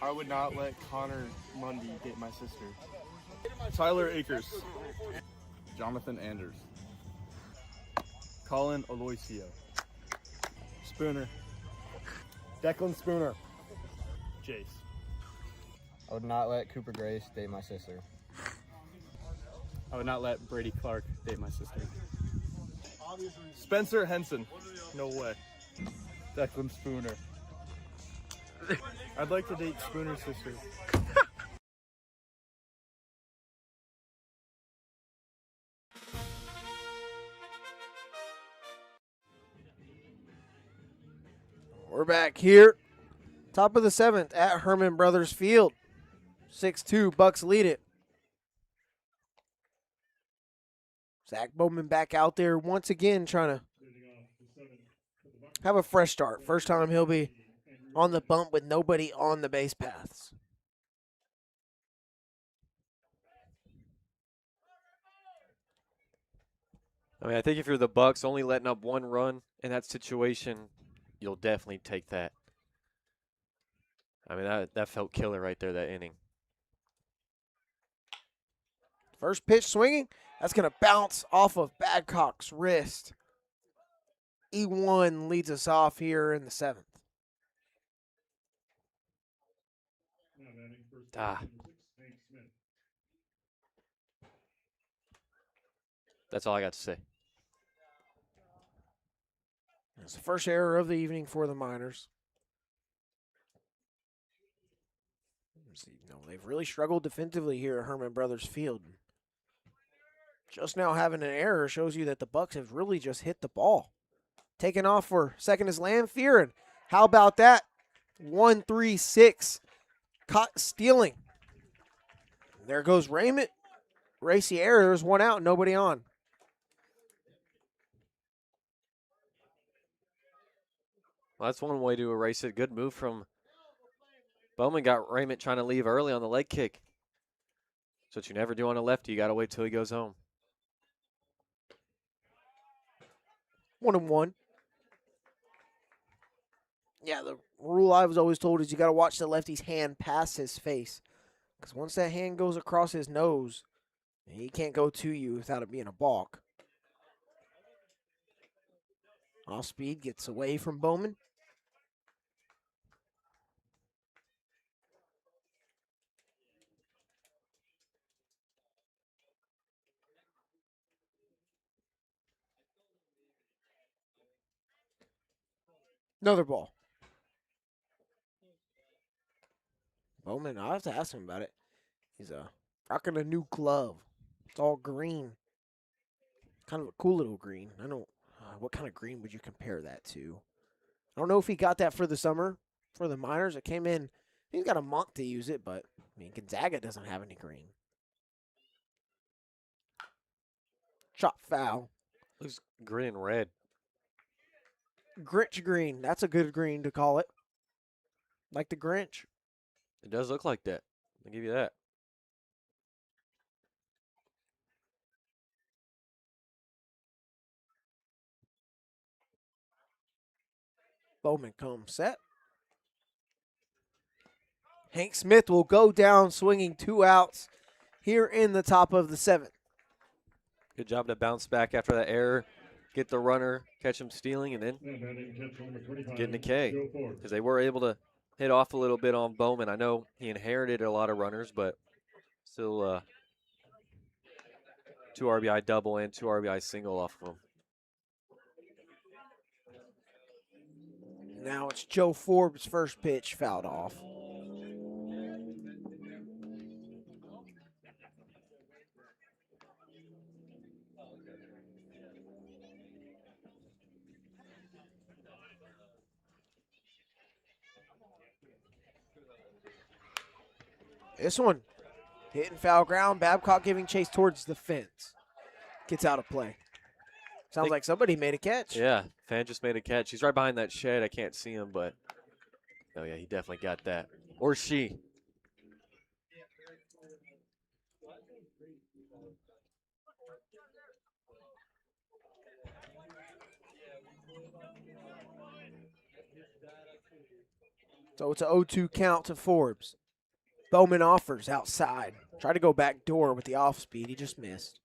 I would not let Connor Mundy date my sister. Tyler Akers. Jonathan Anders. Colin Aloisio. Spooner. Declan Spooner. Jace. I would not let Cooper Grace date my sister. I would not let Brady Clark date my sister. Spencer Henson. No way. Declan Spooner. I'd like to date Spooner's sister. We're back here. Top of the 7th at Hermon Brothers Field. 6-2, Bucks lead it. Zach Bowman back out there once again trying to have a fresh start. First time he'll be on the bump with nobody on the base paths. I mean, I think if you're the Bucks, only letting up 1 run in that situation, you'll definitely take that. I mean, that felt killer right there, that inning. First pitch swinging. That's going to bounce off of Badcock's wrist. E1 leads us off here in the 7th. That's all I got to say. It's the first error of the evening for the Miners. They've really struggled defensively here at Hermon Brothers Field. Just now having an error shows you that the Bucks have really just hit the ball. Taking off for second is Lamphere, and how about that? 1-3-6, caught stealing. There goes Raymond. Racy error, there's 1 out, nobody on. Well, that's one way to erase it. Good move from Bowman. Got Raymond trying to leave early on the leg kick. That's what you never do on a lefty. You got to wait till he goes home. 1-1. Yeah, the rule I was always told is you got to watch the lefty's hand pass his face. Because once that hand goes across his nose, he can't go to you without it being a balk. Off speed gets away from Bowman. Another ball. Bowman, I'll have to ask him about it. He's rocking a new glove. It's all green. Kind of a cool little green. I don't. What kind of green would you compare that to? I don't know if he got that for the summer, for the Miners. It came in. He's got a month to use it, but I mean Gonzaga doesn't have any green. Shot foul. Looks green and red. Grinch green. That's a good green to call it. Like the Grinch. It does look like that. I'll give you that. Bowman comes set. Hank Smith will go down swinging 2 outs here in the top of the 7th. Good job to bounce back after that error, get the runner, catch him stealing, and then get in a K. Because they were able to hit off a little bit on Bowman. I know he inherited a lot of runners, but still 2 RBI double and 2 RBI single off of him. Now it's Joe Forbes' first pitch fouled off. This one, hitting foul ground. Babcock giving chase towards the fence. Gets out of play. Sounds like somebody made a catch. Yeah, fan just made a catch. He's right behind that shed. I can't see him, but oh yeah, he definitely got that. Or she. So it's an 0-2 count to Forbes. Bowman offers outside. Try to go back door with the off speed. He just missed.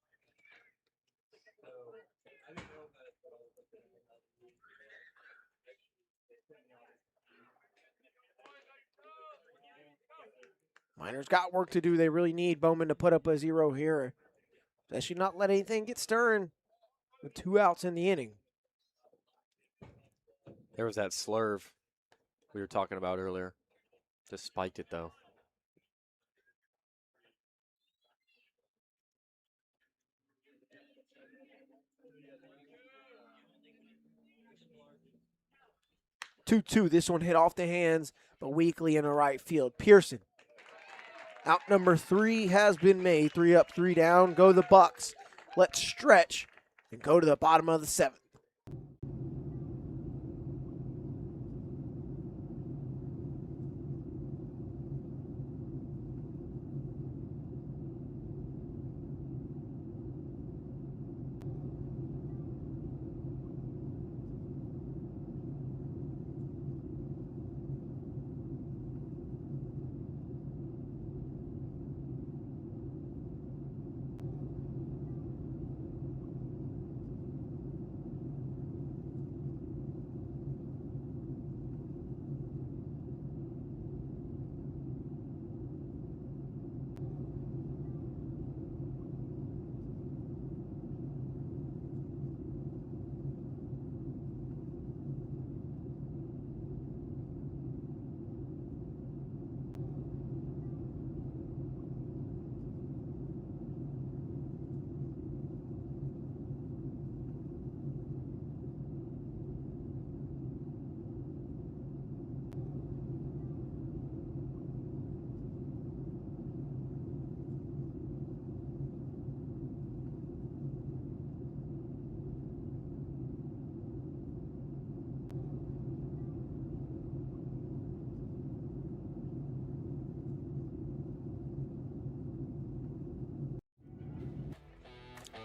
Miners got work to do. They really need Bowman to put up a 0 here. They should not let anything get stirring with 2 outs in the inning. There was that slurve we were talking about earlier. Just spiked it though. Two. This one hit off the hands, but weakly in the right field. Pearson. Out number 3 has been made. 3 up, 3 down. Go the Bucs. Let's stretch and go to the bottom of the 7th.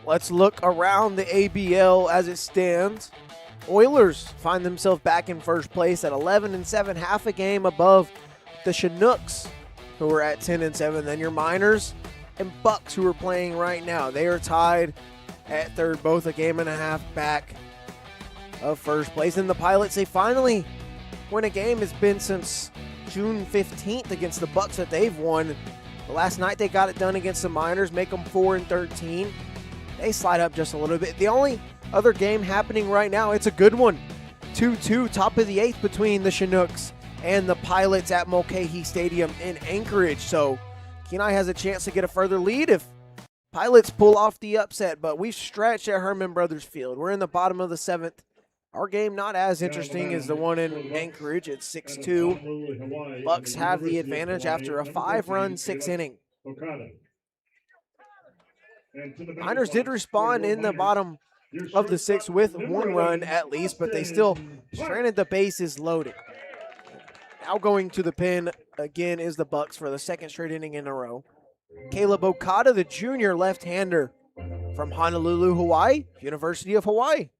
Let's look around the ABL as it stands. Oilers find themselves back in first place at 11-7, half a game above the Chinooks, who are at 10-7. Then your Miners and Bucs, who are playing right now. They are tied at third, both a game and a half back of first place. And the Pilots, they finally win a game. It's been since June 15th against the Bucs that they've won. But last night they got it done against the Miners, make them 4-13. They slide up just a little bit. The only other game happening right now, it's a good one. 2-2, top of the 8th between the Chinooks and the Pilots at Mulcahy Stadium in Anchorage. So Kenai has a chance to get a further lead if Pilots pull off the upset. But we've stretched at Hermon Brothers Field. We're in the bottom of the 7th. Our game not as interesting as the one in Anchorage. It's 6-2. Bucs have the advantage after a 5-run, 6-inning. Miners did respond in the bottom of the 6th with 1 run at least, but they still stranded the bases loaded. Now going to the pen again is the Bucs for the 2nd straight inning in a row. Caleb Okada, the junior left-hander from Honolulu, Hawaii, University of Hawaii.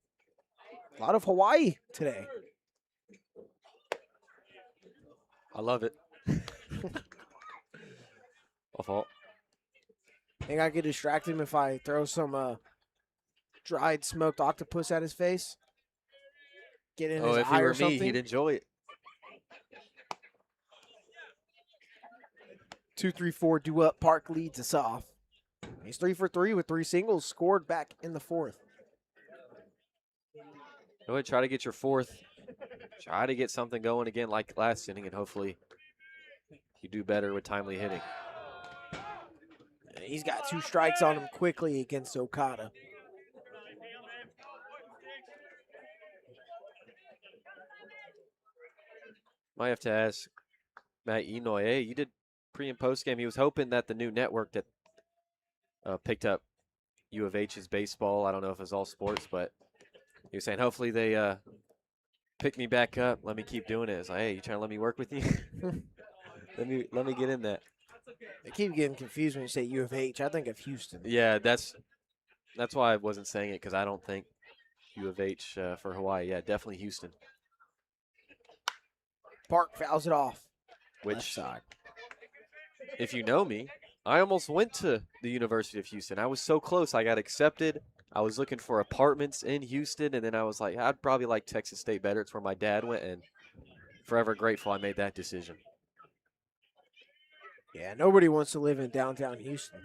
A lot of Hawaii today. I love it. My fault. Think I could distract him if I throw some dried smoked octopus at his face? Get in his If he eye were or me, something? he'd enjoy it. 2-3-4 due up. Park leads us off. He's 3 for 3 with 3 singles, scored back in the 4th. Go ahead, try to get your 4th. Try to get something going again like last inning, and hopefully you do better with timely hitting. He's got 2 strikes on him quickly against Okada. Might have to ask Matt Enoy, hey, you did pre and post game. He was hoping that the new network that picked up U of H's baseball, I don't know if it's all sports, but he was saying hopefully they pick me back up, let me keep doing it. It's like, hey, you trying to let me work with you? let me get in that. I keep getting confused when you say U of H. I think of Houston. Yeah, that's why I wasn't saying it, because I don't think U of H for Hawaii. Yeah, definitely Houston. Park fouls it off. Which, left side. If you know me, I almost went to the University of Houston. I was so close. I got accepted. I was looking for apartments in Houston, and then I was like, I'd probably like Texas State better. It's where my dad went, and forever grateful I made that decision. Yeah, nobody wants to live in downtown Houston.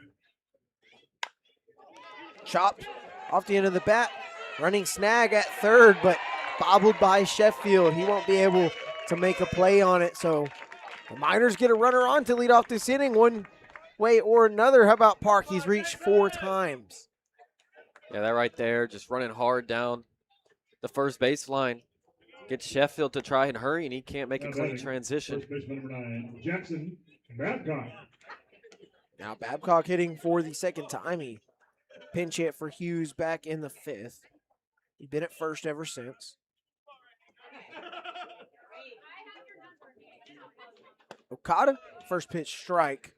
Chopped off the end of the bat. Running snag at third, but bobbled by Sheffield. He won't be able to make a play on it, so the Miners get a runner on to lead off this inning one way or another. How about Park? He's reached 4 times. Yeah, that right there, just running hard down the first baseline. Gets Sheffield to try and hurry, and he can't make a clean transition. First baseman number 9, Jackson Babcock. Now Babcock hitting for the second time. He pinch hit for Hughes back in the 5th. He's been at first ever since. Okada, first pitch strike.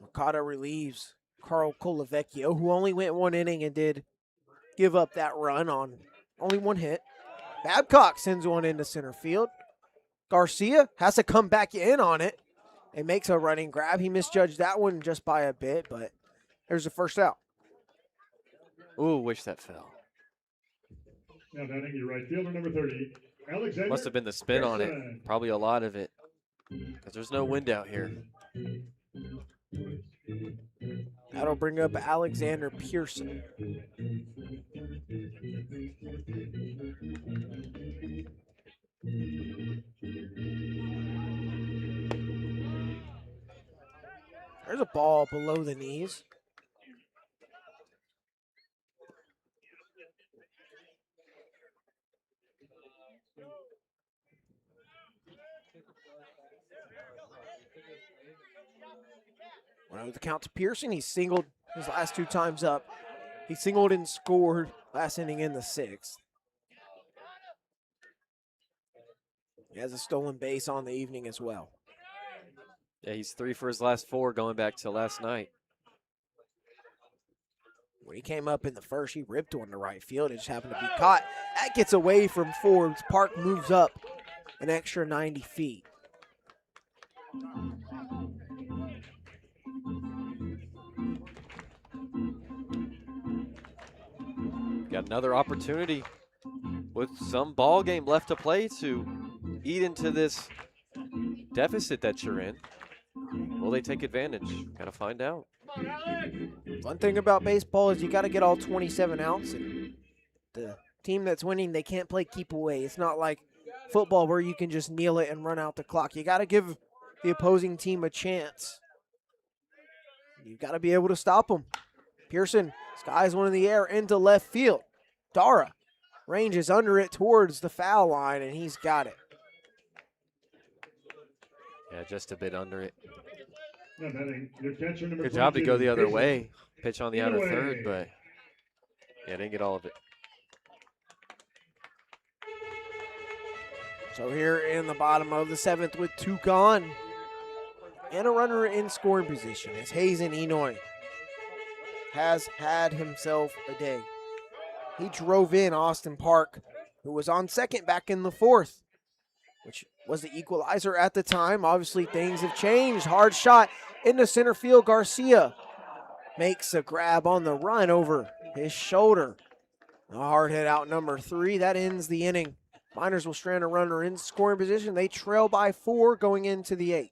Okada relieves Carl Colavecchio, who only went 1 inning and did give up that run on only 1 hit. Babcock sends one into center field. Garcia has to come back in on it and makes a running grab. He misjudged that one just by a bit, but there's the first out. Ooh, wish that fell. Now batting your right fielder number 30, Alexander. Must have been the spin on it. Bessent. Probably a lot of it, because there's no wind out here. That'll bring up Alexander Pearson. There's a ball below the knees. Well, with the count to Pearson, he singled his last 2 times up. He singled and scored last inning in the 6th. He has a stolen base on the evening as well. Yeah, he's 3 for his last 4 going back to last night. When he came up in the first, he ripped one to right field. It just happened to be caught. That gets away from Forbes. Park moves up an extra 90 feet. Got another opportunity with some ball game left to play to eat into this deficit that you're in. Will they take advantage? Gotta find out. One thing about baseball is you got to get all 27 outs. And the team that's winning, they can't play keep away. It's not like football where you can just kneel it and run out the clock. You got to give the opposing team a chance. You got to be able to stop them. Pearson skies one in the air into left field. Dara ranges under it towards the foul line, and he's got it. Yeah, just a bit under it. Now batting your catcher number Good job to go the other 22, way. Pitch on the outer Inoue. third, but yeah, didn't get all of it. So here in the bottom of the 7th with 2 gone and a runner in scoring position, it's Hayes and Enoy. has had himself a day. He drove in Austin Park, who was on second back in the fourth, which was the equalizer at the time. Obviously, things have changed. Hard shot into center field. Garcia makes a grab on the run over his shoulder. A hard hit out number 3. That ends the inning. Miners will strand a runner in scoring position. They trail by 4 going into the 8th.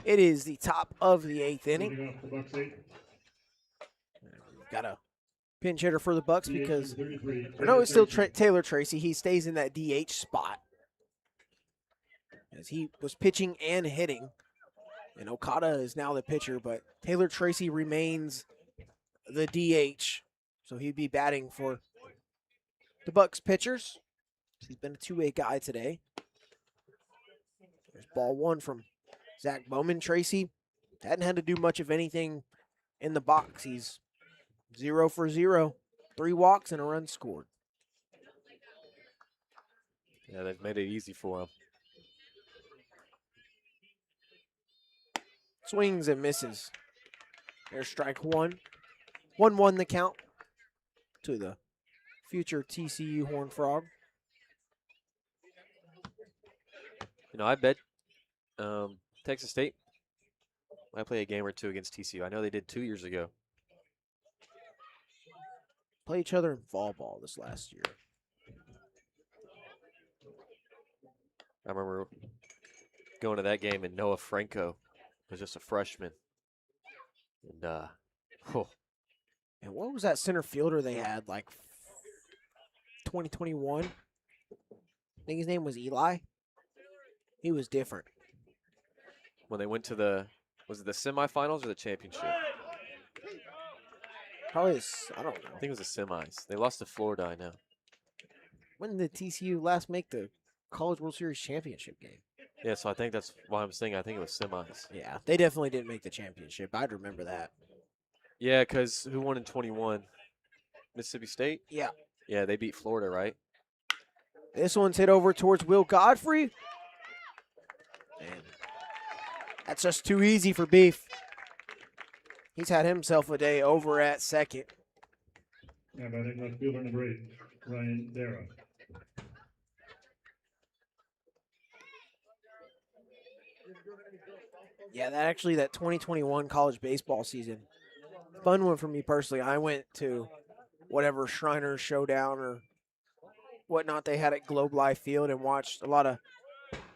It is the top of the 8th inning. Leading off the Bucs 8th. Got a pinch hitter for the Bucs because DH number 33, I know it's still Tracy. Taylor Tracy. He stays in that DH spot as he was pitching and hitting. And Okada is now the pitcher, but Taylor Tracy remains the DH. So he'd be batting for the Bucs pitchers. He's been a two-way guy today. There's ball 1 from Zach Bowman. Tracy hadn't had to do much of anything in the box. He's 0 for 0. 3 walks and a run scored. Yeah, they've made it easy for him. Swings and misses. There's strike 1. 1-1 the count to the future TCU Horned Frog. You know, I bet Texas State might play a game or 2 against TCU. I know they did 2 years ago. Play each other in fall ball this last year. I remember going to that game and Noah Franco was just a freshman. And And what was that center fielder they had, like 2021? I think his name was Eli. He was different. when they went to was it the semifinals or the championship? Probably, I don't know. I think it was the semis. They lost to Florida, I know. When did TCU last make the College World Series championship game? Yeah, so I think that's why I'm saying I think it was semis. Yeah, they definitely didn't make the championship. I'd remember that. Yeah, because who won in 21? Mississippi State? Yeah. Yeah, they beat Florida, right? This one's hit over towards Will Godfrey. And that's just too easy for Beef. He's had himself a day over at second. Yeah, batting left fielder number 8, Ryan Dara. Yeah, that 2021 college baseball season, fun one for me personally. I went to whatever Shriners Showdown or whatnot they had at Globe Life Field and watched a lot of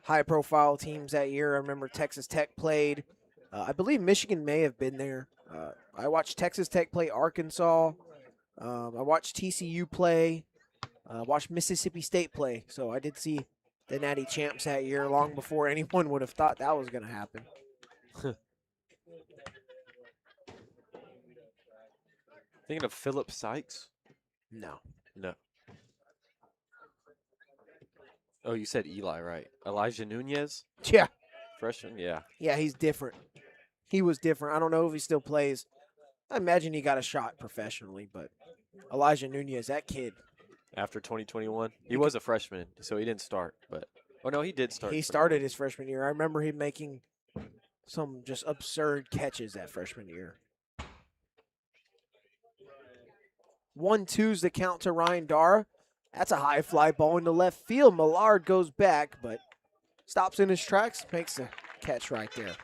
high-profile teams that year. I remember Texas Tech played I believe Michigan may have been there. I watched Texas Tech play Arkansas. I watched TCU play. Watched Mississippi State play. So I did see the Natty Champs that year long before anyone would have thought that was going to happen. Thinking of Philip Sykes? No. No. Oh, you said Eli, right? Elijah Nunez? Yeah. Freshman? Yeah. Yeah, he's different. He was different. I don't know if he still plays. I imagine he got a shot professionally, but Elijah Nunez, that kid. After 2021? He was a freshman, so he didn't start. But oh, no, he did start. He started his freshman year. I remember him making some just absurd catches that freshman year. 1-2's the count to Ryan Dara. That's a high fly ball into left field. Millard goes back, but stops in his tracks, makes a catch right there.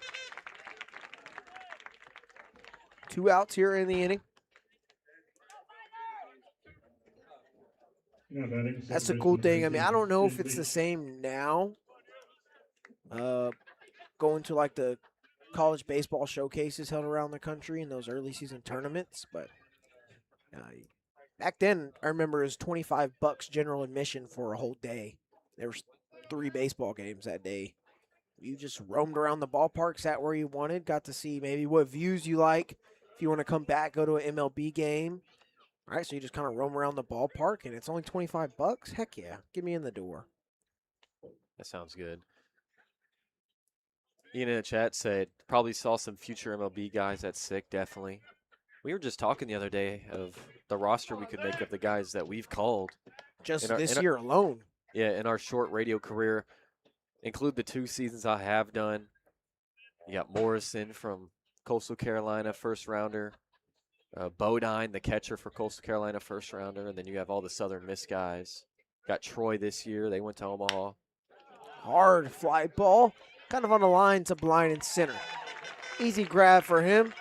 2 outs here in the inning. Yeah, batting That's the separation cool thing. I mean, I don't know if is it's the- the same now. Going to like the college baseball showcases held around the country in those early season tournaments, but back then I remember it was $25 general admission for a whole day. There was 3 baseball games that day. You just roamed around the ballpark, sat where you wanted, got to see maybe what views you like. If you want to come back, go to an MLB game. All right, so you just kind of roam around the ballpark, and it's only $25. Heck yeah, get me in the door. That sounds good. Ian in the chat said probably saw some future MLB guys at sick, definitely. We were just talking the other day of the roster we could make of the guys that we've called. Just In this our- year alone. Yeah, in our short radio career, include the 2 seasons I have done. You got Morrison from Coastal Carolina, first rounder. Bodine, the catcher for Coastal Carolina, first rounder. And then you have all the Southern Miss guys. Got Troy this year. They went to Omaha. Hard fly ball, kind of on the line to blind and center. Easy grab for him.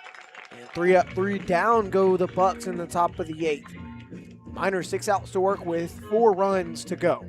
And 3 up, 3 down go the Bucs in the top of the 8th. Miners 6 outs to work with, 4 runs to go.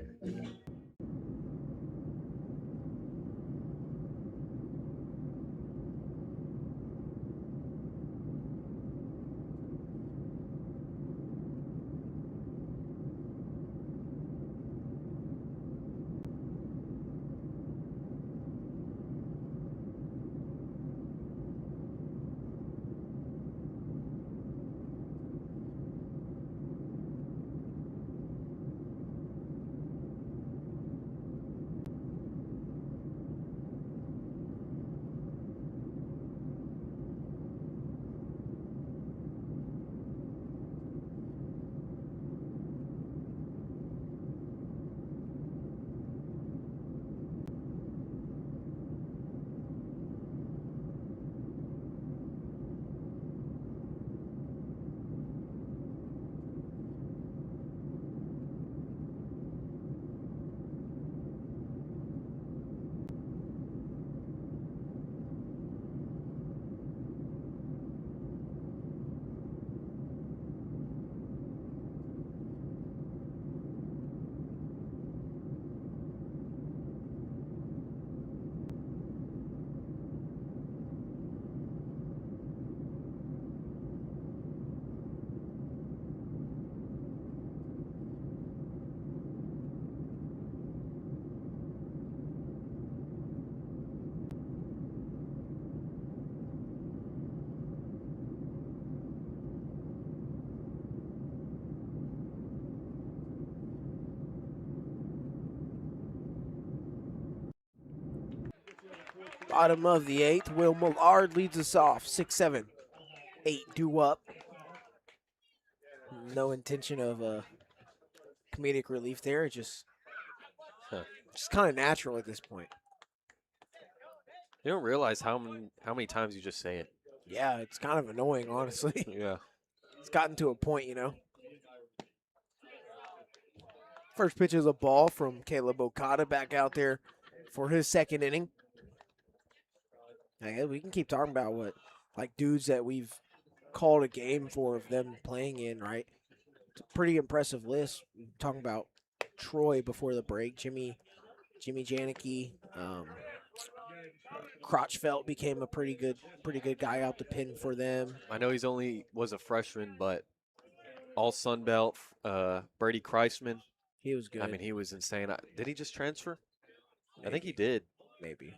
Bottom of the 8th, Will Millard leads us off. 6-7, 8 due up. No intention of comedic relief there. Just kind of natural at this point. You don't realize how many times you just say it. Yeah, it's kind of annoying, honestly. Yeah. It's gotten to a point, you know. First pitch is a ball from Caleb Okada back out there for his second inning. I guess we can keep talking about what, like, dudes that we've called a game for of them playing in, right? It's a pretty impressive list. We're talking about Troy before the break, Jimmy Janicki, Crotchfelt became a pretty good guy out the pin for them. I know he's only was a freshman, but all Sun Belt. Brady Kreisman. He was good. I mean, he was insane. Did he just transfer? I think he did. Maybe.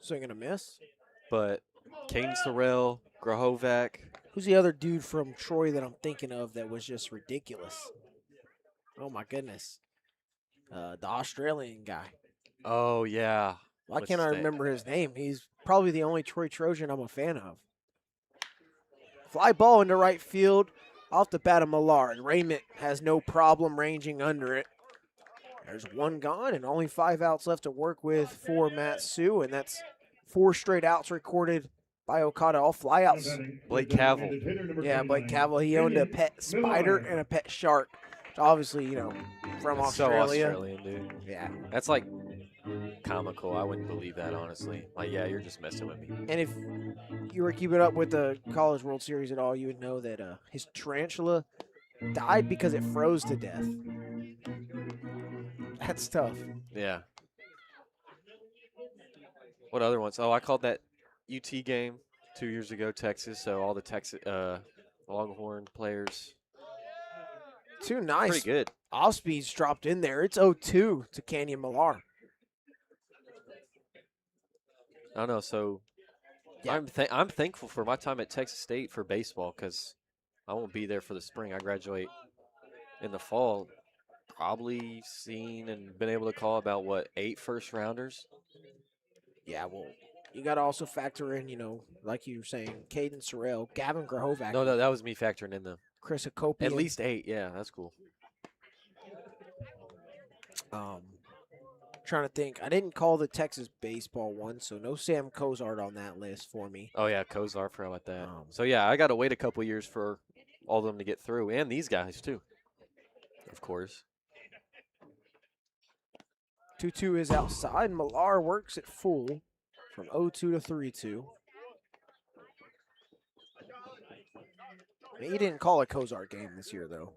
Swing and a miss. But Caden Sorrell, Grahovac. Who's the other dude from Troy that I'm thinking of that was just ridiculous? Oh, my goodness. The Australian guy. Oh, yeah. Why What's can't I his name? remember his name? He's probably the only Troy Trojan I'm a fan of. Fly ball into right field. Off the bat of Millard. Raymond has no problem ranging under it. There's one gone and only 5 outs left to work with for Matt Sue, and that's 4 straight outs recorded by Okada, all flyouts. Blake Cavill. Yeah, Blake Cavill. He owned a pet spider and a pet shark. Obviously, from That's so Australia. Australian, dude. Yeah. That's like comical. I wouldn't believe that, honestly. Like, yeah, you're just messing with me. And if you were keeping up with the College World Series at all, you would know that his tarantula died because it froze to death. That's tough. Yeah. What other ones? Oh, I called that UT game 2 years ago, Texas. So all the Texas Longhorn players. Too nice. Pretty good. Off speed's dropped in there. It's 0-2 to Canyon Millar. I don't know. So Yeah. I'm thankful for my time at Texas State for baseball because I won't be there for the spring. I graduate in the fall. Probably seen and been able to call about, 8 first-rounders? Yeah, well, you got to also factor in, like you were saying, Caden Sorrell, Gavin Grahovac. No, that was me factoring in them. Chris Akopian. At least 8, yeah, that's cool. Trying to think. I didn't call the Texas baseball one, so no Sam Cozart on that list for me. Oh, yeah, Kozar, forgot about that. So, yeah, I got to wait a couple years for all of them to get through, and these guys, too, of course. 2-2 is outside. Millar works at full from 0-2 to 3-2. He didn't call a Cozart game this year, though.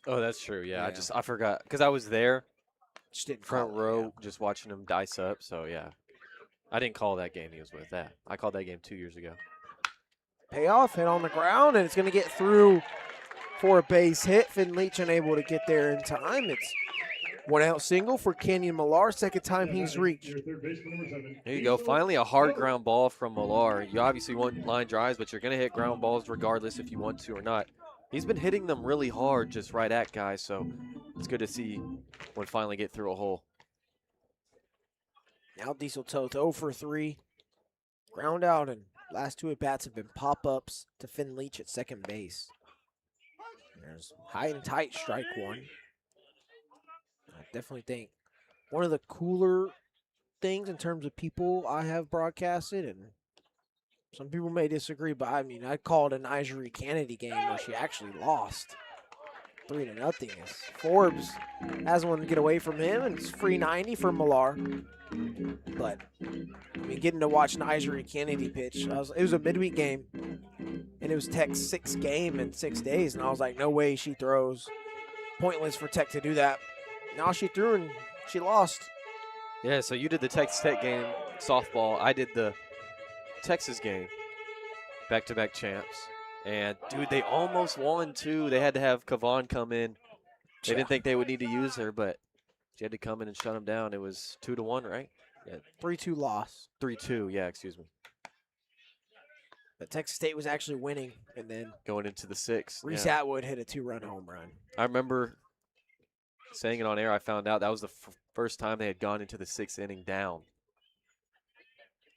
Oh, that's true, yeah. Yeah. I forgot, because I was there, Just didn't front call it, row, yeah. just watching him dice up, so, yeah. I didn't call that game he was with that. I called that game 2 years ago. Payoff, hit on the ground, and it's going to get through for a base hit. Finn Leach unable to get there in time. It's 1-out single for Canyon Millar. Second time he's reached. There you go. Finally, a hard ground ball from Millar. You obviously want line drives, but you're going to hit ground balls regardless if you want to or not. He's been hitting them really hard just right at guys, so it's good to see one finally get through a hole. Now Diesel Toth 0 for 3. Ground out, and last 2 at-bats have been pop-ups to Finn Leach at second base. There's high and tight, strike 1. I definitely think one of the cooler things in terms of people I have broadcasted, and some people may disagree, but I mean, I called a Nigeri Kennedy game where she actually lost 3-0. Forbes has one to get away from him, and it's free 90 for Millar. But I mean, getting to watch Nigeri Kennedy pitch, it was a midweek game, and it was Tech's 6th game in 6 days, and I was like, no way she throws. Pointless for Tech to do that. Now she threw and she lost. Yeah, so you did the Texas Tech game, softball. I did the Texas game, back-to-back champs. And, dude, they almost won, too. They had to have Kavan come in. They didn't think they would need to use her, but she had to come in and shut them down. It was 2-1, right? Yeah. 3-2 loss. 3-2, yeah, excuse me. But Texas State was actually winning, and then Going into the 6th. Reese yeah. Atwood hit a 2-run home run. I remember saying it on air. I found out that was the first time they had gone into the 6th inning down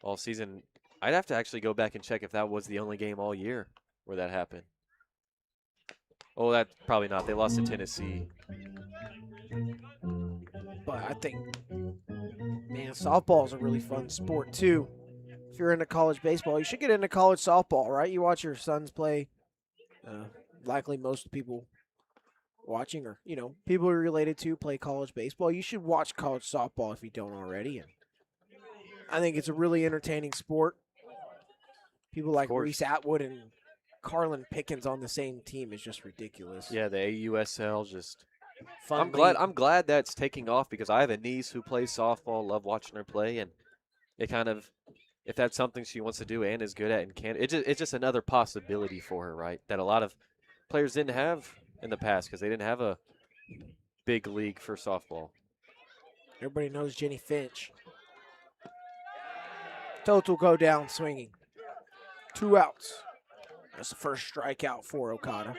all season. I'd have to actually go back and check if that was the only game all year where that happened. Oh, that probably not. They lost to Tennessee. But I think, man, softball is a really fun sport, too. If you're into college baseball, you should get into college softball, right? You watch your sons play. Likely most people watching or, people you're related to play college baseball. You should watch college softball if you don't already. And I think it's a really entertaining sport. People like Reese Atwood and Carlin Pickens on the same team is just ridiculous. Yeah, the AUSL just fun. I'm glad that's taking off because I have a niece who plays softball, love watching her play, and it kind of, if that's something she wants to do and is good at and can, it's just another possibility for her, right? That a lot of players didn't have in the past because they didn't have a big league for softball. Everybody knows Jenny Finch. Total go down swinging. 2 outs. That's the first strikeout for Okada.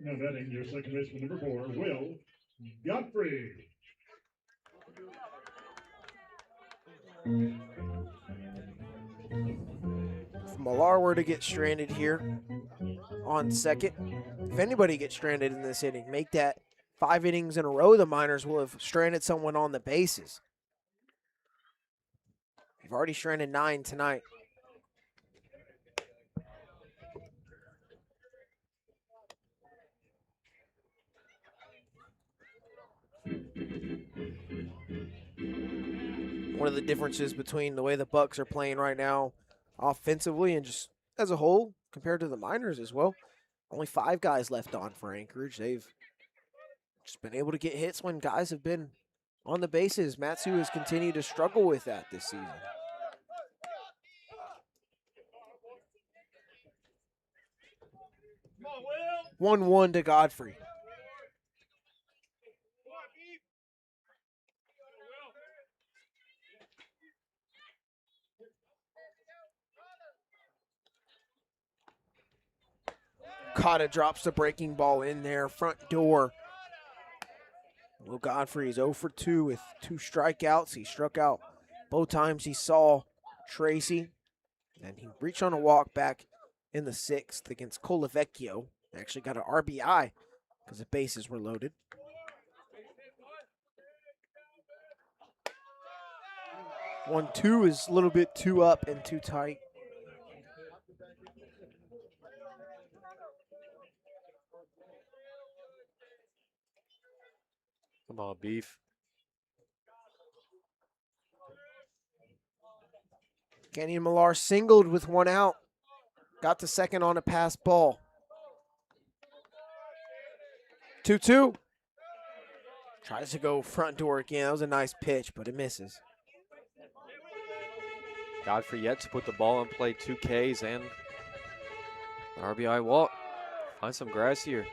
Now batting your second baseman, number 4, Will Godfrey. If Millar were to get stranded here on second, if anybody gets stranded in this inning, make that 5 innings in a row, the Miners will have stranded someone on the bases. They've already stranded 9 tonight. One of the differences between the way the Bucs are playing right now offensively and just as a whole compared to the Miners as well, only 5 guys left on for Anchorage. They've just been able to get hits when guys have been on the bases. Matsu has continued to struggle with that this season. 1-1 to Godfrey. Cotta drops the breaking ball in there, front door. Will Godfrey is 0 for 2 with 2 strikeouts. He struck out both times he saw Tracy, and he reached on a walk back in the 6th against Colavecchio. Actually got an RBI because the bases were loaded. One, 2 is a little bit too up and too tight. Come on, Beef. Kenyon Millar singled with 1 out. Got to second on a pass ball. 2-2. Tries to go front door again. That was a nice pitch, but it misses. Godfrey yet to put the ball in play, 2 Ks and an RBI walk. Find some grass here.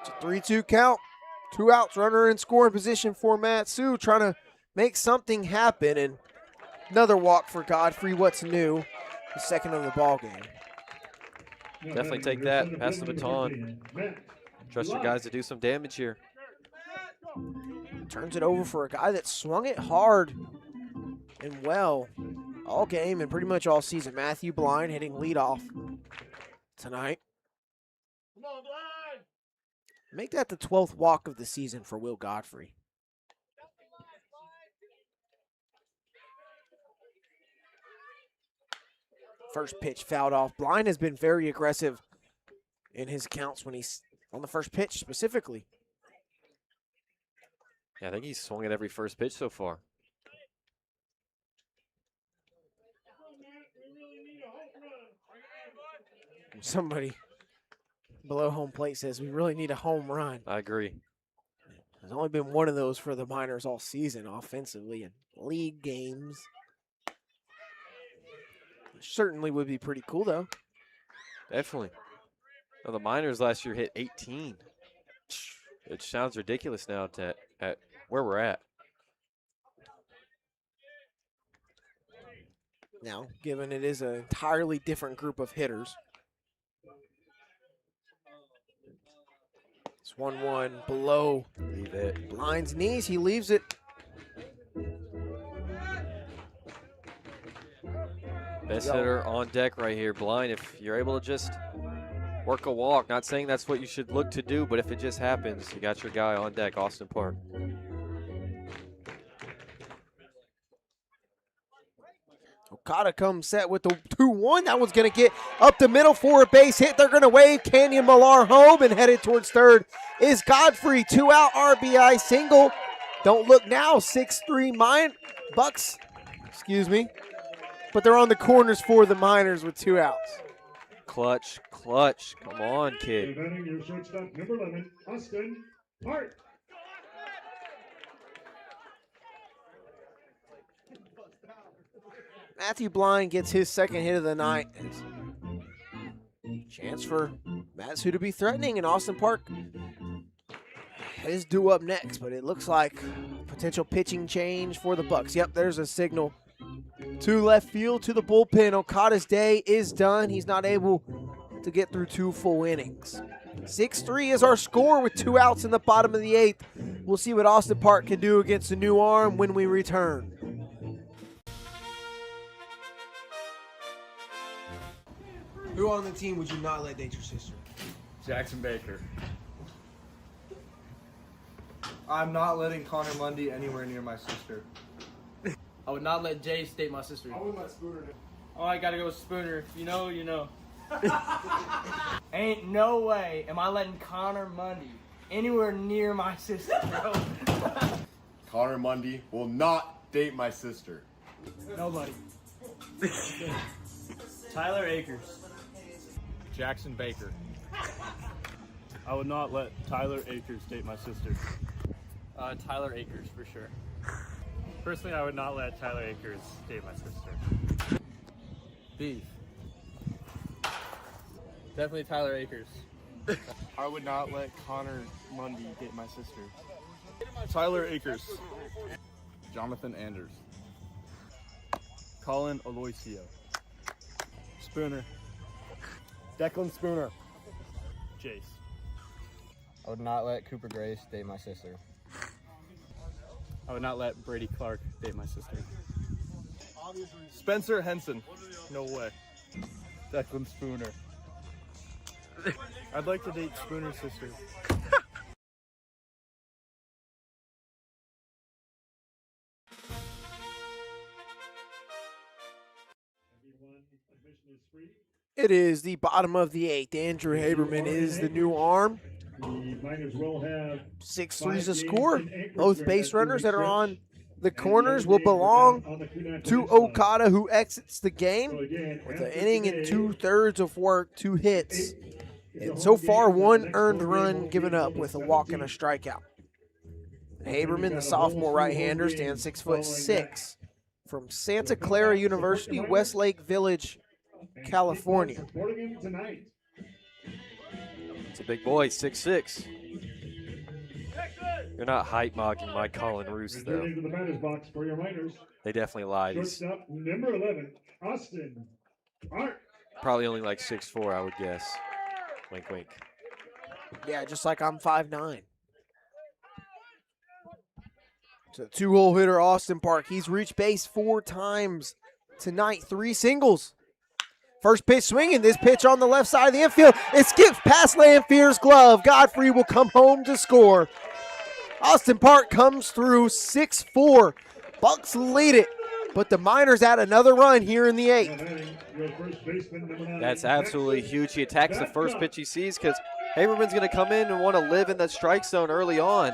It's a 3-2 count. 2 outs, runner in scoring position for Matsu, trying to make something happen, and another walk for Godfrey. What's new? The second of the ball game. Definitely take that. Pass the baton. Trust your guys to do some damage here. Turns it over for a guy that swung it hard and well all game and pretty much all season. Matthew Blind hitting leadoff tonight. Make that the 12th walk of the season for Will Godfrey. First pitch fouled off. Blind has been very aggressive in his counts when he's on the first pitch specifically. Yeah, I think he's swung at every first pitch so far. Somebody below home plate says we really need a home run. I agree. There's only been one of those for the Miners all season offensively in league games. Certainly would be pretty cool, though. Definitely. Well, the Miners last year hit 18. It sounds ridiculous now at where we're at. Now, given it is an entirely different group of hitters. It's 1-1 below. Leave it. Blind's knees. He leaves it. Best hitter on deck right here. Blind, if you're able to just work a walk. Not saying that's what you should look to do, but if it just happens, you got your guy on deck, Austin Park. Okada comes set with the 2-1. That one's going to get up the middle for a base hit. They're going to wave Kenyon Millar home, and headed towards third is Godfrey. 2-out RBI single. Don't look now. 6-3 Bucs. Excuse me. But they're on the corners for the Miners with 2 outs. clutch, clutch. Come on, kid. Preventing your shortstop, number 11, Austin Hart. Matthew Blind gets his second hit of the night. Chance for Matsu to be threatening, and Austin Park is due up next, but it looks like potential pitching change for the Bucs. Yep, there's a signal to left field to the bullpen. Okada's day is done. He's not able to get through 2 full innings. 6-3 is our score with 2 outs in the bottom of the 8th. We'll see what Austin Park can do against the new arm when we return. Who on the team would you not let date your sister? Jackson Baker. I'm not letting Connor Mundy anywhere near my sister. I would not let Jace date my sister. I wouldn't let Spooner. Oh, I gotta go with Spooner. You know, you know. Ain't no way am I letting Connor Mundy anywhere near my sister, bro. Connor Mundy will not date my sister. Nobody. Tyler Akers. Jackson Baker. I would not let Tyler Akers date my sister. Tyler Akers for sure. Personally, I would not let Tyler Akers date my sister. Beef. Definitely Tyler Akers. I would not let Connor Mundy date my sister. Tyler Akers. Jonathan Anders. Colin Aloisio. Spooner. Declan Spooner. Jace. I would not let Cooper Grace date my sister. I would not let Brady Clark date my sister. Spencer Henson. No way. Declan Spooner. I'd like to date Spooner's sister. It is the bottom of the 8th. Andrew Haberman is the new arm. The Miners will have 6-3 is the score. Both base runners that are on the corners will belong to Okada, who exits the game with an inning and 2/3 of work, 2 hits. And so far, 1 earned run given up with a walk and a strikeout. Haberman, the sophomore right-hander, stands 6'6", from Santa Clara University, Westlake Village, California. It's a big boy, 6'6". You're not height mocking my Colin Roos, though. Returning to the batter's box for your Miners. They definitely lied. He's Shortstop, number 11, Austin Hart. probably only like 6'4", I would guess. Wink, wink. Yeah, just like I'm 5'9". It's a 2-hole hitter, Austin Park. He's reached base 4 times tonight, 3 singles. First pitch swinging. This pitch on the left side of the infield. It skips past Lanfear's glove. Godfrey will come home to score. Austin Park comes through 6-4. Bucs lead it, but the Miners add another run here in the 8th. That's absolutely huge. He attacks the first pitch he sees because Haberman's going to come in and want to live in the strike zone early on.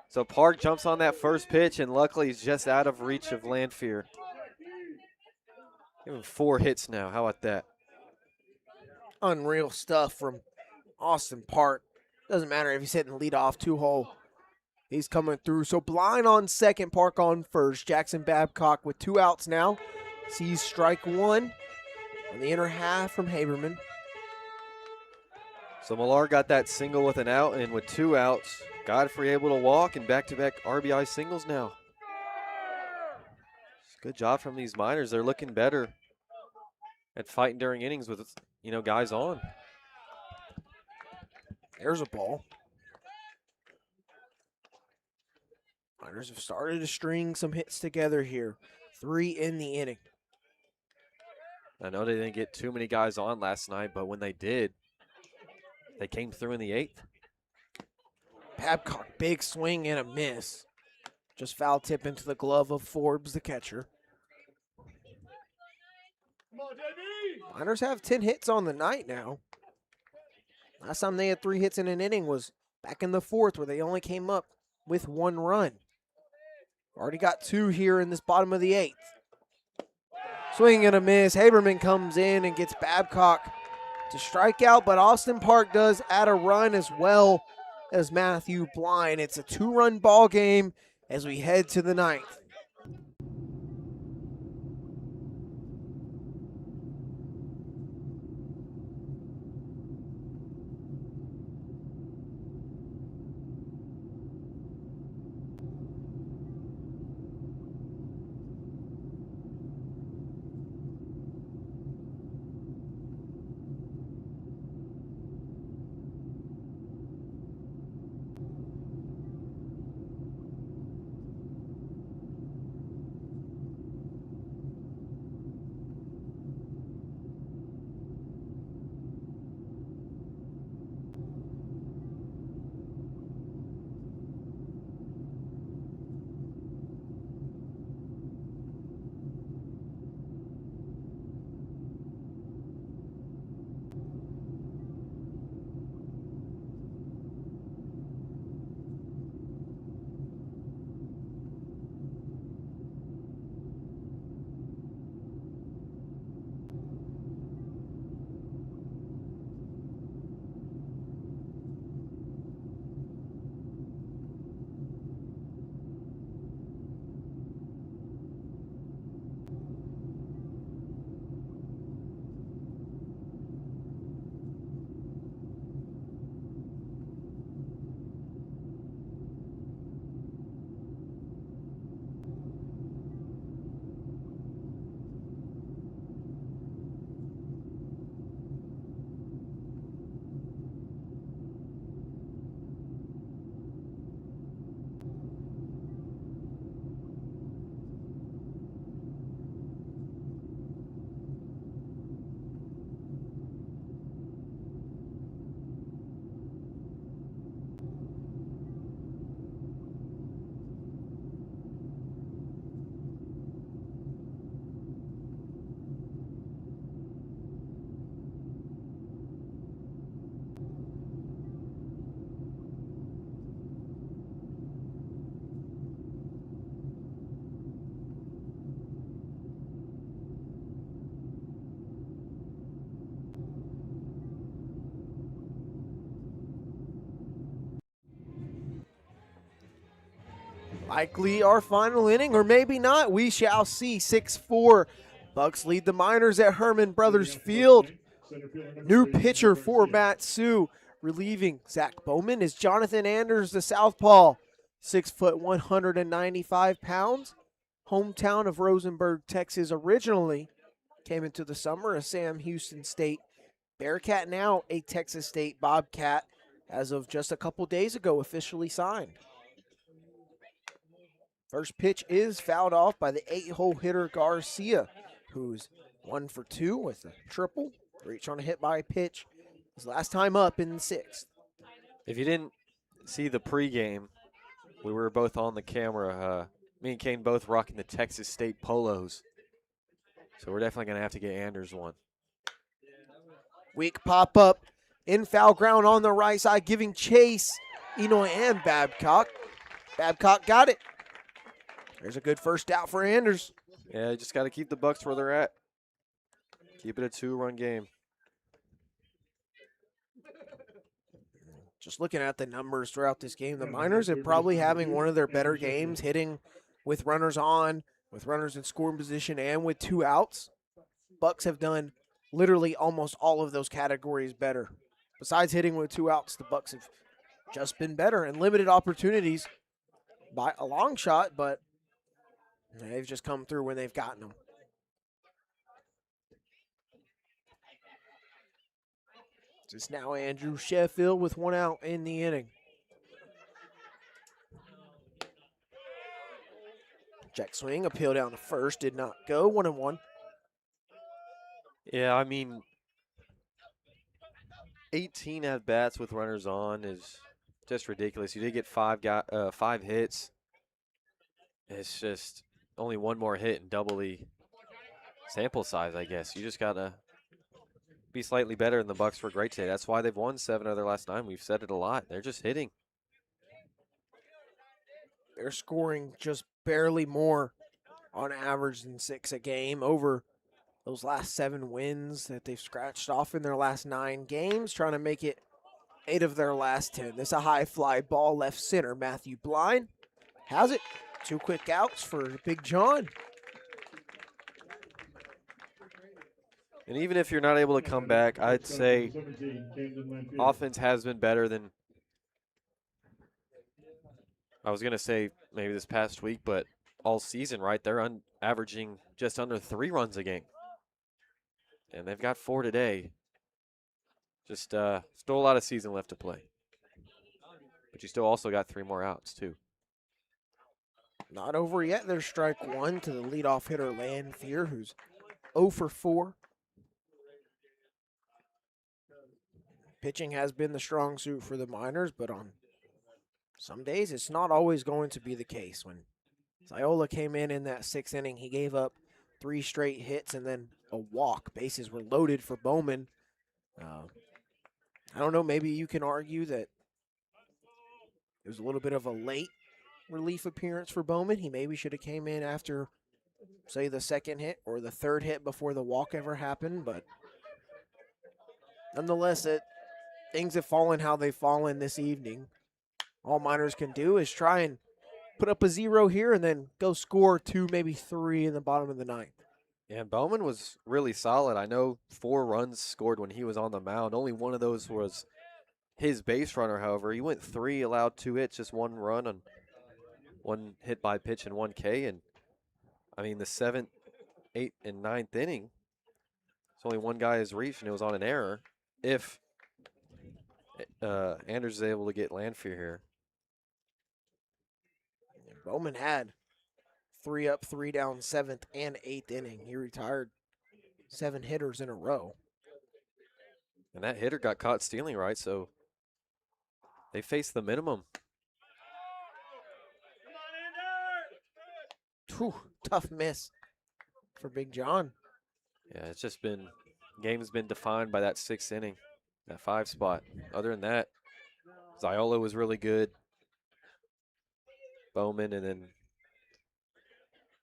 So Park jumps on that first pitch, and luckily he's just out of reach of Lanfear. Give him 4 hits now. How about that? Unreal stuff from Austin Park. Doesn't matter if he's hitting leadoff, 2-hole. He's coming through. So Blind on second, Park on first. Jackson Babcock with 2 outs now. Sees strike 1 on the inner half from Haberman. So Millar got that single with an out, and with 2 outs, Godfrey able to walk and back-to-back RBI singles now. Good job from these Miners. They're looking better at fighting during innings with, guys on. There's a ball. Miners have started to string some hits together here. 3 in the inning. I know they didn't get too many guys on last night, but when they did, they came through in the 8th. Babcock, big swing and a miss. Just foul tip into the glove of Forbes, the catcher. Miners have 10 hits on the night now. Last time they had 3 hits in an inning was back in the 4th, where they only came up with 1 run. Already got 2 here in this bottom of the 8th. Swing and a miss. Haberman comes in and gets Babcock to strike out, but Austin Park does add a run as well as Matthew Blind. It's a 2-run ball game as we head to the 9th. Likely our final inning, or maybe not. We shall see. 6-4. Bucks lead the Miners at Hermon Brothers Field. New pitcher for Matt Sue. Relieving Zach Bowman is Jonathan Anders, the southpaw. 6 foot, 195 pounds. Hometown of Rosenberg, Texas originally. Came into the summer a Sam Houston State Bearcat, now a Texas State Bobcat. As of just a couple days ago, officially signed. First pitch is fouled off by the 8-hole hitter Garcia, who's 1 for 2 with a triple. Reach on a hit by pitch. His last time up in the 6th. If you didn't see the pregame, we were both on the camera. Me and Kane both rocking the Texas State polos. So we're definitely going to have to get Anders one. Weak pop up in foul ground on the right side, giving chase Enoy and Babcock. Babcock got it. There's a good first out for Anders. Yeah, you just got to keep the Bucks where they're at. Keep it a 2-run game. Just looking at the numbers throughout this game, the Miners are probably having one of their better games, hitting with runners on, with runners in scoring position, and with 2 outs. Bucks have done literally almost all of those categories better. Besides hitting with 2 outs, the Bucks have just been better and limited opportunities by a long shot, but they've just come through when they've gotten them. It's now Andrew Sheffield with 1 out in the inning. Check swing, appeal down to first, did not go. 1-1. Yeah, I mean, 18 at-bats with runners on is just ridiculous. You did get 5 hits. It's just only 1 more hit and double the sample size, I guess. You just got to be slightly better, and the Bucks were great today. That's why they've won 7 of their last 9. We've said it a lot. They're just hitting. They're scoring just barely more on average than 6 a game, over those last 7 wins that they've scratched off in their last 9 games, trying to make it 8 of their last 10. This is a high fly ball left center. Matthew Blind has it. 2 quick outs for Big John. And even if you're not able to come back, I'd say offense has been better than, I was going to say maybe this past week, but all season, right? They're averaging just under 3 runs a game. And they've got 4 today. Just still a lot of season left to play. But you still also got 3 more outs, too. Not over yet. There's strike 1 to the leadoff hitter, Lanfear, who's 0 for 4. Pitching has been the strong suit for the Miners, but on some days it's not always going to be the case. When Ziola came in that 6th inning, he gave up 3 straight hits and then a walk. Bases were loaded for Bowman. I don't know, maybe you can argue that it was a little bit of a late relief appearance for Bowman. He maybe should have came in after, say, the 2nd hit or the 3rd hit before the walk ever happened, but nonetheless, things have fallen how they've fallen this evening. All Miners can do is try and put up a 0 here and then go score 2, maybe 3 in the bottom of the 9th. Yeah, and Bowman was really solid. I know 4 runs scored when he was on the mound. Only one of those was his base runner, however. He went 3, allowed 2 hits, just 1 run on 1 hit by pitch and 1 K. And, I mean, the 7th, 8th, and 9th inning, it's only 1 guy has reached, and it was on an error. If Anders is able to get Lanfear here. Bowman had 3 up, 3 down, 7th and 8th inning. He retired 7 hitters in a row. And that hitter got caught stealing, right? So they faced the minimum. Whew, tough miss for Big John. Yeah, it's just been, game's been defined by that 6th inning, that 5 spot. Other than that, Ziola was really good. Bowman, and then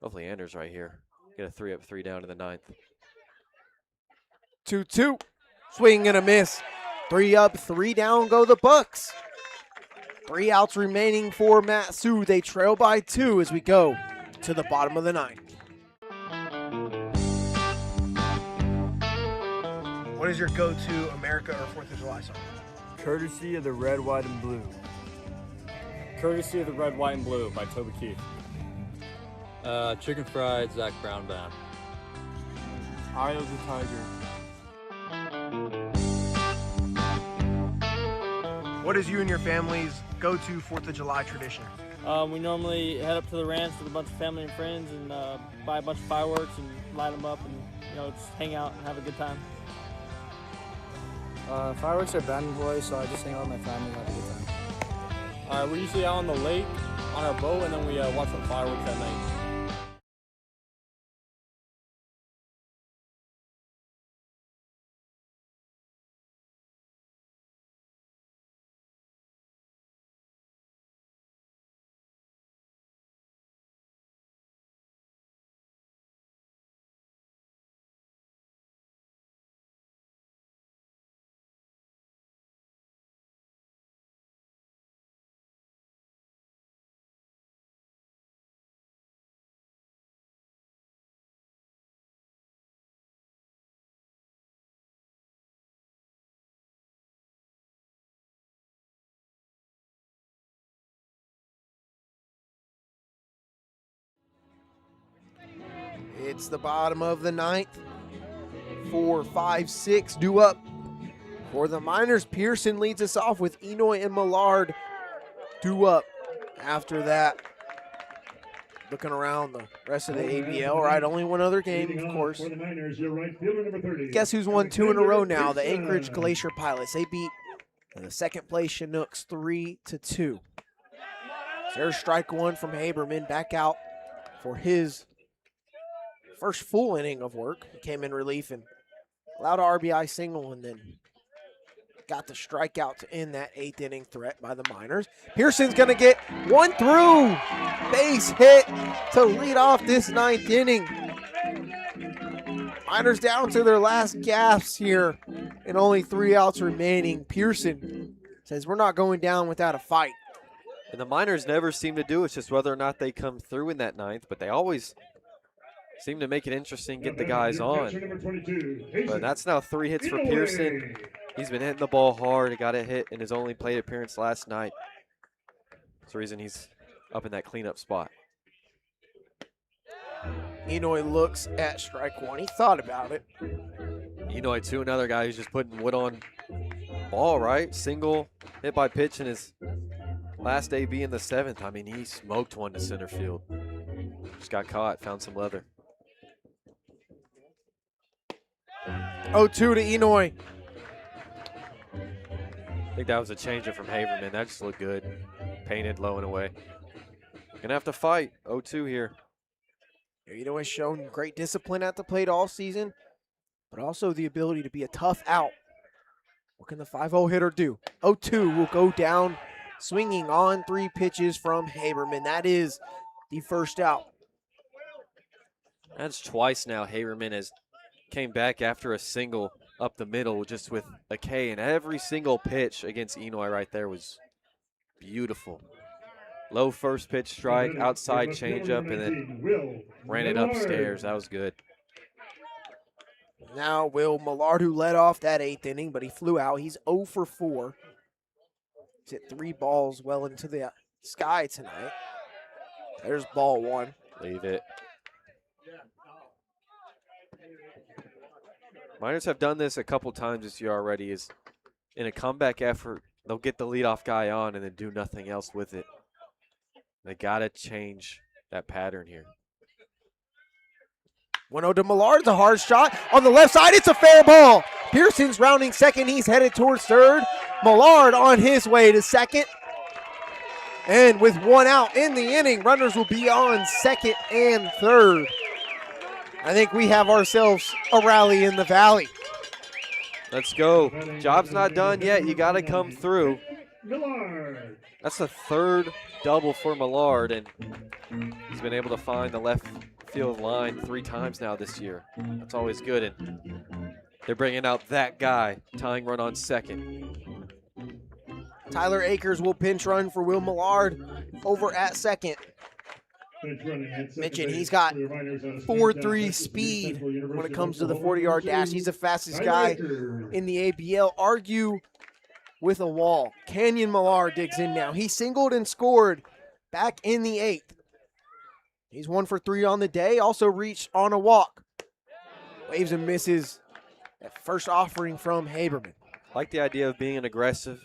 hopefully Anders right here. Get a 3 up, 3 down to the 9th. 2-2. Swing and a miss. 3 up, 3 down go the Bucs. 3 outs remaining for Matsu. They trail by 2 as we go to the bottom of the 9th. What is your go-to America or 4th of July song? Courtesy of the red, white, and blue. Courtesy of the Red, White, and Blue by Toby Keith. Chicken Fried, Zach Brown Band. Eye of the Tiger. What is you and your family's go-to 4th of July tradition? We normally head up to the ranch with a bunch of family and friends and buy a bunch of fireworks and light them up and just hang out and have a good time. Fireworks are banned in Hawaii, so I just hang out with my family and have a good time. We're usually out on the lake on our boat, and then we watch the fireworks at night. It's the bottom of the 9th. 4, 5, 6 due up for the Miners. Pearson leads us off with Enoy and Millard due up. After that, looking around the rest of the ABL, right? Only one other game, of course. Guess who's won 2 in a row now? The Anchorage Glacier Pilots. They beat the 2nd place Chinooks 3-2. So there's strike 1 from Haberman, back out for his first full inning of work. He came in relief and allowed an RBI single and then got the strikeout to end that 8th inning threat by the Miners. Pearson's going to get 1 through. Base hit to lead off this 9th inning. Miners down to their last gasps here and only 3 outs remaining. Pearson says we're not going down without a fight. And the Miners never seem to do it. It's just whether or not they come through in that 9th, but they always seem to make it interesting, get the guys on. But that's now 3 hits for Pearson. He's been hitting the ball hard. He got a hit in his only plate appearance last night. That's the reason he's up in that cleanup spot. Enoy looks at strike 1. He thought about it. Enoy, too, another guy who's just putting wood on ball, right? Single, hit by pitch in his last AB in the 7th. I mean, he smoked one to center field. Just got caught, found some leather. 0-2 to Enoy. I think that was a changeup from Haverman. That just looked good. Painted low and away. Gonna have to fight. 0-2 here. Enoy has shown great discipline at the plate all season, but also the ability to be a tough out. What can the 5-0 hitter do? 0-2 will go down swinging on 3 pitches from Haberman. That is the first out. That's twice now Haverman has came back after a single up the middle just with a K, and every single pitch against Enoy right there was beautiful. Low first pitch strike, outside changeup, and then ran it upstairs. That was good. Now Will Millard, who led off that 8th inning, but he flew out. He's 0 for 4. He's hit 3 balls well into the sky tonight. There's ball 1. Leave it. Miners have done this a couple times this year already. Is in a comeback effort, they'll get the leadoff guy on and then do nothing else with it. They got to change that pattern here. 1-0 to Millard. It's a hard shot on the left side. It's a fair ball. Pearson's rounding second. He's headed towards third. Millard on his way to second. And with 1 out in the inning, runners will be on second and third. I think we have ourselves a rally in the valley. Let's go. Job's not done yet. You got to come through. That's the 3rd double for Millard, and he's been able to find the left field line 3 times now this year. That's always good, and they're bringing out that guy, tying run on second. Tyler Akers will pinch run for Will Millard over at second. Mention he's got 4.3 speed when it comes to the 40-yard dash. He's the fastest guy in the ABL. Argue with a wall. Canyon Millard digs in now. He singled and scored back in the 8th. He's 1 for 3 on the day. Also reached on a walk. Waves and misses at first offering from Haberman. I like the idea of being an aggressive.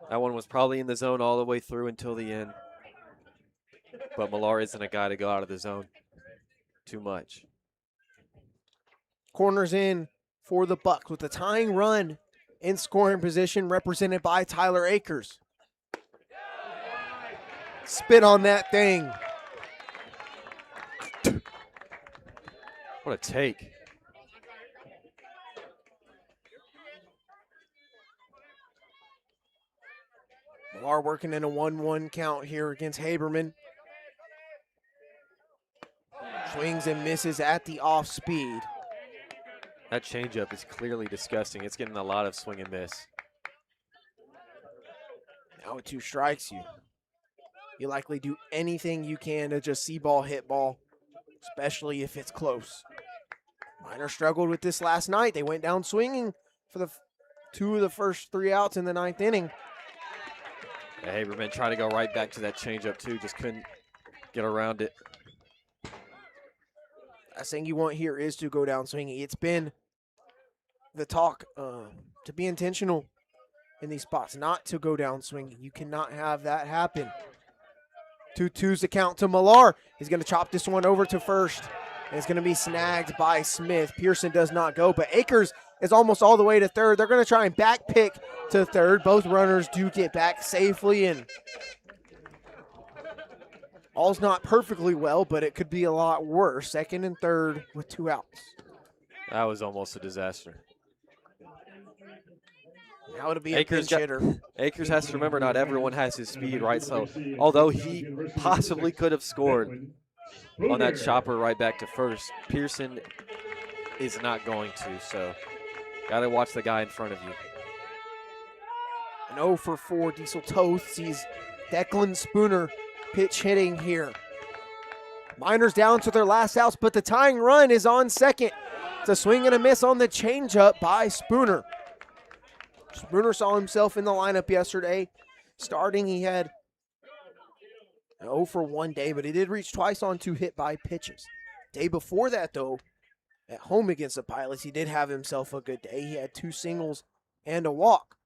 That one was probably in the zone all the way through until the end. But Millard isn't a guy to go out of the zone too much. Corners in for the Bucs with the tying run in scoring position represented by Tyler Akers. Spit on that thing. What a take. Millard working in a 1-1 count here against Haberman. Swings and misses at the off speed. That changeup is clearly disgusting. It's getting a lot of swing and miss. Now with 2 strikes, you likely do anything you can to just see ball, hit ball, especially if it's close. Miners struggled with this last night. They went down swinging for the 2 of the first 3 outs in the 9th inning. Haberman tried to go right back to that changeup too, just couldn't get around it. Last thing you want here is to go down swinging. It's been the talk to be intentional in these spots, not to go down swinging. You cannot have that happen. 2-2's the count to Millard. He's going to chop this one over to first. And it's going to be snagged by Smith. Pearson does not go, but Akers is almost all the way to third. They're going to try and back pick to third. Both runners do get back safely, and all's not perfectly well, but it could be a lot worse. Second and third with 2 outs. That was almost a disaster. Now it'll be a pinch hitter. Akers has to remember not everyone has his speed, right? So although he possibly could have scored on that chopper right back to first, Pearson is not going to. So got to watch the guy in front of you. An 0 for 4 Diesel Toth sees Declan Spooner pitch hitting here. Miners down to their last outs, but the tying run is on second. It's a swing and a miss on the changeup by Spooner. Spooner saw himself in the lineup yesterday. Starting, he had an 0 for 1 day, but he did reach twice on 2 hit by pitches. Day before that, though, at home against the Pilots, he did have himself a good day. He had 2 singles and a walk.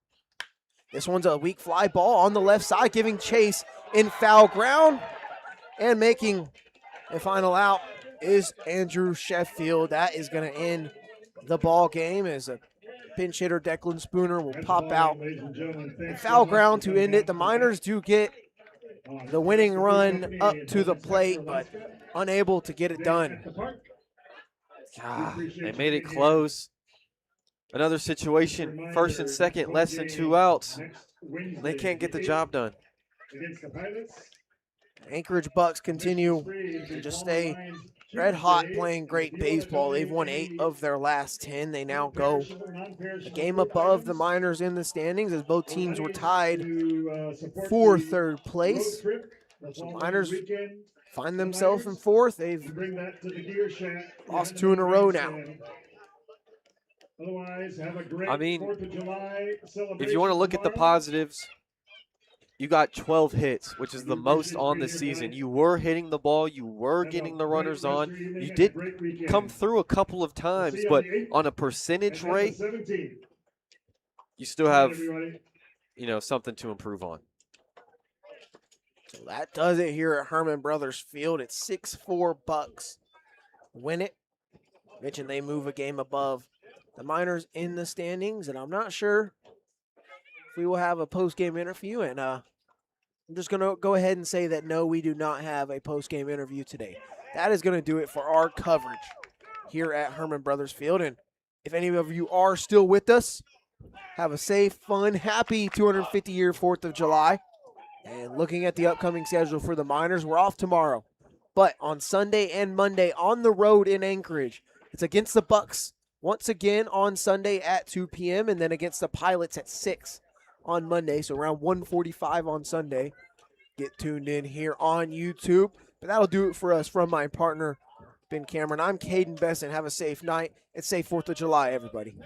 This one's a weak fly ball on the left side, giving chase in foul ground. And making a final out is Andrew Sheffield. That is going to end the ball game as a pinch hitter Declan Spooner will pop out. And foul ground to end it. The Miners do get the winning run up to the plate, but unable to get it done. They made it close. Another situation, first and second, less than 2 outs. They can't get the job done. Anchorage Bucs continue to just stay red hot, playing great baseball. They've won 8 of their last 10. They now go a game above the Miners in the standings as both teams were tied for third place. So Miners find themselves in fourth. They've lost 2 in a row now. I mean, if you want to look at the positives, you got 12 hits, which is the most on the season. You were hitting the ball. You were getting the runners on. You did come through a couple of times, but on a percentage rate, you still have, something to improve on. So that does it here at Hermon Brothers Field. It's 6-4 Bucs. Win it. Mentioned they move a game above the Miners in the standings, and I'm not sure if we will have a post-game interview. And I'm just going to go ahead and say that no, we do not have a post-game interview today. That is going to do it for our coverage here at Hermon Brothers Field. And if any of you are still with us, have a safe, fun, happy 250-year 4th of July. And looking at the upcoming schedule for the Miners, we're off tomorrow. But on Sunday and Monday on the road in Anchorage, it's against the Bucs once again on Sunday at 2 p.m. and then against the Pilots at 6 on Monday. So around 1:45 on Sunday. Get tuned in here on YouTube. But that'll do it for us from my partner, Ben Cameron. I'm Kaden Bessent. Have a safe night and safe 4th of July, everybody.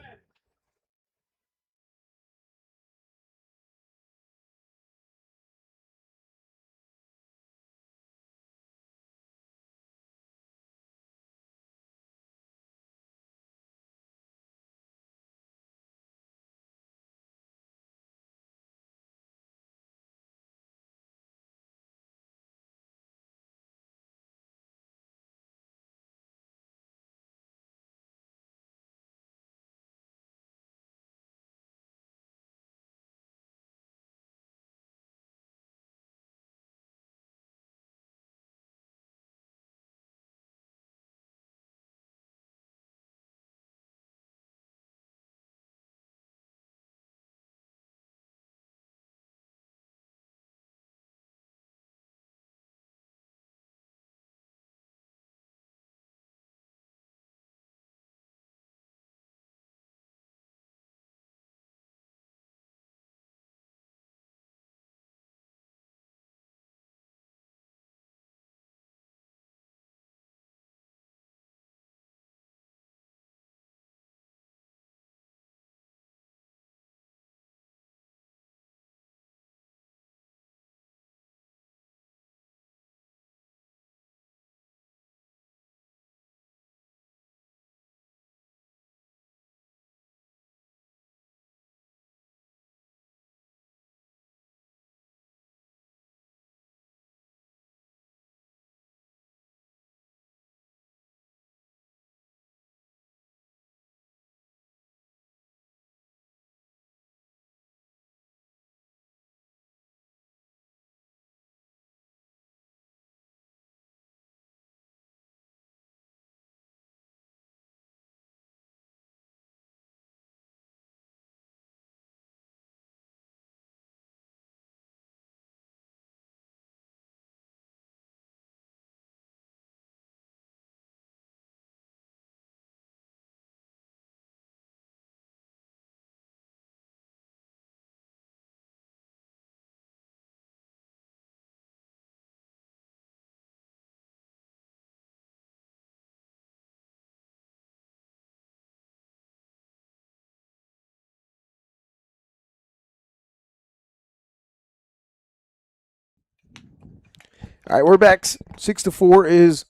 All right, we're back. 6-4 is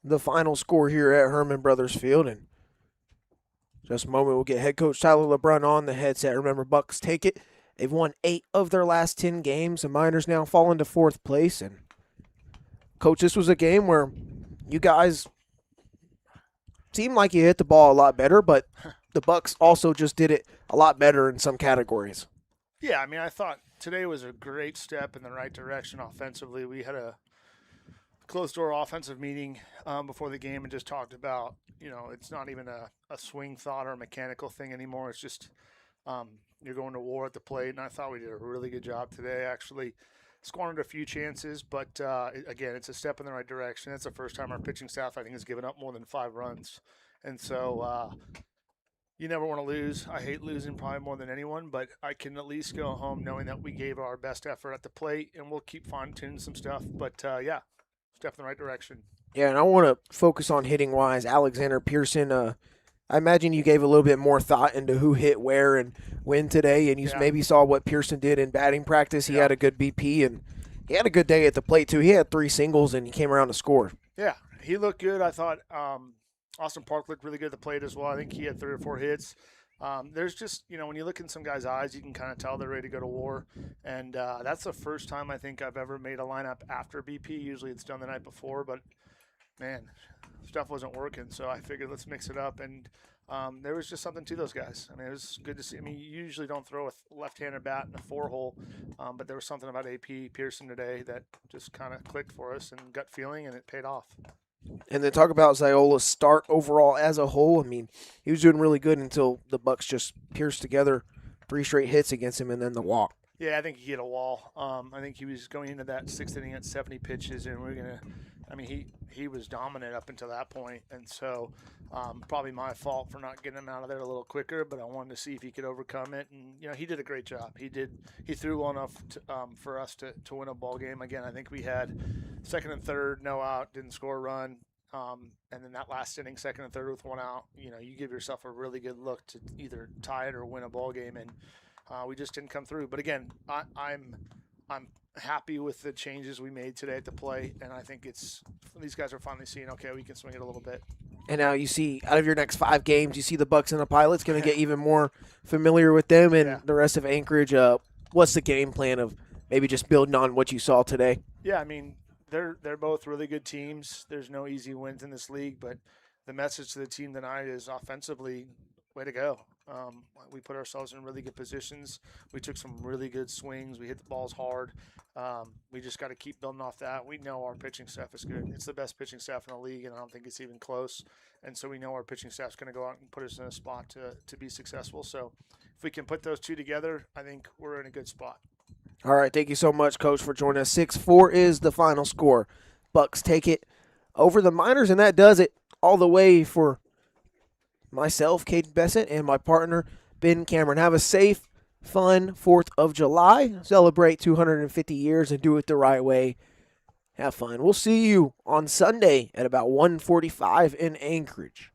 the final score here at Hermon Brothers Field. And just a moment, we'll get head coach Tyler LeBrun on the headset. Remember, Bucs take it. They've won 8 of their last 10 games. The Miners now fall into 4th place. And, Coach, this was a game where you guys seemed like you hit the ball a lot better, but the Bucs also just did it a lot better in some categories. Yeah, I mean, I thought today was a great step in the right direction offensively. We had a closed-door offensive meeting before the game and just talked about, it's not even a swing thought or a mechanical thing anymore. It's just you're going to war at the plate, and I thought we did a really good job today. Actually squandered a few chances, but again, it's a step in the right direction. It's the first time our pitching staff, I think, has given up more than 5 runs. And so you never want to lose. I hate losing probably more than anyone, but I can at least go home knowing that we gave our best effort at the plate, and we'll keep fine-tuning some stuff. But, yeah, step in the right direction. Yeah, and I want to focus on hitting-wise. Alexander Pearson, I imagine you gave a little bit more thought into who hit where and when today, and you maybe saw what Pearson did in batting practice. He had a good BP, and he had a good day at the plate, too. He had 3 singles, and he came around to score. Yeah, he looked good. I thought Austin Park looked really good at the plate as well. I think he had 3 or 4 hits. There's just, when you look in some guys' eyes, you can kind of tell they're ready to go to war. And that's the first time I think I've ever made a lineup after BP. Usually it's done the night before, but, man, stuff wasn't working. So I figured let's mix it up. And there was just something to those guys. I mean, it was good to see. I mean, you usually don't throw a left-handed bat in a 4-hole, but there was something about AP Pearson today that just kind of clicked for us and gut feeling, and it paid off. And then talk about Ziola's start overall as a whole. I mean, he was doing really good until the Bucs just pierced together 3 straight hits against him and then the walk. Yeah, I think he hit a wall. I think he was going into that 6th inning at 70 pitches, and he was dominant up until that point. And so probably my fault for not getting him out of there a little quicker, but I wanted to see if he could overcome it. And, he did a great job. He threw well enough for us to win a ball game. Again, I think we had 2nd and 3rd, no out, didn't score a run. And then that last inning, 2nd and 3rd with 1 out, you give yourself a really good look to either tie it or win a ball game. And we just didn't come through. But again, I'm happy with the changes we made today at the plate, and I think these guys are finally seeing, okay, we can swing it a little bit. And now you see, out of your next 5 games, you see the Bucs and the Pilots going to get even more familiar with them and the rest of Anchorage. What's the game plan of maybe just building on what you saw today? Yeah, I mean, they're both really good teams. There's no easy wins in this league, but the message to the team tonight is offensively, way to go. We put ourselves in really good positions. We took some really good swings. We hit the balls hard. We just got to keep building off that. We know our pitching staff is good. It's the best pitching staff in the league, and I don't think it's even close. And so we know our pitching staff is going to go out and put us in a spot to be successful. So if we can put those two together, I think we're in a good spot. All right, thank you so much, Coach, for joining us. 6-4 is the final score. Bucs take it over the Miners, and that does it all the way for myself, Kaden Bessent, and my partner, Ben Cameron. Have a safe, fun 4th of July. Celebrate 250 years and do it the right way. Have fun. We'll see you on Sunday at about 1:45 in Anchorage.